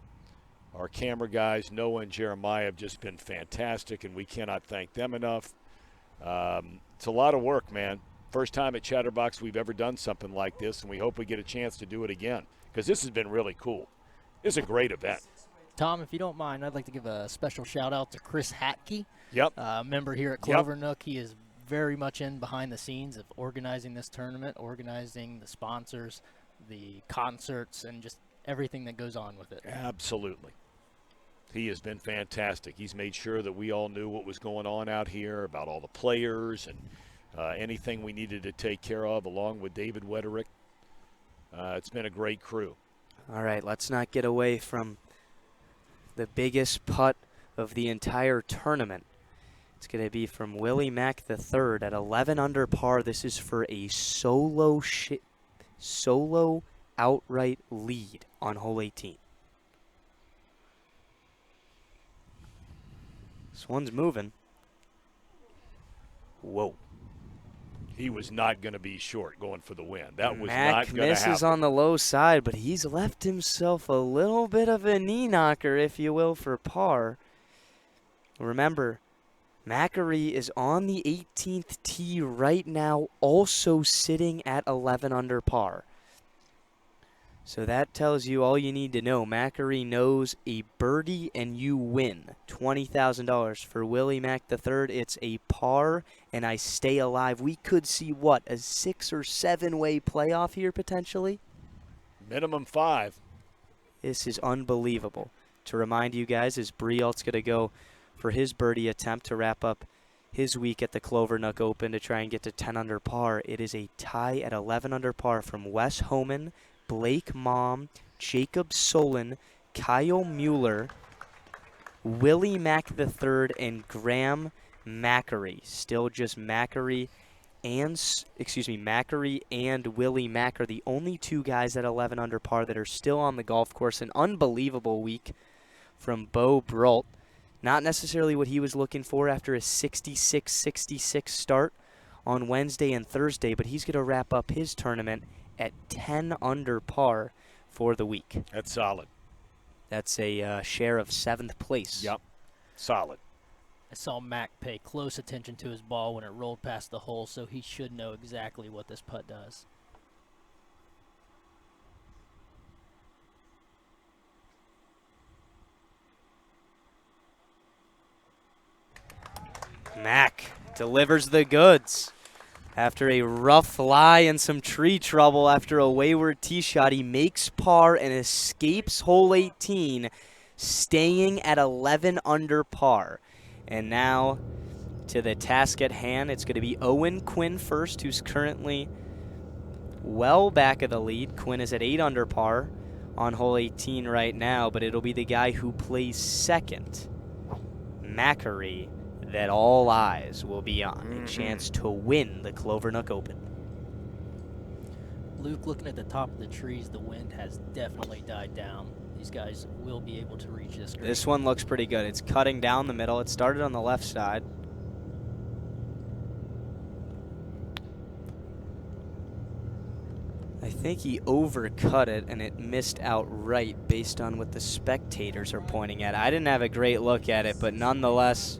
Our camera guys, Noah and Jeremiah, have just been fantastic, and we cannot thank them enough. It's a lot of work, man. First time at Chatterbox we've ever done something like this, and we hope we get a chance to do it again because this has been really cool. It's a great event. Tom, if you don't mind, I'd like to give a special shout-out to Chris Hatke. Yep. Member here at Clovernook. He is very much in behind the scenes of organizing this tournament, organizing the sponsors, the concerts, and just everything that goes on with it. Absolutely. He has been fantastic. He's made sure that we all knew what was going on out here about all the players and anything we needed to take care of, along with David Wederick. It's been a great crew. All right, let's not get away from the biggest putt of the entire tournament. It's going to be from Willie Mack III at 11 under par. This is for a solo outright lead on hole 18. This one's moving. Whoa. He was not going to be short going for the win. That was Mack not going to happen. misses on the low side, but he's left himself a little bit of a knee knocker, if you will, for par. Remember, Macri is on the 18th tee right now, also sitting at 11 under par. So that tells you all you need to know. Macri knows a birdie and you win. $20,000 for Willie Mack III. It's a par and I stay alive. We could see, what, a 6 or 7 way playoff here potentially? Minimum 5. This is unbelievable. To remind you guys, as Brielt's going to go for his birdie attempt to wrap up his week at the Clovernook Open to try and get to 10 under par. It is a tie at 11 under par from Wes Homan, Blake Mom, Jacob Solon, Kyle Mueller, Willie Mack III, and Graham Macri. Still just Macri and Willie Mack are the only two guys at 11 under par that are still on the golf course. An unbelievable week from Bo Brault. Not necessarily what he was looking for after a 66-66 start on Wednesday and Thursday, but he's going to wrap up his tournament at 10 under par for the week. That's solid. That's a share of 7th place. Yep, solid. I saw Mac pay close attention to his ball when it rolled past the hole, so he should know exactly what this putt does. Mac delivers the goods. After a rough lie and some tree trouble after a wayward tee shot, he makes par and escapes hole 18, staying at 11 under par. And now to the task at hand, it's going to be Owen Quinn first, who's currently well back of the lead. Quinn is at 8 under par on hole 18 right now, but it'll be the guy who plays second, Macri, that all eyes will be on. A chance to win the Clovernook Open. Luke, looking at the top of the trees, the wind has definitely died down. These guys will be able to reach this green. This one looks pretty good. It's cutting down the middle. It started on the left side. I think he overcut it and it missed outright based on what the spectators are pointing at. I didn't have a great look at it, but nonetheless,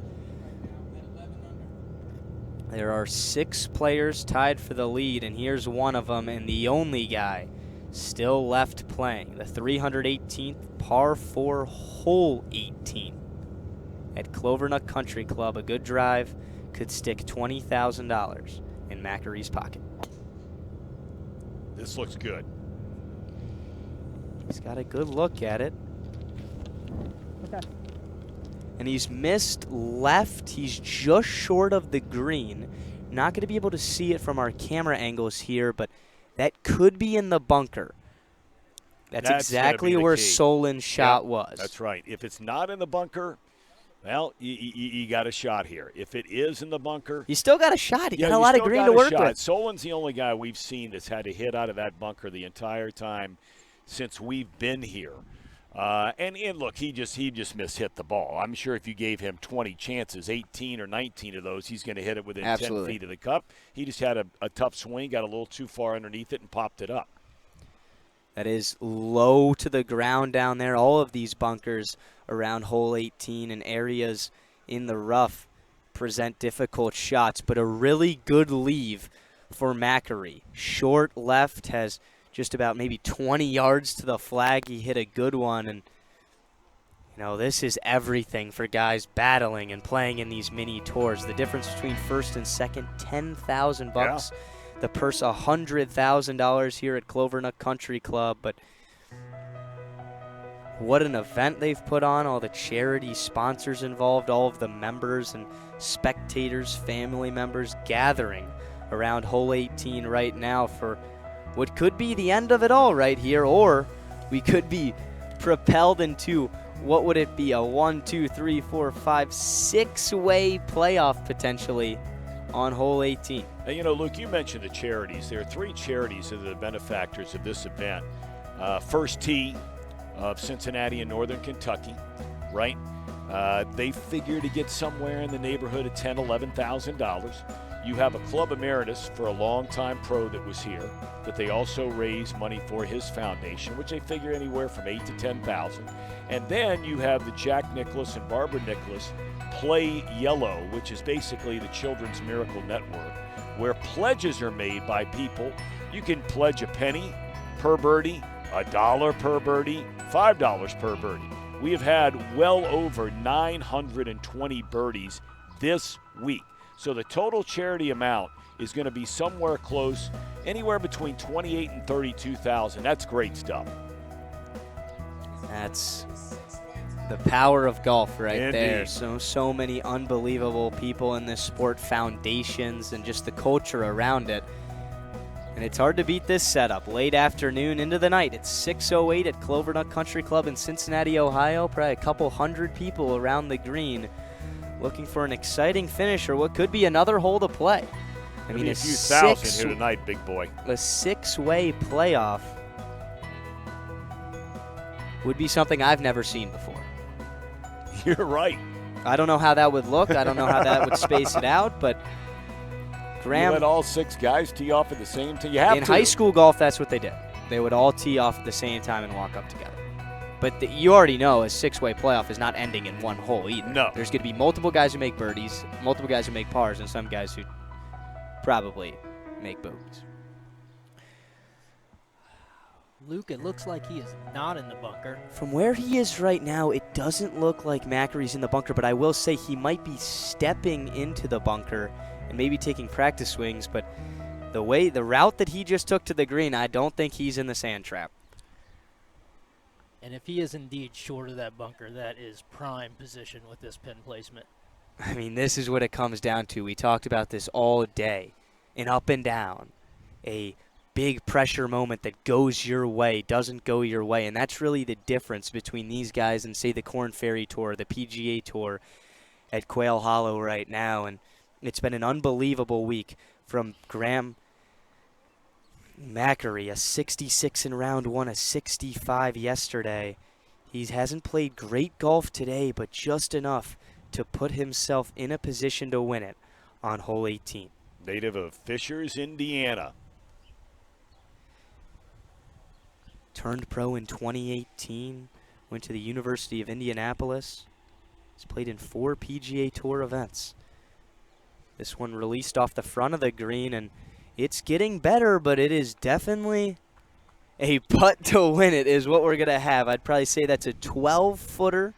there are 6 players tied for the lead, and here's one of them, and the only guy still left playing. The 318th par 4 hole 18 at Clovernook Country Club. A good drive could stick $20,000 in Macri's pocket. This looks good. He's got a good look at it. Okay. And he's missed left. He's just short of the green. Not going to be able to see it from our camera angles here, but that could be in the bunker. That's exactly where Solon's shot was. That's right. If it's not in the bunker, well, you got a shot here. If it is in the bunker, you still got a shot. He got a lot of green to work with. Solon's the only guy we've seen that's had to hit out of that bunker the entire time since we've been here. And look, he just mishit the ball. I'm sure if you gave him 20 chances, 18 or 19 of those, he's going to hit it within 10 feet of the cup. He just had a tough swing, got a little too far underneath it, and popped it up. That is low to the ground down there. All of these bunkers around hole 18 and areas in the rough present difficult shots, but a really good leave for Macri. Short left, has just about maybe 20 yards to the flag. He hit a good one, and you know, this is everything for guys battling and playing in these mini tours. The difference between first and second, $10,000 bucks. The purse, $100,000 here at Clovernook Country Club, but what an event they've put on, all the charity sponsors involved, all of the members and spectators, family members gathering around hole 18 right now for what could be the end of it all right here, or we could be propelled into, what would it be, a 1, 2, 3, 4, 5, 6-way playoff potentially on hole 18. And you know, Luke, you mentioned the charities. There are 3 charities that are the benefactors of this event. First Tee of Cincinnati and Northern Kentucky, right? They figure to get somewhere in the neighborhood of $10,000, $11,000. You have a club emeritus for a longtime pro that was here, that they also raise money for his foundation, which they figure anywhere from $8,000 to $10,000. And then you have the Jack Nicklaus and Barbara Nicklaus Play Yellow, which is basically the Children's Miracle Network, where pledges are made by people. You can pledge a penny per birdie, $1 per birdie, $5 per birdie. We have had well over 920 birdies this week. So the total charity amount is going to be somewhere close, anywhere between $28,000 and $32,000. That's great stuff. That's the power of golf right Indeed. there. So many unbelievable people in this sport, foundations, and just the culture around it. And it's hard to beat this setup. Late afternoon into the night. It's 6:08 at Clovernook Country Club in Cincinnati, Ohio. Probably a couple hundred people around the green looking for an exciting finish or what could be another hole to play. I mean, a a few thousand here tonight, big boy. A 6-way playoff would be something I've never seen before. You're right. I don't know how that would look. I don't know how that would space it out, but Graham, You let all 6 guys tee off at the same time. You have in to. high school golf, that's what they did. They would all tee off at the same time and walk up together. But you already know a 6-way playoff is not ending in one hole either. No. There's going to be multiple guys who make birdies, multiple guys who make pars, and some guys who probably make bogeys. Luke, it looks like he is not in the bunker. From where he is right now, it doesn't look like Macary's in the bunker, but I will say he might be stepping into the bunker and maybe taking practice swings, but the route that he just took to the green, I don't think he's in the sand trap. And if he is indeed short of that bunker, that is prime position with this pin placement. I mean, this is what it comes down to. We talked about this all day. An up and down, a big pressure moment that goes your way, doesn't go your way, and that's really the difference between these guys and, say, the Korn Ferry Tour, the PGA Tour at Quail Hollow right now. And it's been an unbelievable week from Graham Macary, a 66 in round 1, a 65 yesterday. He hasn't played great golf today, but just enough to put himself in a position to win it on hole 18. Native of Fishers, Indiana. Turned pro in 2018, went to the University of Indianapolis. He's played in 4 PGA Tour events. This one released off the front of the green, and it's getting better, but it is definitely a putt to win it is what we're going to have. I'd probably say that's a 12-footer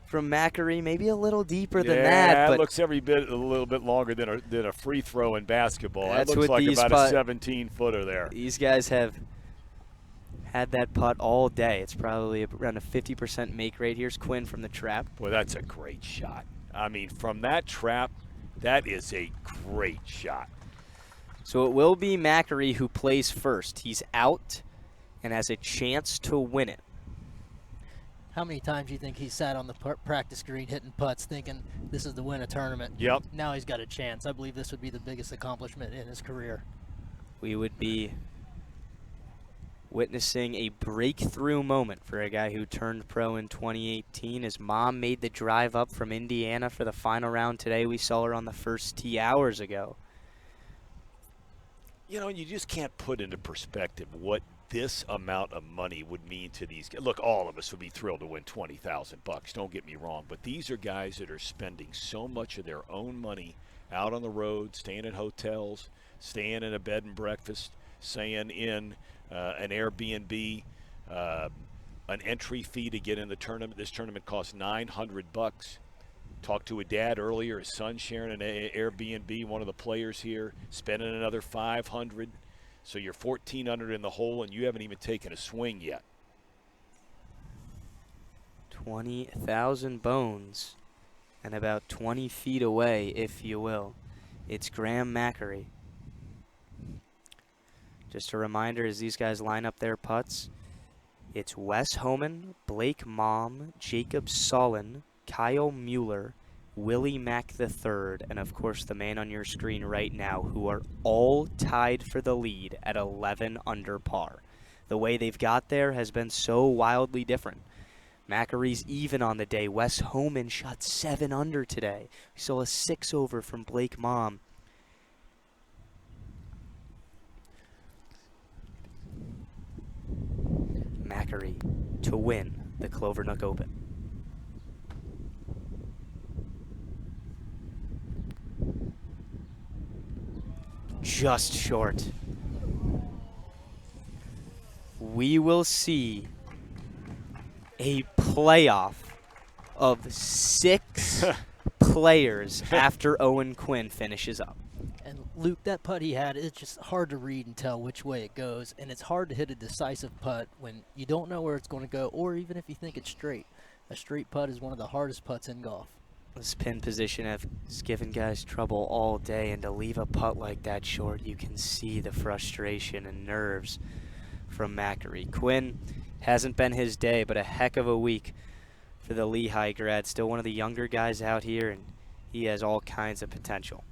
from Macary, maybe a little deeper than that. Yeah, but it looks a little bit longer than a free throw in basketball. That That's looks what like these about a 17-footer there. These guys have had that putt all day. It's probably around a 50% make rate. Here's Quinn from the trap. Boy, that's a great shot. I mean, from that trap, that is a great shot. So it will be Macary who plays first. He's out and has a chance to win it. How many times do you think he sat on the practice green hitting putts thinking this is the win a tournament? Yep. Now he's got a chance. I believe this would be the biggest accomplishment in his career. We would be witnessing a breakthrough moment for a guy who turned pro in 2018. His mom made the drive up from Indiana for the final round today. We saw her on the first tee hours ago. You know, you just can't put into perspective what this amount of money would mean to these guys. Look, all of us would be thrilled to win $20,000. Don't get me wrong, but these are guys that are spending so much of their own money out on the road, staying at hotels, staying in a bed and breakfast, staying in an Airbnb, an entry fee to get in the tournament. This tournament costs $900. Talked to a dad earlier, his son sharing an Airbnb, one of the players here, spending another $500. So you're $1,400 in the hole, and you haven't even taken a swing yet. 20,000 bones and about 20 feet away, if you will. It's Graham Mackery. Just a reminder as these guys line up their putts, it's Wes Homan, Blake Mom, Jacob Solon, Kyle Mueller, Willie Mack III, and of course the man on your screen right now, who are all tied for the lead at 11 under par. The way they've got there has been so wildly different. Mackery's even on the day. Wes Homan shot 7 under today. We saw a 6 over from Blake Mom. Mackery to win the Clovernook Open. Just short. We will see a playoff of 6 players after Owen Quinn finishes up. And Luke, that putt he had, it's just hard to read and tell which way it goes, and it's hard to hit a decisive putt when you don't know where it's going to go, or even if you think it's straight. A straight putt is one of the hardest putts in golf. This pin position has given guys trouble all day, and to leave a putt like that short, you can see the frustration and nerves from Mackery. Quinn hasn't been his day, but a heck of a week for the Lehigh grad. Still one of the younger guys out here, and he has all kinds of potential.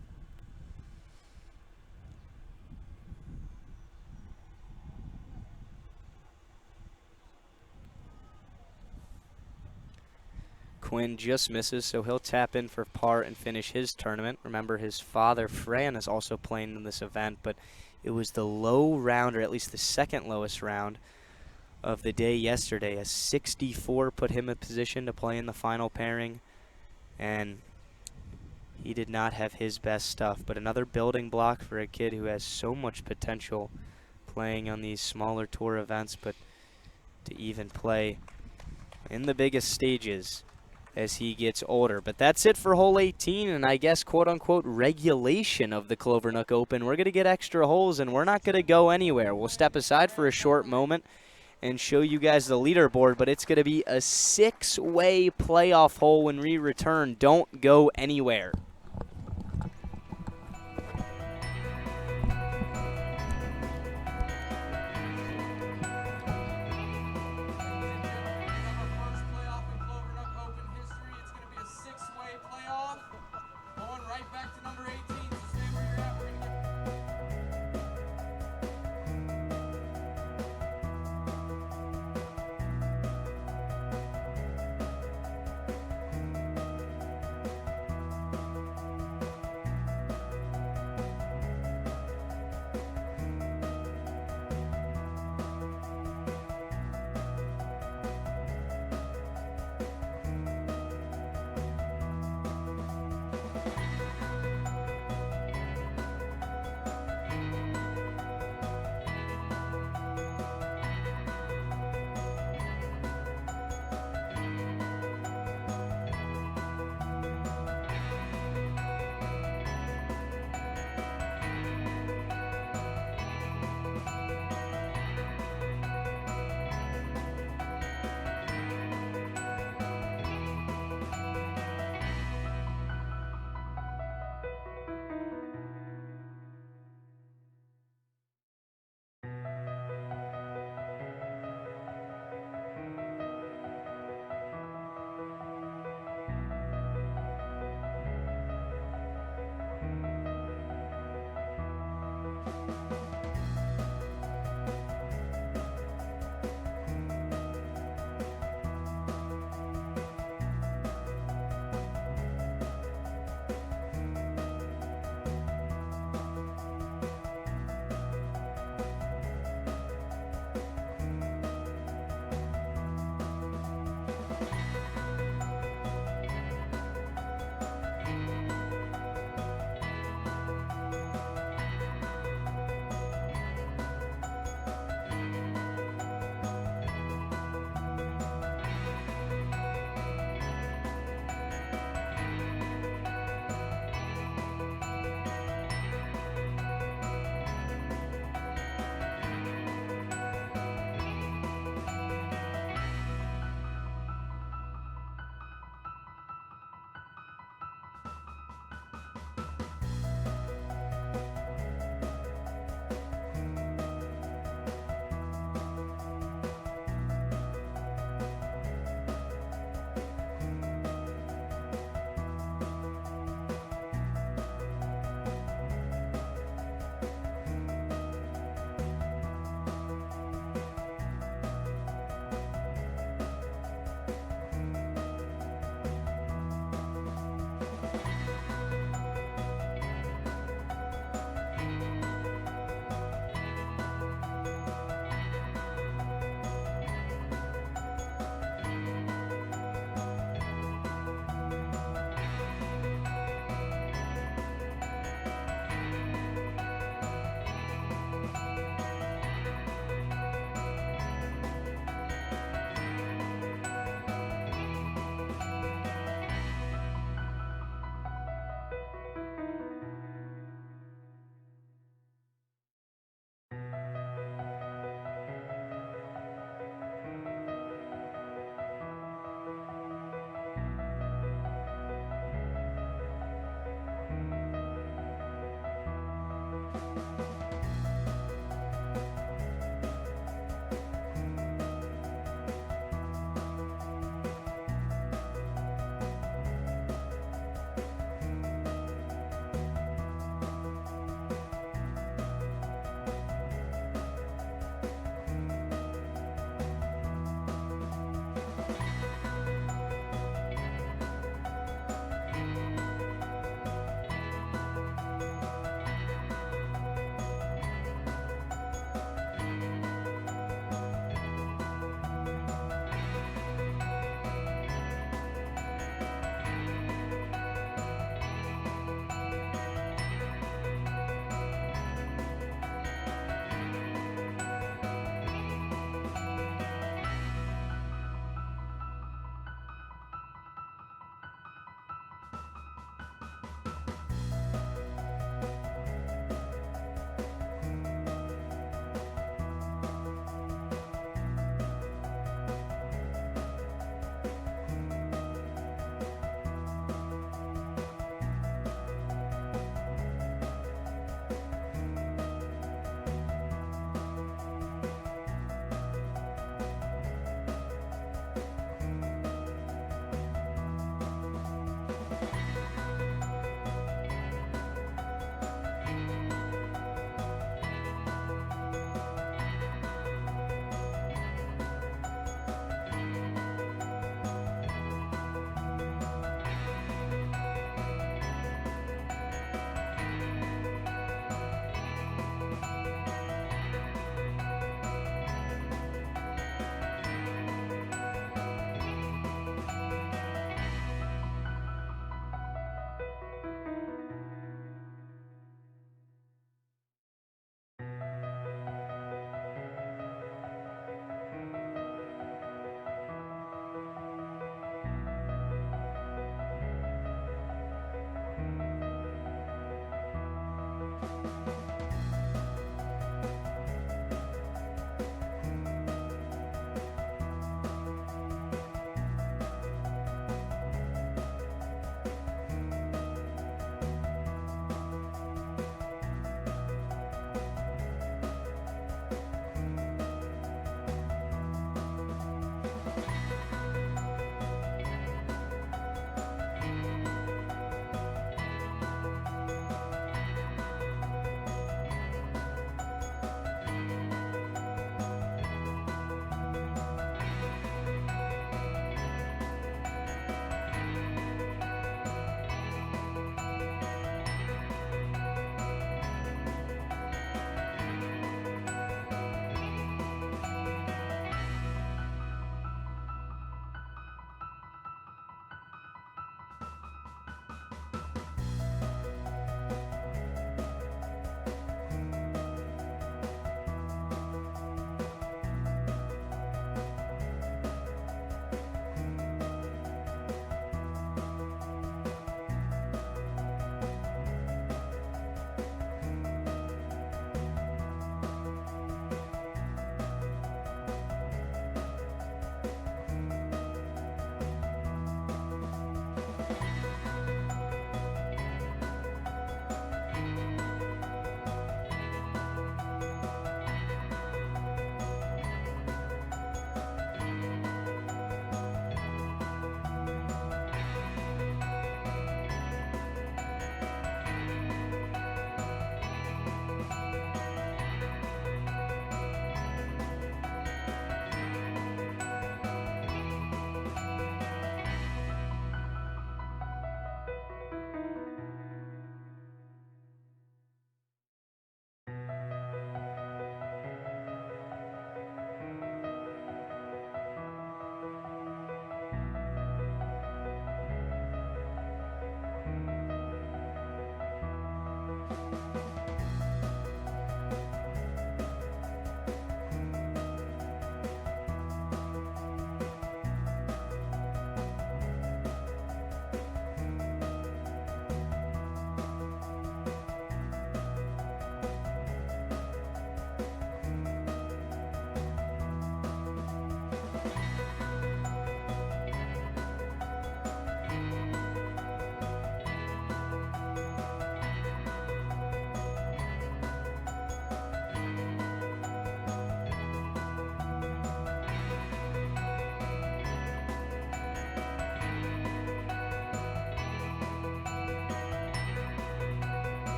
Quinn just misses, so he'll tap in for par and finish his tournament. Remember, his father, Fran, is also playing in this event, but it was the low round, or at least the second lowest round of the day yesterday. A 64 put him in position to play in the final pairing, and he did not have his best stuff. But another building block for a kid who has so much potential playing on these smaller tour events, but to even play in the biggest stages as he gets older. But that's it for hole 18, and I guess quote-unquote regulation of the Clovernook Open. We're going to get extra holes, and we're not going to go anywhere. We'll step aside for a short moment and show you guys the leaderboard, but it's going to be a 6-way playoff hole when we return. Don't go anywhere.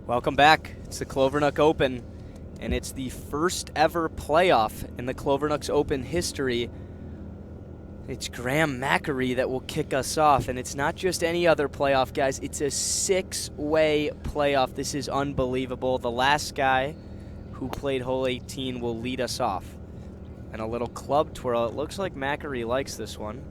Welcome back. It's the Clovernook Open, and it's the first ever playoff in the Clovernook's Open history. It's Graham Mackery that will kick us off, and it's not just any other playoff, guys. It's a 6-way playoff. This is unbelievable. The last guy who played hole 18 will lead us off. And a little club twirl. It looks like Mackery likes this one.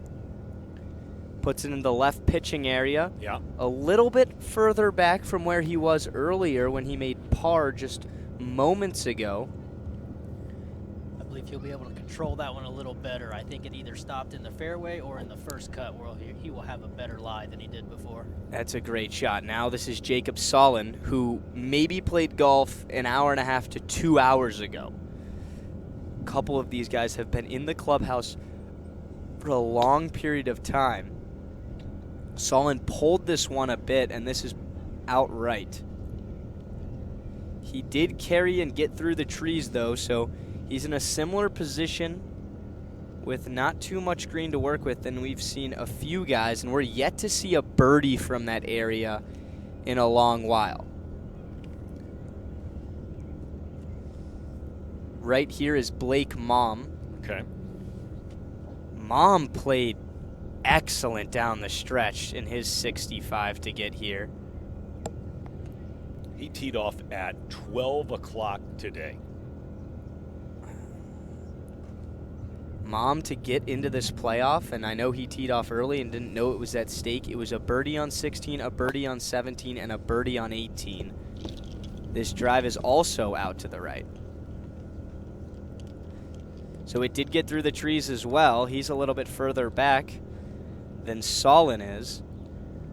Puts it in the left pitching area. Yeah. A little bit further back from where he was earlier when he made par just moments ago. I believe he'll be able to control that one a little better. I think it either stopped in the fairway or in the first cut where he will have a better lie than he did before. That's a great shot. Now this is Jacob Solon, who maybe played golf an hour and a half to 2 hours ago. A couple of these guys have been in the clubhouse for a long period of time. Solon pulled this one a bit, and this is outright. He did carry and get through the trees, though, so he's in a similar position with not too much green to work with than we've seen a few guys, and we're yet to see a birdie from that area in a long while. Right here is Blake Mom. Okay. Mom played excellent down the stretch in his 65 to get here. He teed off at 12 o'clock today. Mom to get into this playoff, and I know he teed off early and didn't know it was at stake. It was a birdie on 16, a birdie on 17, and a birdie on 18. This drive is also out to the right. So it did get through the trees as well. He's a little bit further back than Solon is.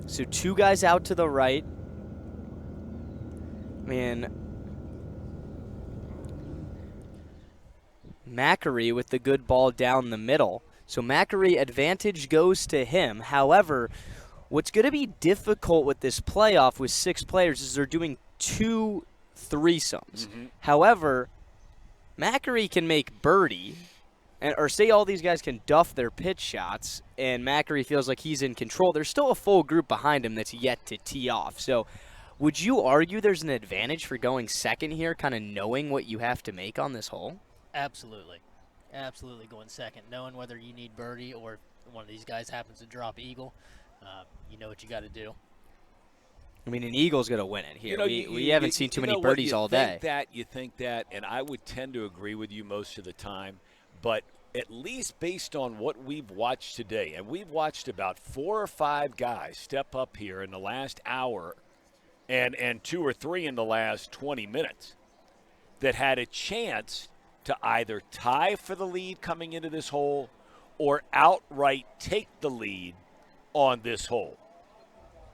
So two guys out to the right. Man, Mackery with the good ball down the middle. So Mackery, advantage goes to him. However, what's going to be difficult with this playoff with 6 players is they're doing 2 threesomes. However, Mackery can make birdie, or say all these guys can duff their pitch shots, and Mackery feels like he's in control. There's still a full group behind him that's yet to tee off. So would you argue there's an advantage for going second here, kind of knowing what you have to make on this hole? Absolutely. Absolutely going second. Knowing whether you need birdie or if one of these guys happens to drop eagle, you know what you got to do. I mean, an eagle's going to win it here. You know, we haven't seen too many birdies all day. You think that, and I would tend to agree with you most of the time, but at least based on what we've watched today, and we've watched about 4 or 5 guys step up here in the last hour and 2 or 3 in the last 20 minutes that had a chance to either tie for the lead coming into this hole or outright take the lead on this hole.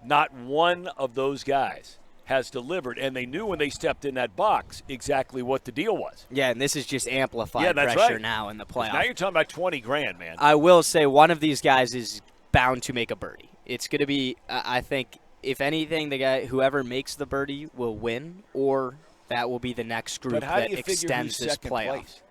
Not one of those guys has delivered, and they knew when they stepped in that box exactly what the deal was. Yeah, and this is just amplified pressure now in the playoff. Now you're talking about 20 grand, man. I will say one of these guys is bound to make a birdie. It's going to be, I think, if anything, the guy, whoever makes the birdie will win, or that will be the next group that extends this playoff. Place?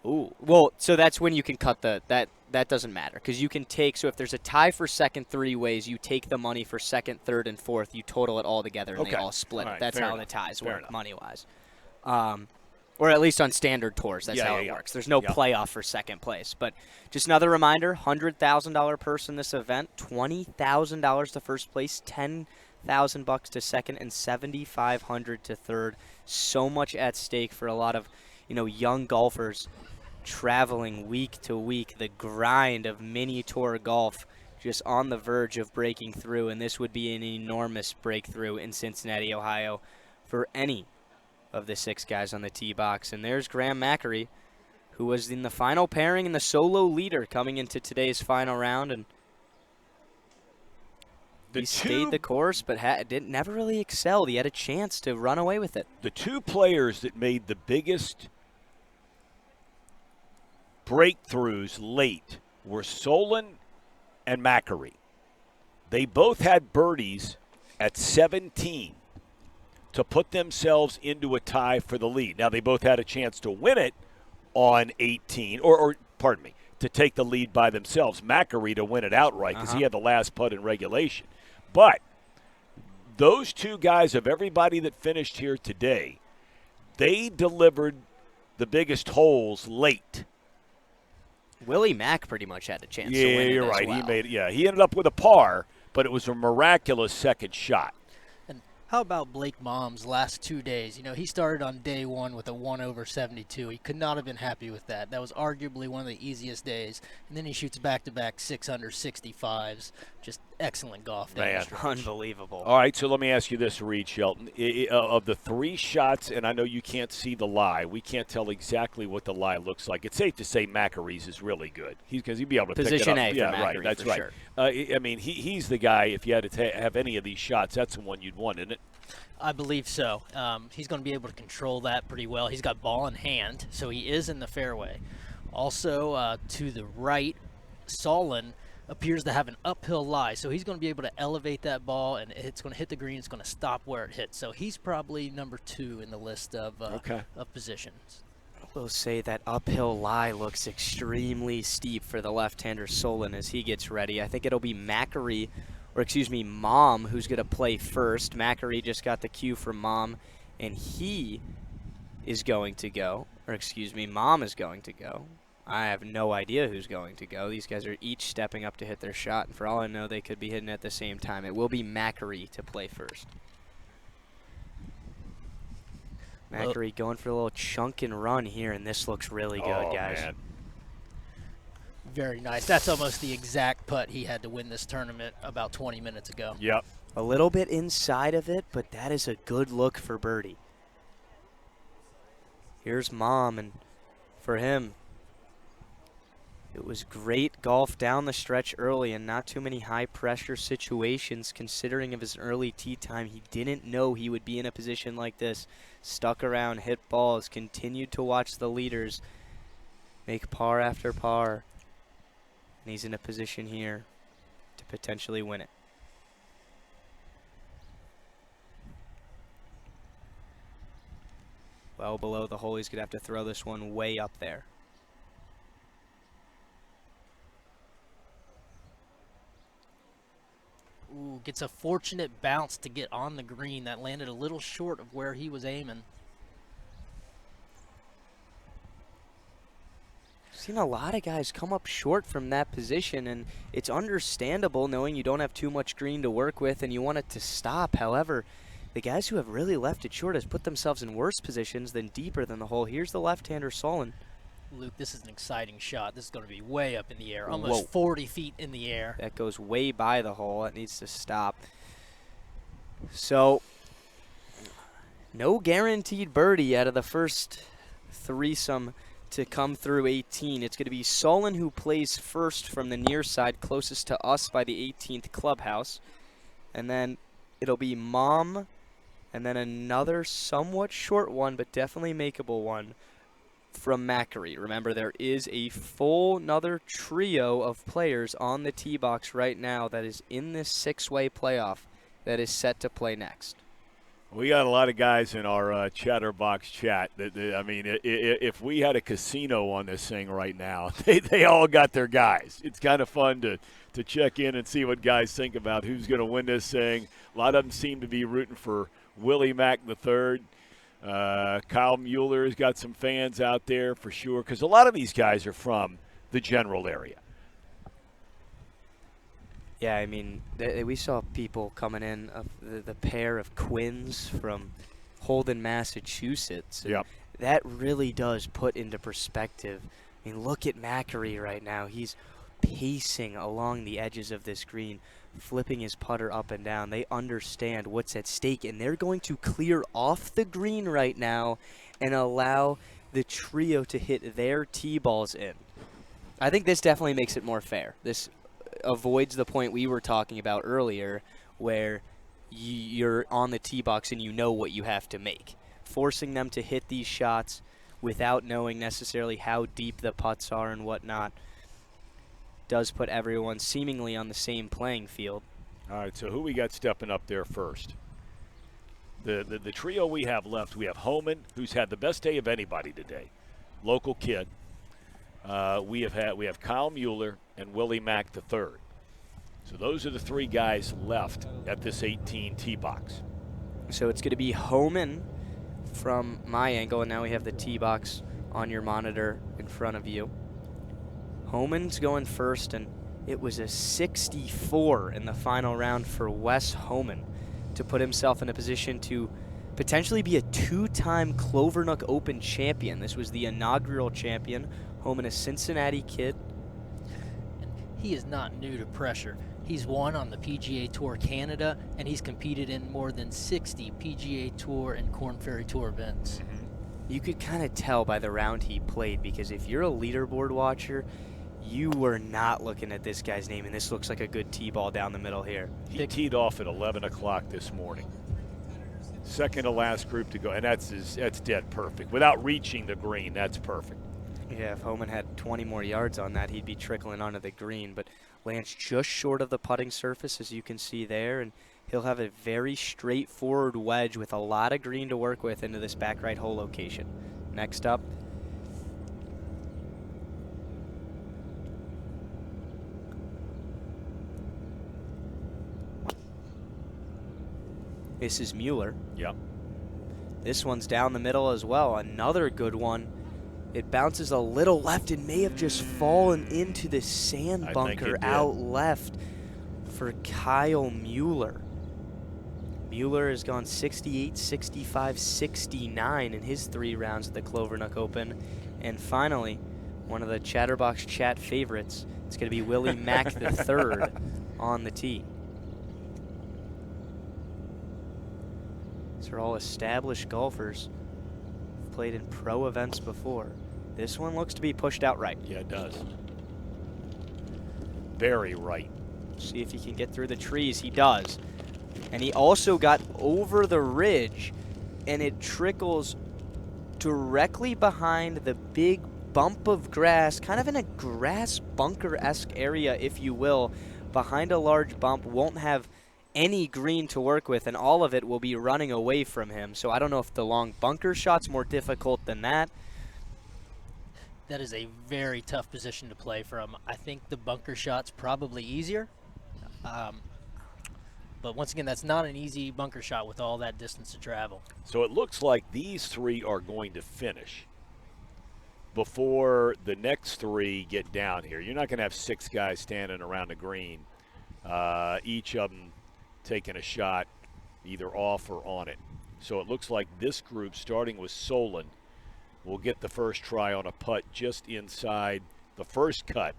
Ooh, well, so that's when you can cut that doesn't matter, because you can take, so if there's a tie for second 3 ways, you take the money for second, third, and fourth, you total it all together, and they all split it. That's how the ties work money-wise. Or at least on standard tours, that's how it works. There's no playoff for second place. But just another reminder, $100,000 purse in this event, $20,000 to first place, $10,000 to second, and $7,500 to third. So much at stake for a lot of, young golfers traveling week to week, the grind of mini tour golf just on the verge of breaking through, and this would be an enormous breakthrough in Cincinnati, Ohio for any of the 6 guys on the tee box. And there's Graham Mackery, who was in the final pairing and the solo leader coming into today's final round, and he stayed the course but never really excelled. He had a chance to run away with it. The 2 players that made the biggest breakthroughs late were Solon and Mackery. They both had birdies at 17 to put themselves into a tie for the lead. Now, they both had a chance to win it on 18, or pardon me, to take the lead by themselves. Mackery to win it outright because he had the last putt in regulation. But those two guys, of everybody that finished here today, they delivered the biggest holes late. Willie Mack pretty much had a chance to Yeah, win it you're as right. well. He ended up with a par, but it was a miraculous second shot. And how about Blake Mom's last 2 days? You know, he started on day one with a 1 over 72. He could not have been happy with that. That was arguably one of the easiest days. And then he shoots back-to-back 6 under 65s. Just excellent golf. Man, unbelievable. All right, so let me ask you this, Reed Shelton. Of the 3 shots, and I know you can't see the lie, we can't tell exactly what the lie looks like. It's safe to say Macaree's is really good. Because he'd be able to Position pick it up. A for right, Macari, that's for right. sure. I mean, he's the guy, if you had to have any of these shots, that's the one you'd want, isn't it? I believe so. He's going to be able to control that pretty well. He's got ball in hand, so he is in the fairway. Also, to the right, Solon appears to have an uphill lie, so he's going to be able to elevate that ball, and it's going to hit the green. It's going to stop where it hits. So he's probably number 2 in the list of positions. I will say that uphill lie looks extremely steep for the left-hander Solon as he gets ready. I think it'll be Mom, who's going to play first. Macari just got the cue from Mom, and he is going to go. Mom is going to go. I have no idea who's going to go. These guys are each stepping up to hit their shot, and for all I know, they could be hitting at the same time. It will be Macari to play first. Macari going for a little chunk and run here, and this looks really good, guys. Man. Very nice. That's almost the exact putt he had to win this tournament about 20 minutes ago. Yep. A little bit inside of it, but that is a good look for birdie. Here's Mom, and for him, it was great golf down the stretch early and not too many high-pressure situations considering of his early tee time. He didn't know he would be in a position like this. Stuck around, hit balls, continued to watch the leaders make par after par. And he's in a position here to potentially win it. Well below the hole, he's going to have to throw this one way up there. Ooh, gets a fortunate bounce to get on the green. That landed a little short of where he was aiming. Seen a lot of guys come up short from that position, and it's understandable knowing you don't have too much green to work with and you want it to stop. However, the guys who have really left it short has put themselves in worse positions than deeper than the hole. Here's the left-hander Solon. Luke, this is an exciting shot. This is going to be way up in the air, almost 40 feet in the air. That goes way by the hole. That needs to stop. So, no guaranteed birdie out of the first threesome to come through 18. It's going to be Solon who plays first from the near side, closest to us by the 18th clubhouse. And then it'll be Mom, and then another somewhat short one, but definitely makeable one from Macari. Remember, there is a full another trio of players on the tee box right now that is in this 6-way playoff that is set to play next. We got a lot of guys in our Chatterbox chat. I mean, if we had a casino on this thing right now, they all got their guys. It's kind of fun to check in and see what guys think about who's going to win this thing. A lot of them seem to be rooting for Willie Mack III. Kyle Mueller's got some fans out there for sure, because a lot of these guys are from the general area. Yeah, I mean, we saw people coming in, the pair of Quins from Holden, Massachusetts. Yep. That really does put into perspective. I mean, look at Macari right now. He's pacing along the edges of this green, flipping his putter up and down. They understand what's at stake, and they're going to clear off the green right now and allow the trio to hit their tee balls in. I think this definitely makes it more fair. This avoids the point we were talking about earlier where you're on the tee box and you know what you have to make. Forcing them to hit these shots without knowing necessarily how deep the putts are and whatnot does put everyone seemingly on the same playing field. All right, so who we got stepping up there first? The trio we have left, we have Homan, who's had the best day of anybody today, local kid. We have Kyle Mueller and Willie Mack III. So those are the 3 guys left at this 18 tee box. So it's going to be Homan from my angle, and now we have the tee box on your monitor in front of you. Homan's going first, and it was a 64 in the final round for Wes Homan to put himself in a position to potentially be a 2-time Clovernook Open champion. This was the inaugural champion. Homan, a Cincinnati kid. He is not new to pressure. He's won on the PGA Tour Canada, and he's competed in more than 60 PGA Tour and Korn Ferry Tour events. You could kind of tell by the round he played, because if you're a leaderboard watcher, you were not looking at this guy's name, and this looks like a good tee ball down the middle here. He teed off at 11 o'clock this morning. Second to last group to go, and that's dead perfect. Without reaching the green, that's perfect. Yeah, if Homan had 20 more yards on that, he'd be trickling onto the green, but lands just short of the putting surface, as you can see there, and he'll have a very straightforward wedge with a lot of green to work with into this back right hole location. Next up, this is Mueller. Yep. This one's down the middle as well. Another good one. It bounces a little left and may have just fallen into the sand bunker out left for Kyle Mueller. Mueller has gone 68, 65, 69 in his 3 rounds at the Clovernook Open. And finally, one of the Chatterbox chat favorites, it's going to be Willie Mack III on the tee. These are all established golfers, played in pro events before. This one looks to be pushed out right. Yeah, it does. Very right. See if he can get through the trees. He does. And he also got over the ridge, and it trickles directly behind the big bump of grass, kind of in a grass bunker-esque area, if you will, behind a large bump. Won't have any green to work with, and all of it will be running away from him. So I don't know if the long bunker shot's more difficult than that. That is a very tough position to play from. I think the bunker shot's probably easier. But once again, that's not an easy bunker shot with all that distance to travel. So it looks like these 3 are going to finish before the next 3 get down here. You're not going to have 6 guys standing around the green, each of them taking a shot either off or on it. So it looks like this group, starting with Solon, will get the first try on a putt just inside the first cut.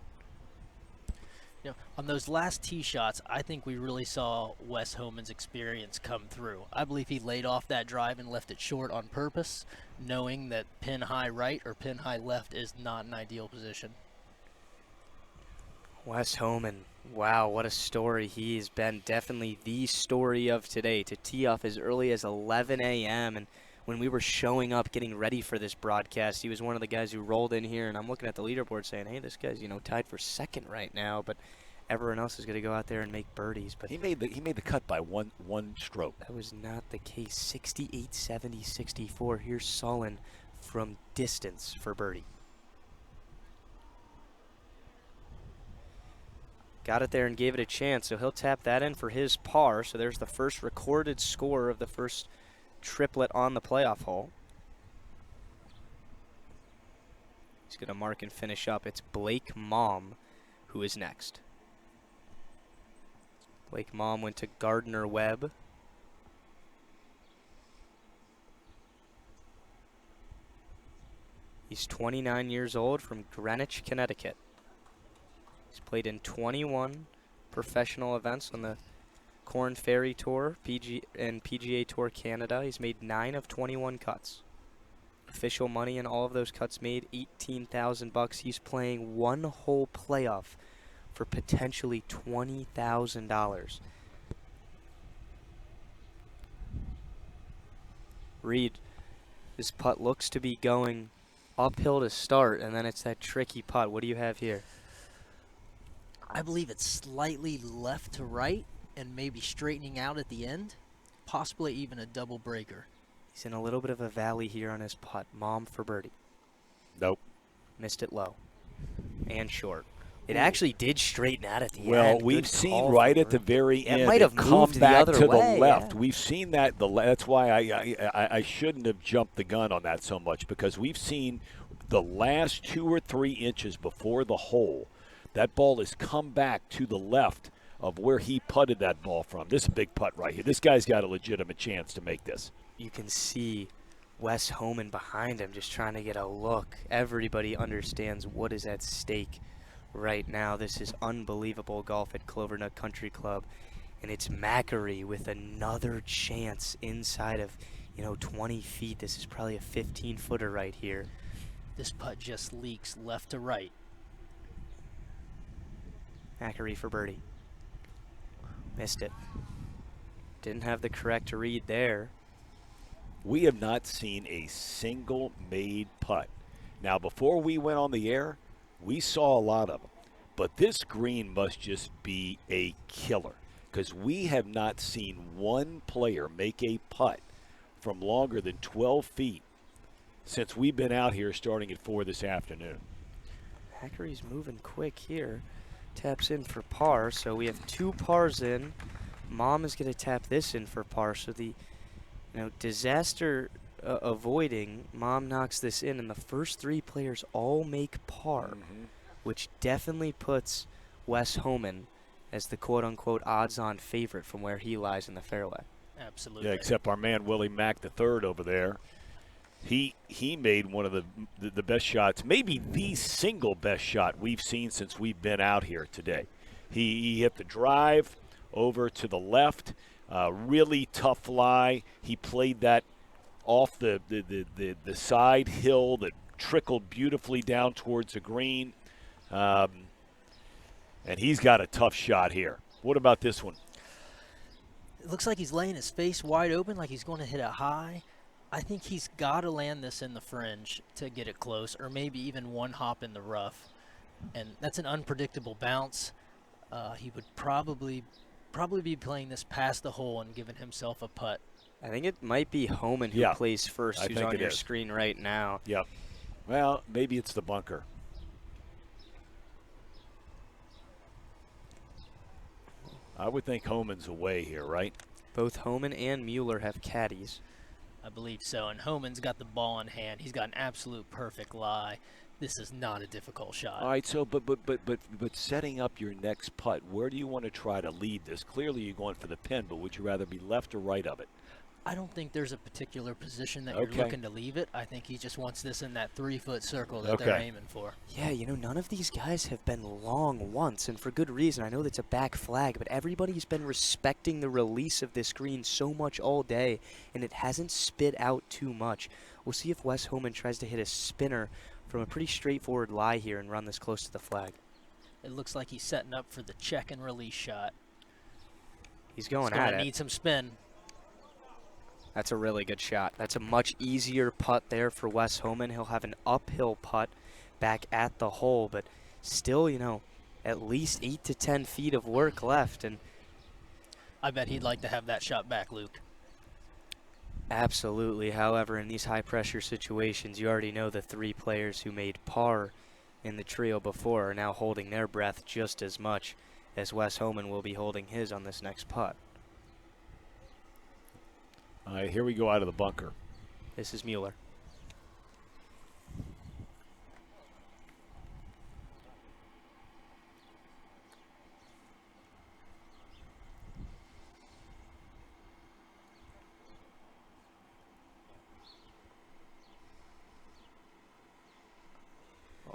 You know, on those last tee shots, I think we really saw Wes Homan's experience come through. I believe he laid off that drive and left it short on purpose, knowing that pin high right or pin high left is not an ideal position. Wes Homan, wow, what a story he's been. Definitely the story of today, to tee off as early as 11 a.m. And when we were showing up, getting ready for this broadcast, he was one of the guys who rolled in here, and I'm looking at the leaderboard saying, hey, this guy's, tied for second right now, but everyone else is going to go out there and make birdies. But he made the cut by one stroke. That was not the case. 68, 70, 64. Here's Solon from distance for birdie. Got it there and gave it a chance, so he'll tap that in for his par. So there's the first recorded score of the first triplet on the playoff hole. He's going to mark and finish up. It's Blake Mom who is next. Blake Mom went to Gardner Webb. He's 29 years old, from Greenwich, Connecticut. He's played in 21 professional events on the Korn Ferry Tour and PGA Tour Canada. He's made 9 of 21 cuts. Official money in all of those cuts made, $18,000. He's playing one hole playoff for potentially $20,000. Reed, this putt looks to be going uphill to start, and then it's that tricky putt. What do you have here? I believe it's slightly left to right and maybe straightening out at the end, possibly even a double breaker. He's in a little bit of a valley here on his putt. Mom for birdie. Nope. Missed it low and short. It actually did straighten out at the end. Well, we've Good seen call right from at the Riff. very It end might have come moved the back other to way, the left. yeah. We've seen that. That's why I shouldn't have jumped the gun on that so much, because we've seen the last 2 or 3 inches before the hole, that ball has come back to the left of where he putted that ball from. This is a big putt right here. This guy's got a legitimate chance to make this. You can see Wes Homan behind him just trying to get a look. Everybody understands what is at stake right now. This is unbelievable golf at Clovernook Country Club, and it's Macri with another chance inside of 20 feet. This is probably a 15-footer right here. This putt just leaks left to right. Macri for birdie. Missed it. Didn't have the correct read there. We have not seen a single made putt. Now, before we went on the air, we saw a lot of them. But this green must just be a killer, because we have not seen one player make a putt from longer than 12 feet since we've been out here starting at 4 this afternoon. Macri's moving quick here. Taps in for par, so we have 2 pars in. Mom is going to tap this in for par, so the disaster avoiding, Mom knocks this in, and the first 3 players all make par, which definitely puts Wes Homan as the quote-unquote odds-on favorite from where he lies in the fairway. Absolutely. Yeah, except our man Willie Mack III over there. He made one of the best shots, maybe the single best shot we've seen since we've been out here today. He hit the drive over to the left, really tough lie. He played that off the side hill that trickled beautifully down towards the green. And he's got a tough shot here. What about this one? It looks like he's laying his face wide open, like he's going to hit it high. I think he's got to land this in the fringe to get it close, or maybe even one hop in the rough. And that's an unpredictable bounce. He would probably be playing this past the hole and giving himself a putt. I think it might be Homan who plays first, who's on your screen right now. Yep. Well, maybe it's the bunker. I would think Homan's away here, right? Both Homan and Mueller have caddies. I believe so, and Homan's got the ball in hand. He's got an absolute perfect lie. This is not a difficult shot. All right, so but setting up your next putt, where do you want to try to lead this? Clearly you're going for the pin, but would you rather be left or right of it? I don't think there's a particular position that you're looking to leave it. I think he just wants this in that 3-foot circle that they're aiming for. Yeah, none of these guys have been long once, and for good reason. I know that's a back flag, but everybody's been respecting the release of this green so much all day, and it hasn't spit out too much. We'll see if Wes Homan tries to hit a spinner from a pretty straightforward lie here and run this close to the flag. It looks like he's setting up for the check and release shot. He's going at it. He's going to need some spin. That's a really good shot. That's a much easier putt there for Wes Homan. He'll have an uphill putt back at the hole, but still, at least 8 to 10 feet of work left. And I bet he'd like to have that shot back, Luke. Absolutely. However, in these high-pressure situations, you already know the 3 players who made par in the trio before are now holding their breath just as much as Wes Homan will be holding his on this next putt. All right, here we go out of the bunker. This is Mueller.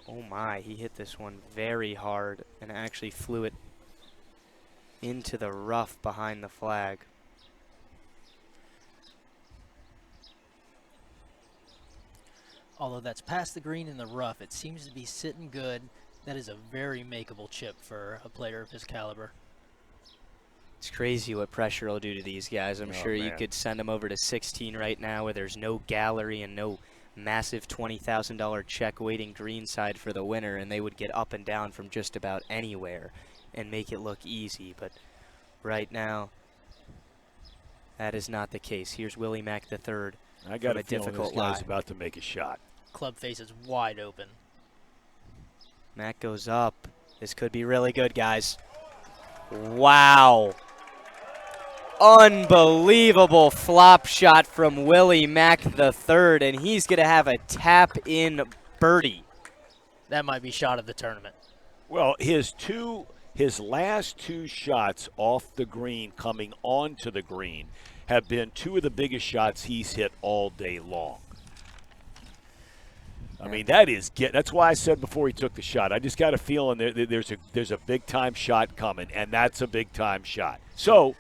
Oh my, he hit this one very hard and actually flew it into the rough behind the flag. Although that's past the green in the rough, it seems to be sitting good. That is a very makeable chip for a player of his caliber. It's crazy what pressure will do to these guys. I'm sure you could send them over to 16 right now where there's no gallery and no massive $20,000 check waiting greenside for the winner, and they would get up and down from just about anywhere and make it look easy. But right now, that is not the case. Here's Willie Mack III. I got a feeling this guy's about to make a shot. Club face is wide open. Mack goes up. This could be really good, guys. Wow. Unbelievable flop shot from Willie Mack III, and he's going to have a tap-in birdie. That might be shot of the tournament. Well, his last 2 shots off the green coming onto the green have been 2 of the biggest shots he's hit all day long. I mean, that's why I said before he took the shot, I just got a feeling there's a big-time shot coming, and that's a big-time shot. So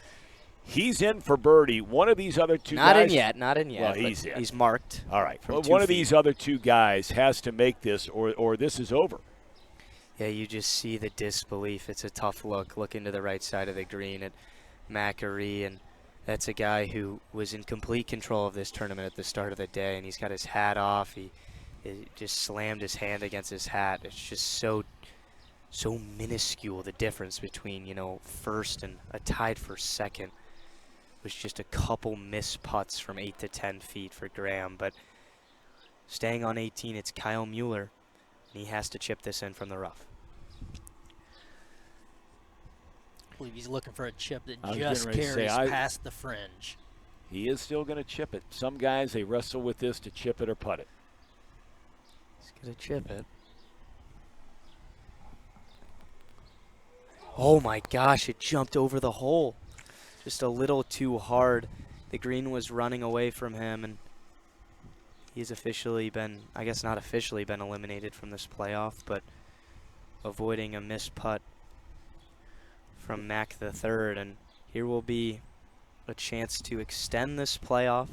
he's in for birdie. One of these other 2 guys. Not in yet. Well, he's in. He's marked. All right. From Well, 2 one of feet. these other 2 guys has to make this, or this is over. Yeah, you just see the disbelief. It's a tough look into the right side of the green at Macquarie, and that's a guy who was in complete control of this tournament at the start of the day, and he's got his hat off. He just slammed his hand against his hat. It's just so minuscule, the difference between, first and a tied for second. It was just a couple missed putts from 8 to 10 feet for Graham, but staying on 18, it's Kyle Mueller. He has to chip this in from the rough. I believe he's looking for a chip that I was just getting ready to carries say, past the fringe. He is still going to chip it. Some guys, they wrestle with this to chip it or putt it. He's going to chip it. Oh my gosh, it jumped over the hole. Just a little too hard. The green was running away from him, and he's officially been, I guess not officially been eliminated from this playoff, but avoiding a missed putt from Mack III. And here will be a chance to extend this playoff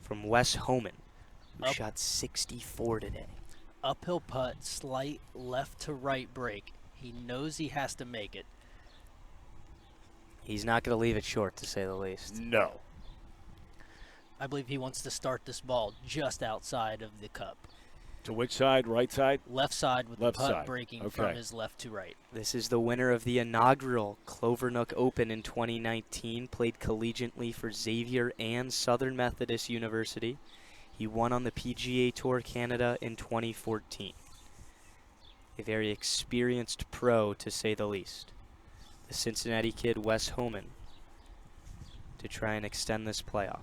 from Wes Homan, who shot 64 today. Uphill putt, slight left to right break. He knows he has to make it. He's not going to leave it short, to say the least. No. I believe he wants to start this ball just outside of the cup. To which side? Right side? Left side with Left the putt side. breaking Okay. from his left to right. This is the winner of the inaugural Clovernook Open in 2019, played collegiately for Xavier and Southern Methodist University. He won on the PGA Tour Canada in 2014. A very experienced pro, to say the least. The Cincinnati kid, Wes Homan, to try and extend this playoff.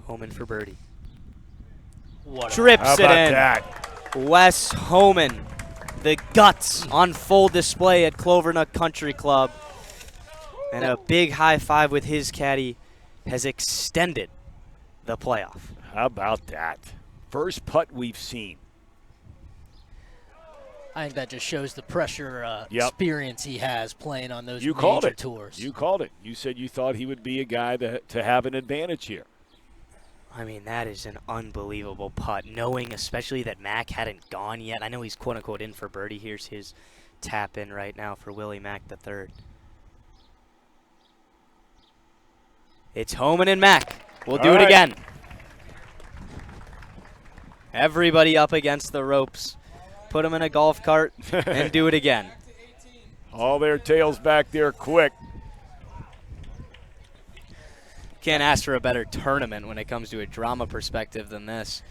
Homan for birdie. What a Trips How it about in. that? Wes Homan, the guts on full display at Clovernook Country Club. And a big high five with his caddy has extended the playoff. How about that? First putt we've seen. I think that just shows the pressure experience he has playing on those You called major it. tours. You called it. You said you thought he would be a guy to have an advantage here. I mean, that is an unbelievable putt, knowing especially that Mack hadn't gone yet. I know he's quote-unquote in for birdie. Here's his tap-in right now for Willie Mack III. It's Homan and Mack. We'll do it again. Everybody up against the ropes. Put them in a golf cart and do it again. All their tails back there quick. Can't ask for a better tournament when it comes to a drama perspective than this.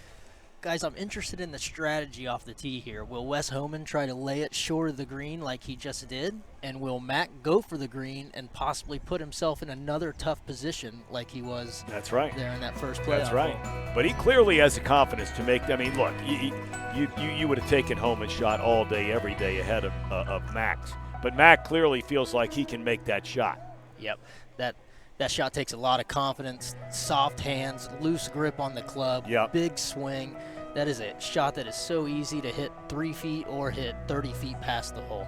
Guys, I'm interested in the strategy off the tee here. Will Wes Homan try to lay it short of the green like he just did? And will Mack go for the green and possibly put himself in another tough position like he was That's right. there in that first playoff? That's right. But he clearly has the confidence to make. I mean, look, you would have taken Homan's shot all day, every day ahead of Mack's. But Mack clearly feels like he can make that shot. Yep. That shot takes a lot of confidence, soft hands, loose grip on the club, big swing. That is a shot that is so easy to hit 3 feet or hit 30 feet past the hole.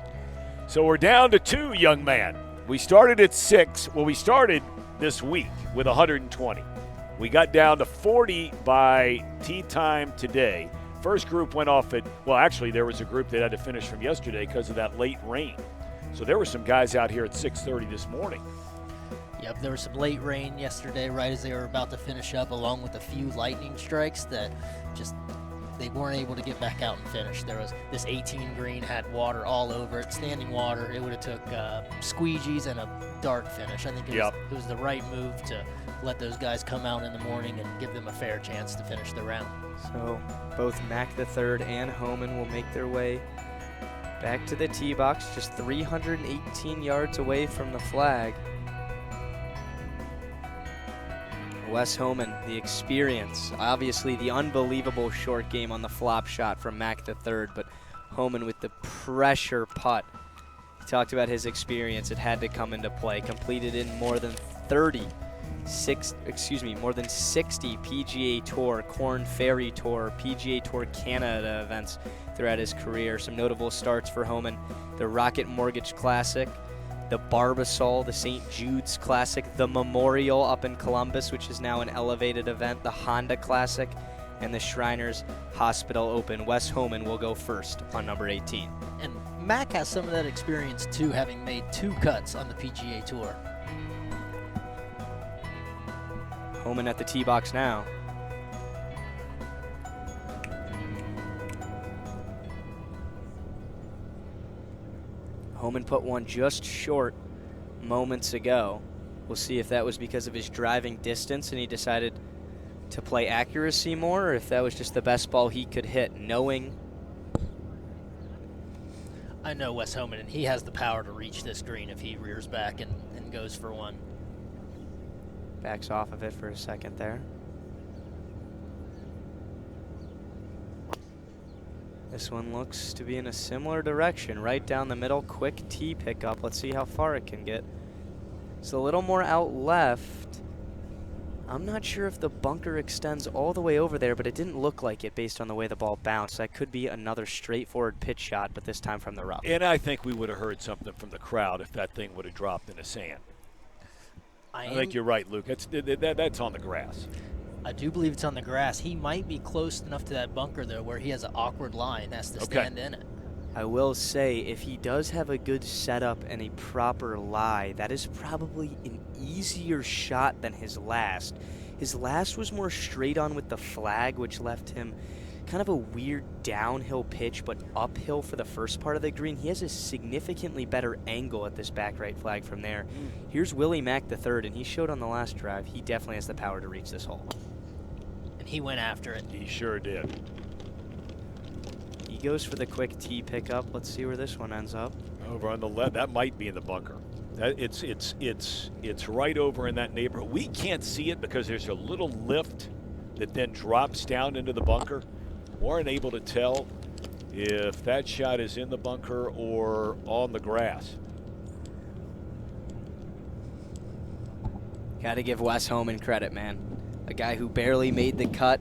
So we're down to 2, young man. We started at 6. Well, we started this week with 120. We got down to 40 by tee time today. First group went off at, well, actually there was a group that had to finish from yesterday because of that late rain. So there were some guys out here at 6:30 this morning. Yep, there was some late rain yesterday right as they were about to finish up, along with a few lightning strikes that just they weren't able to get back out and finish. There was this 18 green had water all over it, standing water. It would have took squeegees and a dark finish. I think it was the right move to let those guys come out in the morning and give them a fair chance to finish the round. So both Mack III and Homan will make their way back to the tee box, just 318 yards away from the flag. Wes Homan, the experience, obviously the unbelievable short game on the flop shot from Mack III, but Homan with the pressure putt. He talked about his experience. It had to come into play. Completed in more than 60 PGA Tour, Korn Ferry Tour, PGA Tour Canada events throughout his career. Some notable starts for Homan: the Rocket Mortgage Classic, the Barbasol, the St. Jude's Classic, the Memorial up in Columbus, which is now an elevated event, the Honda Classic, and the Shriners Hospital Open. Wes Homan will go first on number 18. And Mac has some of that experience too, having made 2 cuts on the PGA Tour. Homan at the tee box now. Homan put one just short moments ago. We'll see if that was because of his driving distance and he decided to play accuracy more, or if that was just the best ball he could hit, knowing. I know Wes Homan, and he has the power to reach this green if he rears back and goes for one. Backs off of it for a second there. This one looks to be in a similar direction, right down the middle, quick tee pickup. Let's see how far it can get. It's a little more out left. I'm not sure if the bunker extends all the way over there, but it didn't look like it based on the way the ball bounced. That could be another straightforward pitch shot, but this time from the rough. And I think we would have heard something from the crowd if that thing would have dropped in the sand. I think you're right, Luke. That's on the grass. I do believe it's on the grass. He might be close enough to that bunker, though, where he has an awkward lie and has to stand in it. I will say, if he does have a good setup and a proper lie, that is probably an easier shot than his last. His last was more straight on with the flag, which left him kind of a weird downhill pitch, but uphill for the first part of the green. He has a significantly better angle at this back right flag from there. Here's Willie Mack III, and he showed on the last drive, he definitely has the power to reach this hole. And he went after it. He sure did. He goes for the quick tee pickup. Let's see where this one ends up. Over on the left, that might be in the bunker. It's right over in that neighborhood. We can't see it because there's a little lift that then drops down into the bunker. Weren't able to tell if that shot is in the bunker or on the grass. Got to give Wes Homan credit, man. A guy who barely made the cut,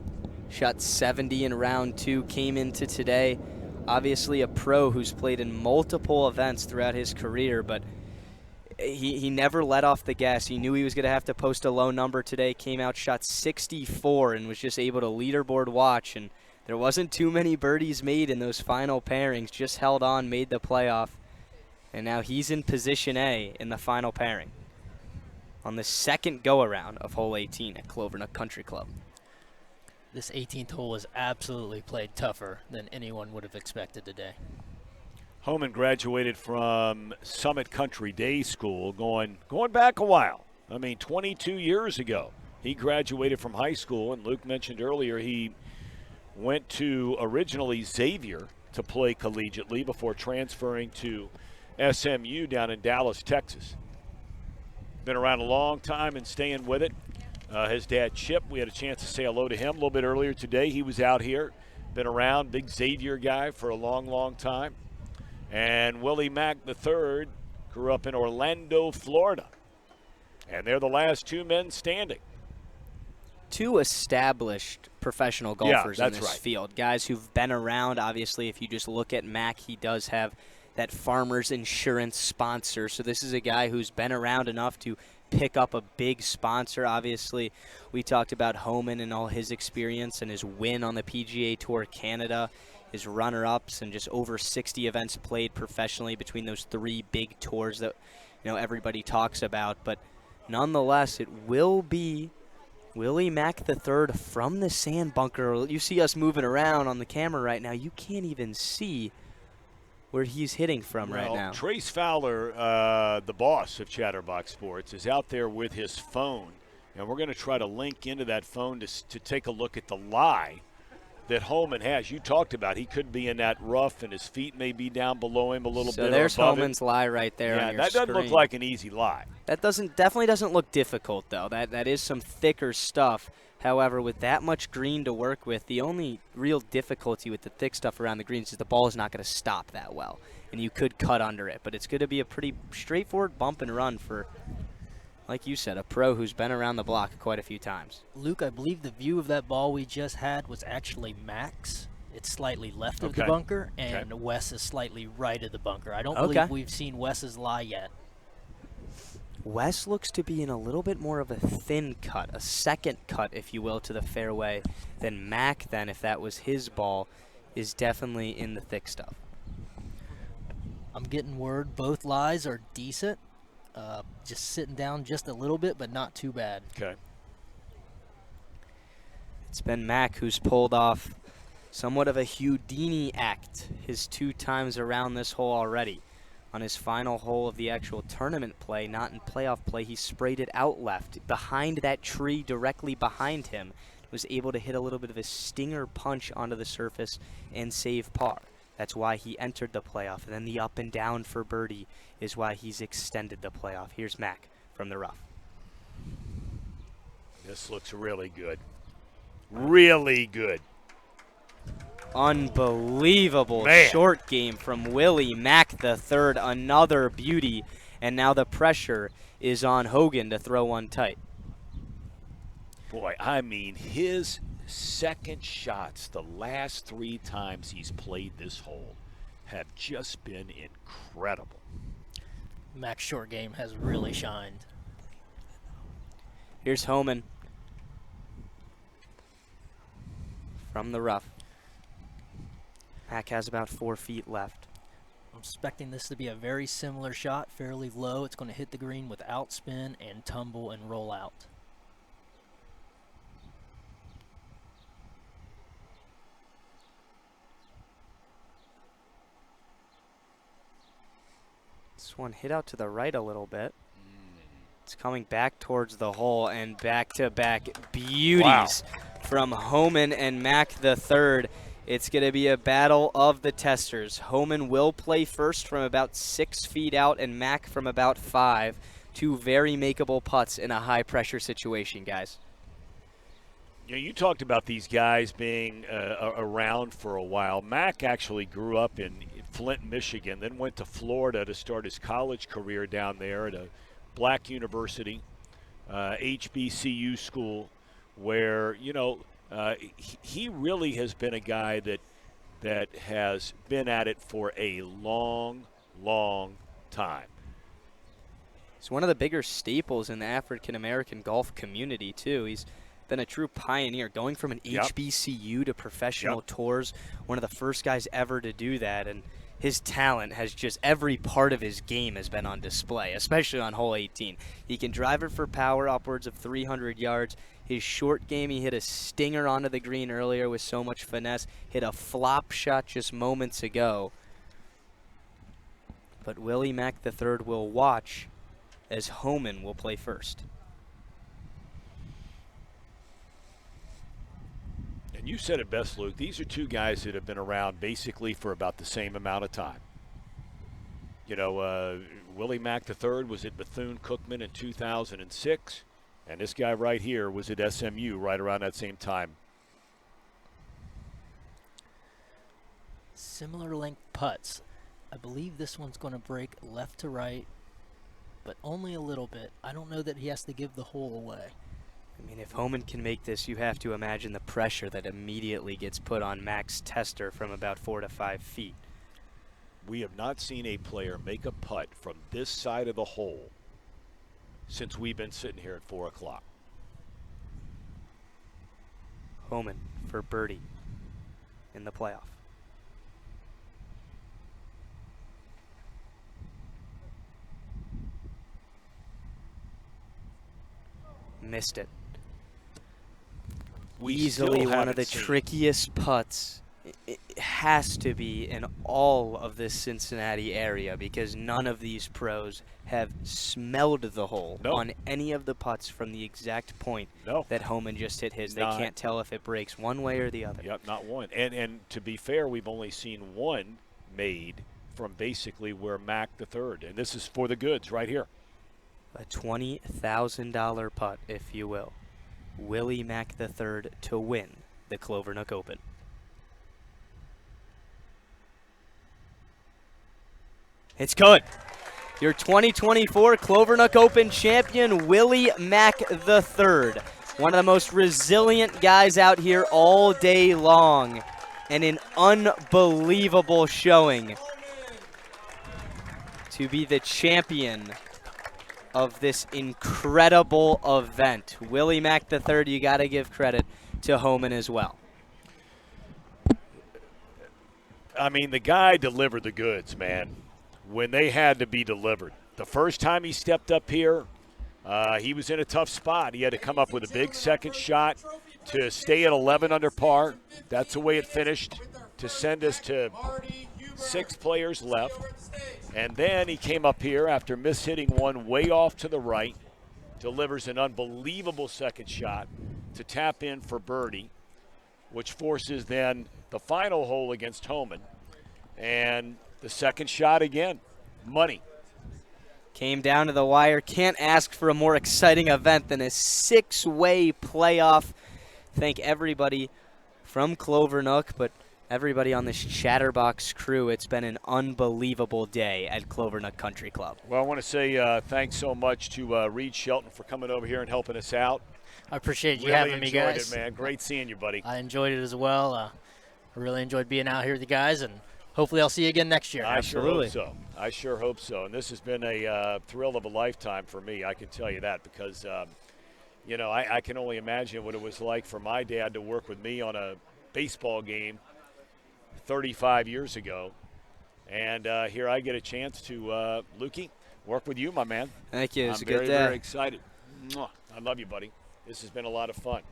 shot 70 in round 2, came into today. Obviously a pro who's played in multiple events throughout his career, but he never let off the gas. He knew he was going to have to post a low number today, came out, shot 64, and was just able to leaderboard watch. And there wasn't too many birdies made in those final pairings, just held on, made the playoff. And now he's in position A in the final pairing on the second go-around of hole 18 at Clovernook Country Club. This 18th hole was absolutely played tougher than anyone would have expected today. Homan graduated from Summit Country Day School going back a while. I mean, 22 years ago. He graduated from high school, and Luke mentioned earlier he went to originally Xavier to play collegiately before transferring to SMU down in Dallas, Texas. Been around a long time and staying with it. His dad, Chip, we had a chance to say hello to him a little bit earlier today. He was out here, been around, big Xavier guy for a long, long time. And Willie Mack III grew up in Orlando, Florida. And they're the last 2 men standing. 2 established professional golfers in this field. Guys who've been around. Obviously, if you just look at Mack, he does have that Farmers Insurance sponsor. So this is a guy who's been around enough to pick up a big sponsor. Obviously, we talked about Homan and all his experience and his win on the PGA Tour Canada, his runner-ups, and just over 60 events played professionally between those 3 big tours that everybody talks about. But Nonetheless, it will be Willie Mack III from the sand bunker. You see us moving around on the camera right now. You can't even see where he's hitting from right now. Trace Fowler, the boss of Chatterbox Sports, is out there with his phone, and we're going to try to link into that phone to take a look at the lie that Holman has. You talked about he could be in that rough, and his feet may be down below him a little bit. So there's above Holman's lie right there on your that screen. doesn't look like an easy lie. That definitely doesn't look difficult, though. That is some thicker stuff. However, with that much green to work with, the only real difficulty with the thick stuff around the greens is the ball is not going to stop that well, and you could cut under it. But it's going to be a pretty straightforward bump and run for, like you said, a pro who's been around the block quite a few times. Luke, I believe the view of that ball we just had was actually Max. It's slightly left of the bunker, and Wes is slightly right of the bunker. I don't believe we've seen Wes's lie yet. Wes looks to be in a little bit more of a thin cut, a second cut, if you will, to the fairway than Mac, then, if that was his ball, is definitely in the thick stuff. I'm getting word both lies are decent. Just sitting down just a little bit, but not too bad. Okay. It's been Mac who's pulled off somewhat of a Houdini act his 2 times around this hole already. On his final hole of the actual tournament play, not in playoff play, he sprayed it out left behind that tree directly behind him. Was able to hit a little bit of a stinger punch onto the surface and save par. That's why he entered the playoff. And then the up and down for birdie is why he's extended the playoff. Here's Mac from the rough. This looks really good. Really good. Unbelievable short game from Willie Mack III, another beauty, and now the pressure is on Hogan to throw one tight. Boy, I mean, his second shots the last 3 times he's played this hole have just been incredible. Mac's short game has really shined. Here's Homan from the rough. Mac has about 4 feet left. I'm expecting this to be a very similar shot, fairly low. It's going to hit the green without spin and tumble and roll out. This one hit out to the right a little bit. It's coming back towards the hole, and back-to-back beauties from Homan and Mac III. It's going to be a battle of the testers. Homan will play first from about 6 feet out, and Mac from about 5. 2 very makeable putts in a high-pressure situation, guys. You know, you talked about these guys being around for a while. Mac actually grew up in Flint, Michigan, then went to Florida to start his college career down there at a black university, HBCU school, where, you know, he really has been a guy that has been at it for a long, long time. He's one of the bigger staples in the African-American golf community, too. He's been a true pioneer, going from an HBCU to professional tours, one of the first guys ever to do that, and his talent has just, every part of his game has been on display, especially on hole 18. He can drive it for power upwards of 300 yards. His short game, he hit a stinger onto the green earlier with so much finesse, hit a flop shot just moments ago. But Willie Mack III will watch as Homan will play first. And you said it best, Luke. These are 2 guys that have been around basically for about the same amount of time. You know, Willie Mack III was at Bethune-Cookman in 2006, and this guy right here was at SMU right around that same time. Similar length putts. I believe this one's going to break left to right, but only a little bit. I don't know that he has to give the hole away. I mean, if Homan can make this, you have to imagine the pressure that immediately gets put on Mac's tester from about 4 to 5 feet. We have not seen a player make a putt from this side of the hole since we've been sitting here at 4 o'clock. Homan for birdie in the playoff. Missed it. We Easily still one of the haven't seen- trickiest putts. It has to be in all of this Cincinnati area because none of these pros have smelled the hole Nope. on any of the putts from the exact point No. that Homan just hit his. They Not- can't tell if it breaks one way or the other. Yep, not one. And to be fair, we've only seen one made from basically where Mack III, and this is for the goods right here. A $20,000 putt, if you will. Willie Mack III to win the Clovernook Open. It's good. Your 2024 Clovernook Open champion, Willie Mack III. One of the most resilient guys out here all day long. And an unbelievable showing to be the champion of this incredible event. Willie Mack III, you got to give credit to Homan as well. I mean, the guy delivered the goods, man, when they had to be delivered. The first time he stepped up here, he was in a tough spot. He had to come up with a big second shot to stay at 11 under par. That's the way it finished, to send us to 6 players left. And then he came up here after mishitting one way off to the right, delivers an unbelievable second shot to tap in for birdie, which forces then the final hole against Homan. And the second shot again, money. Came down to the wire. Can't ask for a more exciting event than a 6-way playoff. Thank everybody from Clovernook, but everybody on this Chatterbox crew. It's been an unbelievable day at Clovernook Country Club. Well, I want to say thanks so much to Reed Shelton for coming over here and helping us out. I appreciate you Really having me, enjoyed guys. it, man. Great seeing you, buddy. I enjoyed it as well. I really enjoyed being out here with you guys, and hopefully I'll see you again next year. I sure hope so. I sure hope so. And this has been a thrill of a lifetime for me. I can tell you that because, you know, I can only imagine what it was like for my dad to work with me on a baseball game 35 years ago. And here I get a chance to, Lukey, work with you, my man. Thank you. It was I'm a good very, day. very excited. Mwah. I love you, buddy. This has been a lot of fun.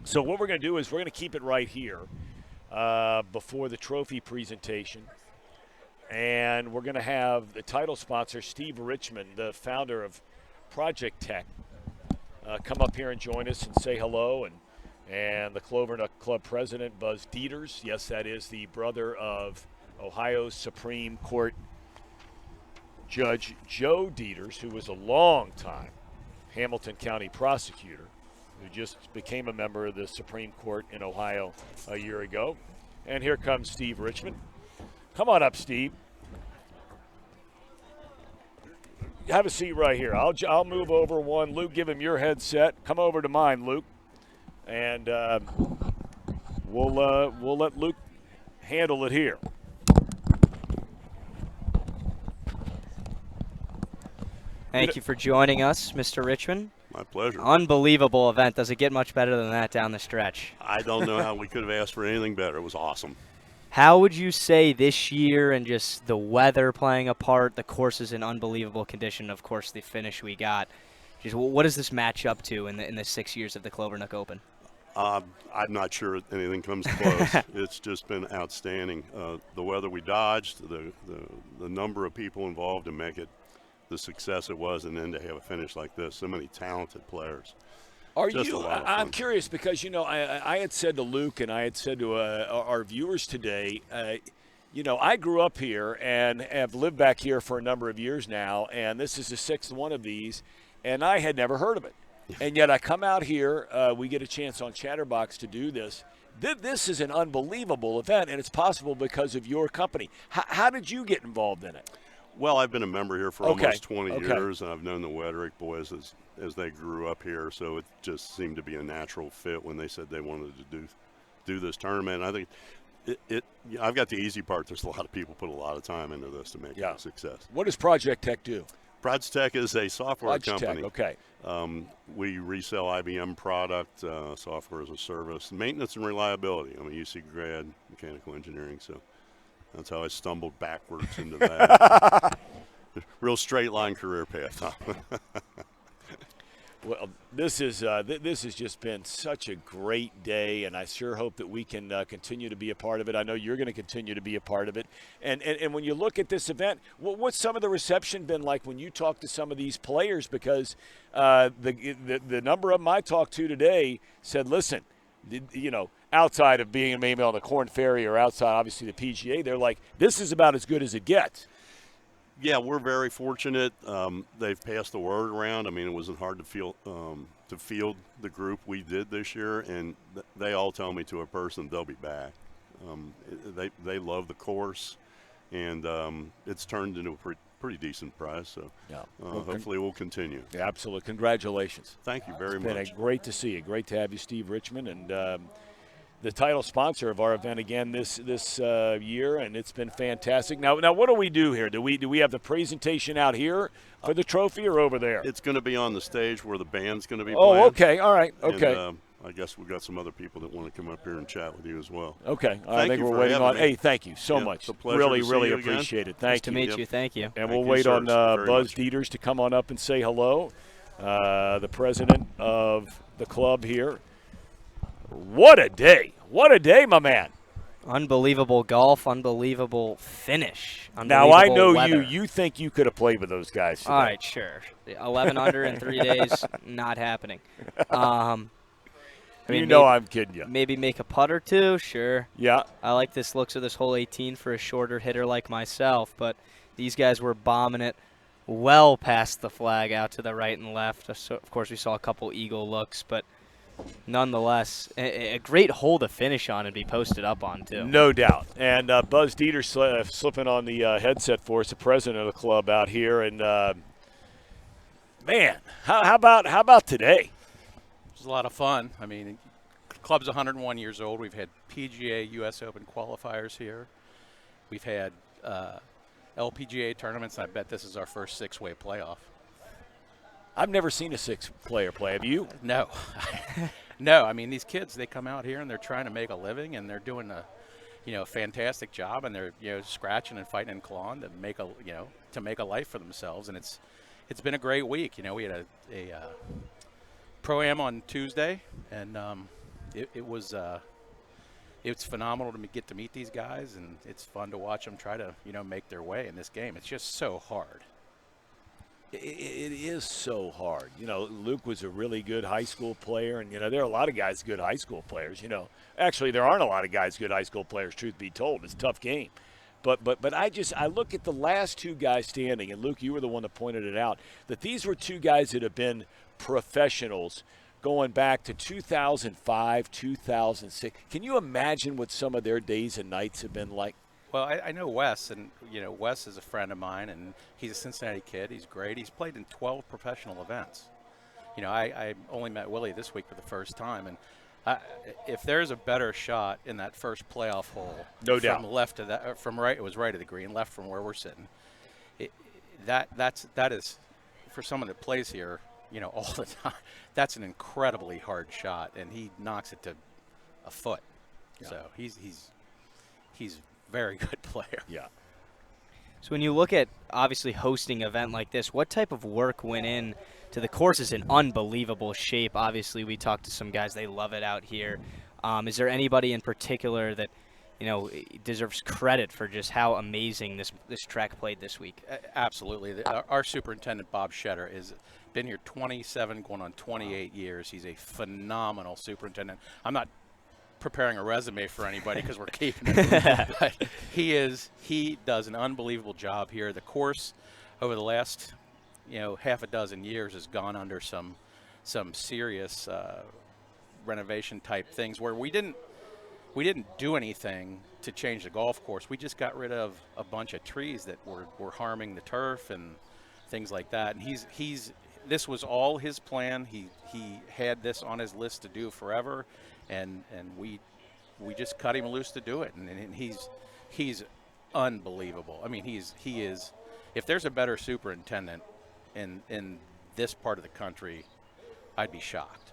So what we're going to do is we're going to keep it right here before the trophy presentation. And we're going to have the title sponsor, Steve Richmond, the founder of Project Tech, come up here and join us and say hello. And the Clovernook Club president, Buzz Dieters. Yes, that is the brother of Ohio's Supreme Court Judge Joe Dieters, who was a long-time Hamilton County prosecutor, who just became a member of the Supreme Court in Ohio a year ago. And here comes Steve Richmond. Come on up, Steve. Have a seat right here. I'll move over one. Luke, give him your headset. Come over to mine, Luke. And we'll let Luke handle it here. Thank you for joining us, Mr. Richmond. My pleasure. Unbelievable event. Does it get much better than that down the stretch? I don't know how we could have asked for anything better. It was awesome. How would you say this year and just the weather playing a part, the course is in unbelievable condition, of course, the finish we got. Just what does this match up to in the 6 years of the Clovernook Open? I'm not sure anything comes close. It's just been outstanding. The weather we dodged, the number of people involved to make it the success it was, and then to have a finish like this, so many talented players. Are Just you? a lot of I'm fun. curious because, you know, I had said to Luke and I had said to our viewers today, you know, I grew up here and have lived back here for a number of years now, and this is the 6th one of these, and I had never heard of it. And yet I come out here, we get a chance on Chatterbox to do this. This is an unbelievable event, and it's possible because of your company. How did you get involved in it? Well, I've been a member here for Okay. almost 20 Okay. years, and I've known the Wederick boys as they grew up here, so it just seemed to be a natural fit when they said they wanted to do this tournament. I think I've got the easy part. There's a lot of people put a lot of time into this to make it a success. What does Project Tech do? Project Tech is a software Project Tech, company. okay. We resell IBM product, software as a service, maintenance and reliability. I'm a UC grad, mechanical engineering, so that's how I stumbled backwards into that. Real straight line career path. Well, this has just been such a great day, and I sure hope that we can continue to be a part of it. I know you're going to continue to be a part of it. And when you look at this event, what's some of the reception been like when you talk to some of these players? Because the number of them I talked to today said, listen, you know, outside of being maybe on the Corn Ferry or outside, obviously, the PGA, they're like, this is about as good as it gets. Yeah, we're very fortunate. They've passed the word around. I mean, it wasn't hard to field the group we did this year, and they all tell me to a person they'll be back. They love the course, and it's turned into a pretty decent prize. So hopefully we'll continue. Yeah, absolutely. Congratulations. Thank you very much. It's been great to see you. Great to have you, Steve Richmond, and the title sponsor of our event again this year, and it's been fantastic. Now, what do we do here? Do we have the presentation out here for the trophy or over there? It's going to be on the stage where the band's going to be playing. Oh, okay, all right, okay. And, I guess we've got some other people that want to come up here and chat with you as well. Okay, I think we're waiting on. Hey, thank you so much. It's a pleasure really, to see really you again. appreciate it. Thank you. Nice to meet you. Thank you. And Thank we'll you, wait sir, on very Buzz much. Dieters to come on up and say hello, the president of the club here. What a day. What a day, my man. Unbelievable golf, unbelievable finish. Now, I know weather. you think you could have played with those guys today. All right, sure. 11 under in 3 days, not happening. I mean, I'm kidding you. Maybe make a putt or two, sure. Yeah. I like this looks of this hole 18 for a shorter hitter like myself, but these guys were bombing it well past the flag out to the right and left. So, of course, we saw a couple eagle looks, but nonetheless, a great hole to finish on and be posted up on, too. No doubt. And Buzz Dieter slipping on the headset for us, the president of the club out here. And, man, how about today? It was a lot of fun. I mean, the club's 101 years old. We've had PGA U.S. Open qualifiers here. We've had LPGA tournaments, and I bet this is our first six-way playoff. I've never seen a six-player play. Have you? No. No, I mean, these kids, they come out here and they're trying to make a living, and they're doing a fantastic job, and they're scratching and fighting and clawing to make a life for themselves. And it's been a great week. We had a Pro-Am on Tuesday, and it's phenomenal to get to meet these guys, and it's fun to watch them try to make their way in this game. It's just so hard. It is so hard. Luke was a really good high school player, and there are a lot of guys good high school players. Actually, there aren't a lot of guys good high school players. Truth be told, it's a tough game. But I look at the last two guys standing, and Luke, you were the one that pointed it out, that these were two guys that have been professionals going back to 2005, 2006. Can you imagine what some of their days and nights have been like? Well, I know Wes, and Wes is a friend of mine, and he's a Cincinnati kid. He's great. He's played in 12 professional events. I only met Willie this week for the first time, and if there's a better shot in that first playoff hole, no doubt, from left to that, from right, it was right of the green, left from where we're sitting. That is for someone that plays here, all the time. That's an incredibly hard shot, and he knocks it to a foot. Yeah. So he's very good player. Yeah. So when you look at obviously hosting an event like this, what type of work went in to the course? Is in unbelievable shape. Obviously, we talked to some guys; they love it out here. Is there anybody in particular that deserves credit for just how amazing this track played this week? Absolutely. Our superintendent Bob Shetter has been here 27, going on 28 years. He's a phenomenal superintendent. I'm not preparing a resume for anybody because we're keeping it. But he does an unbelievable job here. The course over the last half a dozen years has gone under some serious renovation type things where we didn't do anything to change the golf course. We just got rid of a bunch of trees that were harming the turf and things like that. And this was all his plan. He had this on his list to do forever. And we just cut him loose to do it, and he's unbelievable. I mean, he is. If there's a better superintendent in this part of the country, I'd be shocked.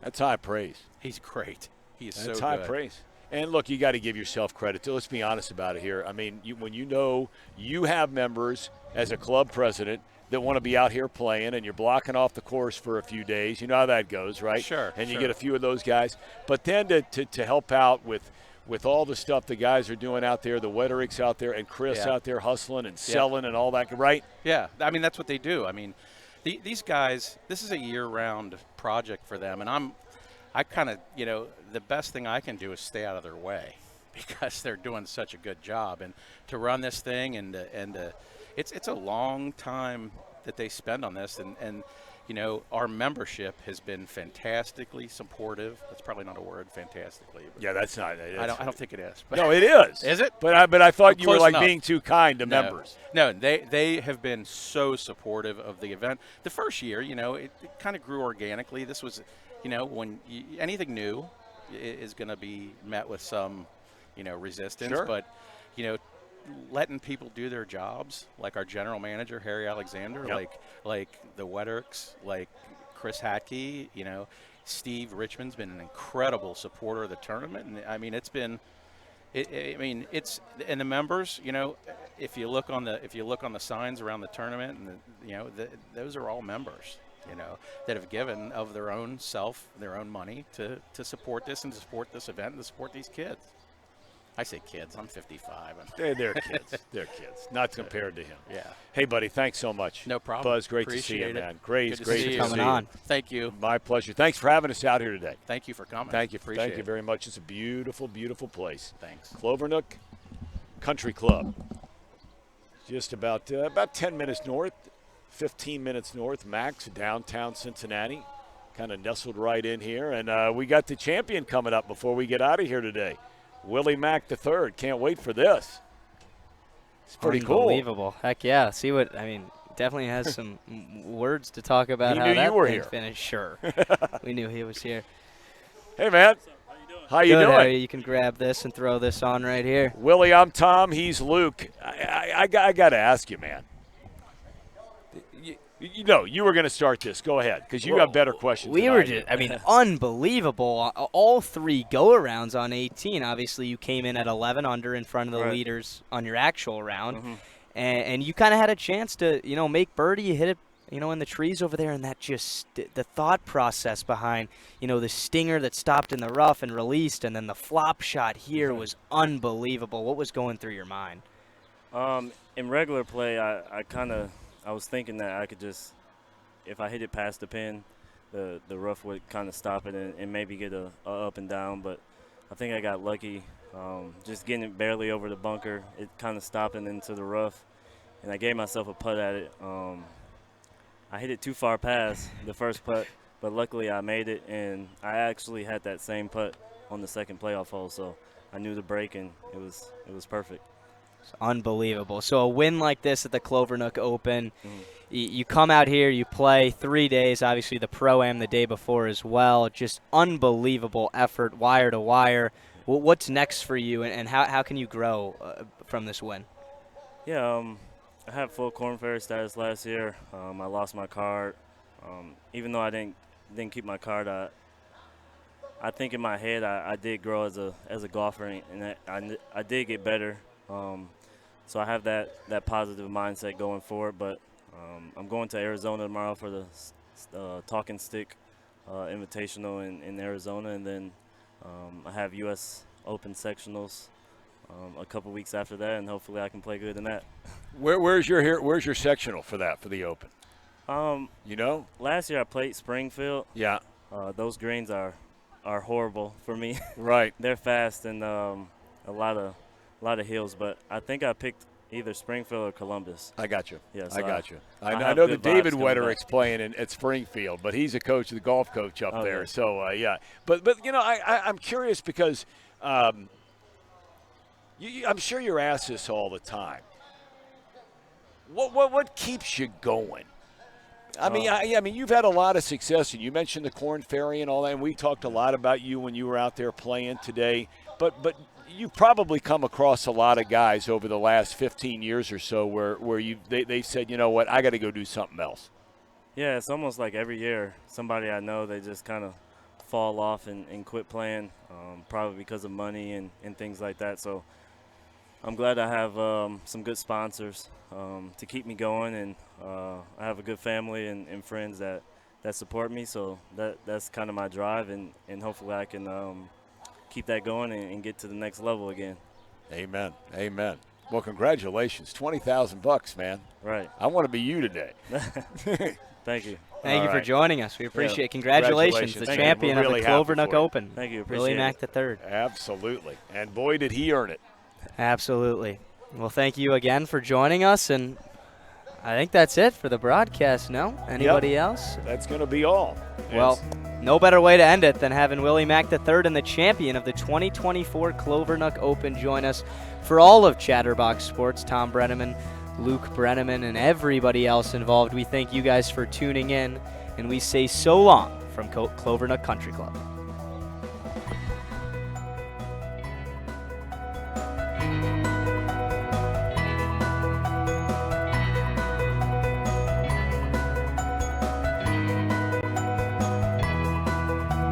That's high praise. He's great. He is so good. That's high praise. And look, you got to give yourself credit too. Let's be honest about it here. I mean, when you have members as a club president that want to be out here playing, and you're blocking off the course for a few days. You know how that goes, right? Sure. And you sure. get a few of those guys. But then to help out with all the stuff the guys are doing out there, the Wetterick's out there, and Chris Yeah. out there hustling and selling and all that, right? Yeah, I mean, that's what they do. I mean, these guys, this is a year-round project for them, and I kind of, the best thing I can do is stay out of their way because they're doing such a good job. And to run this thing, and it's a long time that they spend on this, and our membership has been fantastically supportive. That's probably not a word, fantastically. But Yeah, that's not. I don't think it is. But No, it is. Is it? But I thought I'm you were close like enough. being too kind to members. No, they have been so supportive of the event. The first year, it kind of grew organically. This was, when anything new is going to be met with some, resistance. Sure. But, letting people do their jobs, like our general manager Harry Alexander, Yep. like the Wettericks, like Chris Hatke, Steve Richmond's been an incredible supporter of the tournament, and I mean it's been. It's and the members. If you look on the signs around the tournament, and those are all members. That have given of their own money to support this and to support this event and to support these kids. I say kids. I'm 55. They're kids. They're kids. Not compared to him. Yeah. Hey, buddy, thanks so much. No problem. Buzz, great to see you, Appreciate it. man. Great Good to to see you. Coming see on. you. Thank you. My pleasure. Thanks for having us out here today. Thank you for coming. Thank you. Appreciate Thank you it. very much. It's a beautiful, beautiful place. Thanks. Clovernook Country Club. Just about 10 minutes north, 15 minutes north, max, downtown Cincinnati. Kind of nestled right in here. And we got the champion coming up before we get out of here today. Willie Mack III. Can't wait for this. It's pretty cool. Unbelievable. Heck yeah. Definitely has some words to talk about He how knew that you were thing here. finished. Sure. We knew he was here. Hey, man. How you Good, doing? Harry. You can grab this and throw this on right here. Willie, I'm Tom. He's Luke. I got to ask you, man. You were going to start this. Go ahead, because you got better questions. We than were I do. just, unbelievable. All three go-arounds on 18. Obviously, you came in at 11 under in front of the leaders on your actual round. Mm-hmm. And you kind of had a chance to, make birdie. You hit it, in the trees over there. And that just, the thought process behind, the stinger that stopped in the rough and released. And then the flop shot here was unbelievable. What was going through your mind? In regular play, I was thinking that I could just, if I hit it past the pin, the rough would kind of stop it and maybe get a up and down. But I think I got lucky, just getting it barely over the bunker. It kind of stopping into the rough, and I gave myself a putt at it. I hit it too far past the first putt, but luckily I made it, and I actually had that same putt on the second playoff hole, so I knew the break, and it was perfect. It's unbelievable. So a win like this at the Clovernook Open, you come out here, you play 3 days, obviously the Pro-Am the day before as well. Just unbelievable effort, wire to wire. What's next for you, and how can you grow from this win? Yeah, I had full Corn Ferry status last year. I lost my card. Even though I didn't keep my card, I think in my head I did grow as a golfer, and I did get better. So I have that positive mindset going forward. But I'm going to Arizona tomorrow for the Talking Stick Invitational in Arizona, and then I have U.S. Open sectionals a couple weeks after that, and hopefully I can play good in that. Where's your sectional for the Open? Last year I played Springfield. Yeah. Those greens are horrible for me. Right. They're fast and a lot of hills, but I think I picked either Springfield or Columbus. I got you. Yes, I got you. I have know good that David vibes coming Wetterick's back. playing at Springfield, but he's the golf coach up there. yeah. So yeah, but I'm curious because I'm sure you're asked this all the time. What keeps you going? I mean, you've had a lot of success, and you mentioned the Corn Ferry and all that, and we talked a lot about you when you were out there playing today. But you've probably come across a lot of guys over the last 15 years or so where they said, you know what, I got to go do something else. Yeah, it's almost like every year somebody I know, they just kind of fall off and quit playing, probably because of money and things like that. So I'm glad I have some good sponsors to keep me going, and I have a good family and friends that support me. So that's kind of my drive, and hopefully I can keep that going and get to the next level again. Amen. Amen. Well, congratulations. $20,000, man. Right. I want to be you today. Thank you. Thank you for right. joining us. We appreciate it. Congratulations, the Thank you. champion We're of really the happy Clovernook for you. Open. Thank you. Willie Appreciate Mack it. III. Absolutely. And boy, did he earn it. Absolutely. Well, thank you again for joining us, and I think that's it for the broadcast. No? Anybody else? That's going to be all. Well, no better way to end it than having Willie Mack III and the champion of the 2024 Clovernook Open join us for all of Chatterbox Sports. Tom Brenneman, Luke Brenneman, and everybody else involved. We thank you guys for tuning in, and we say so long from Clovernook Country Club.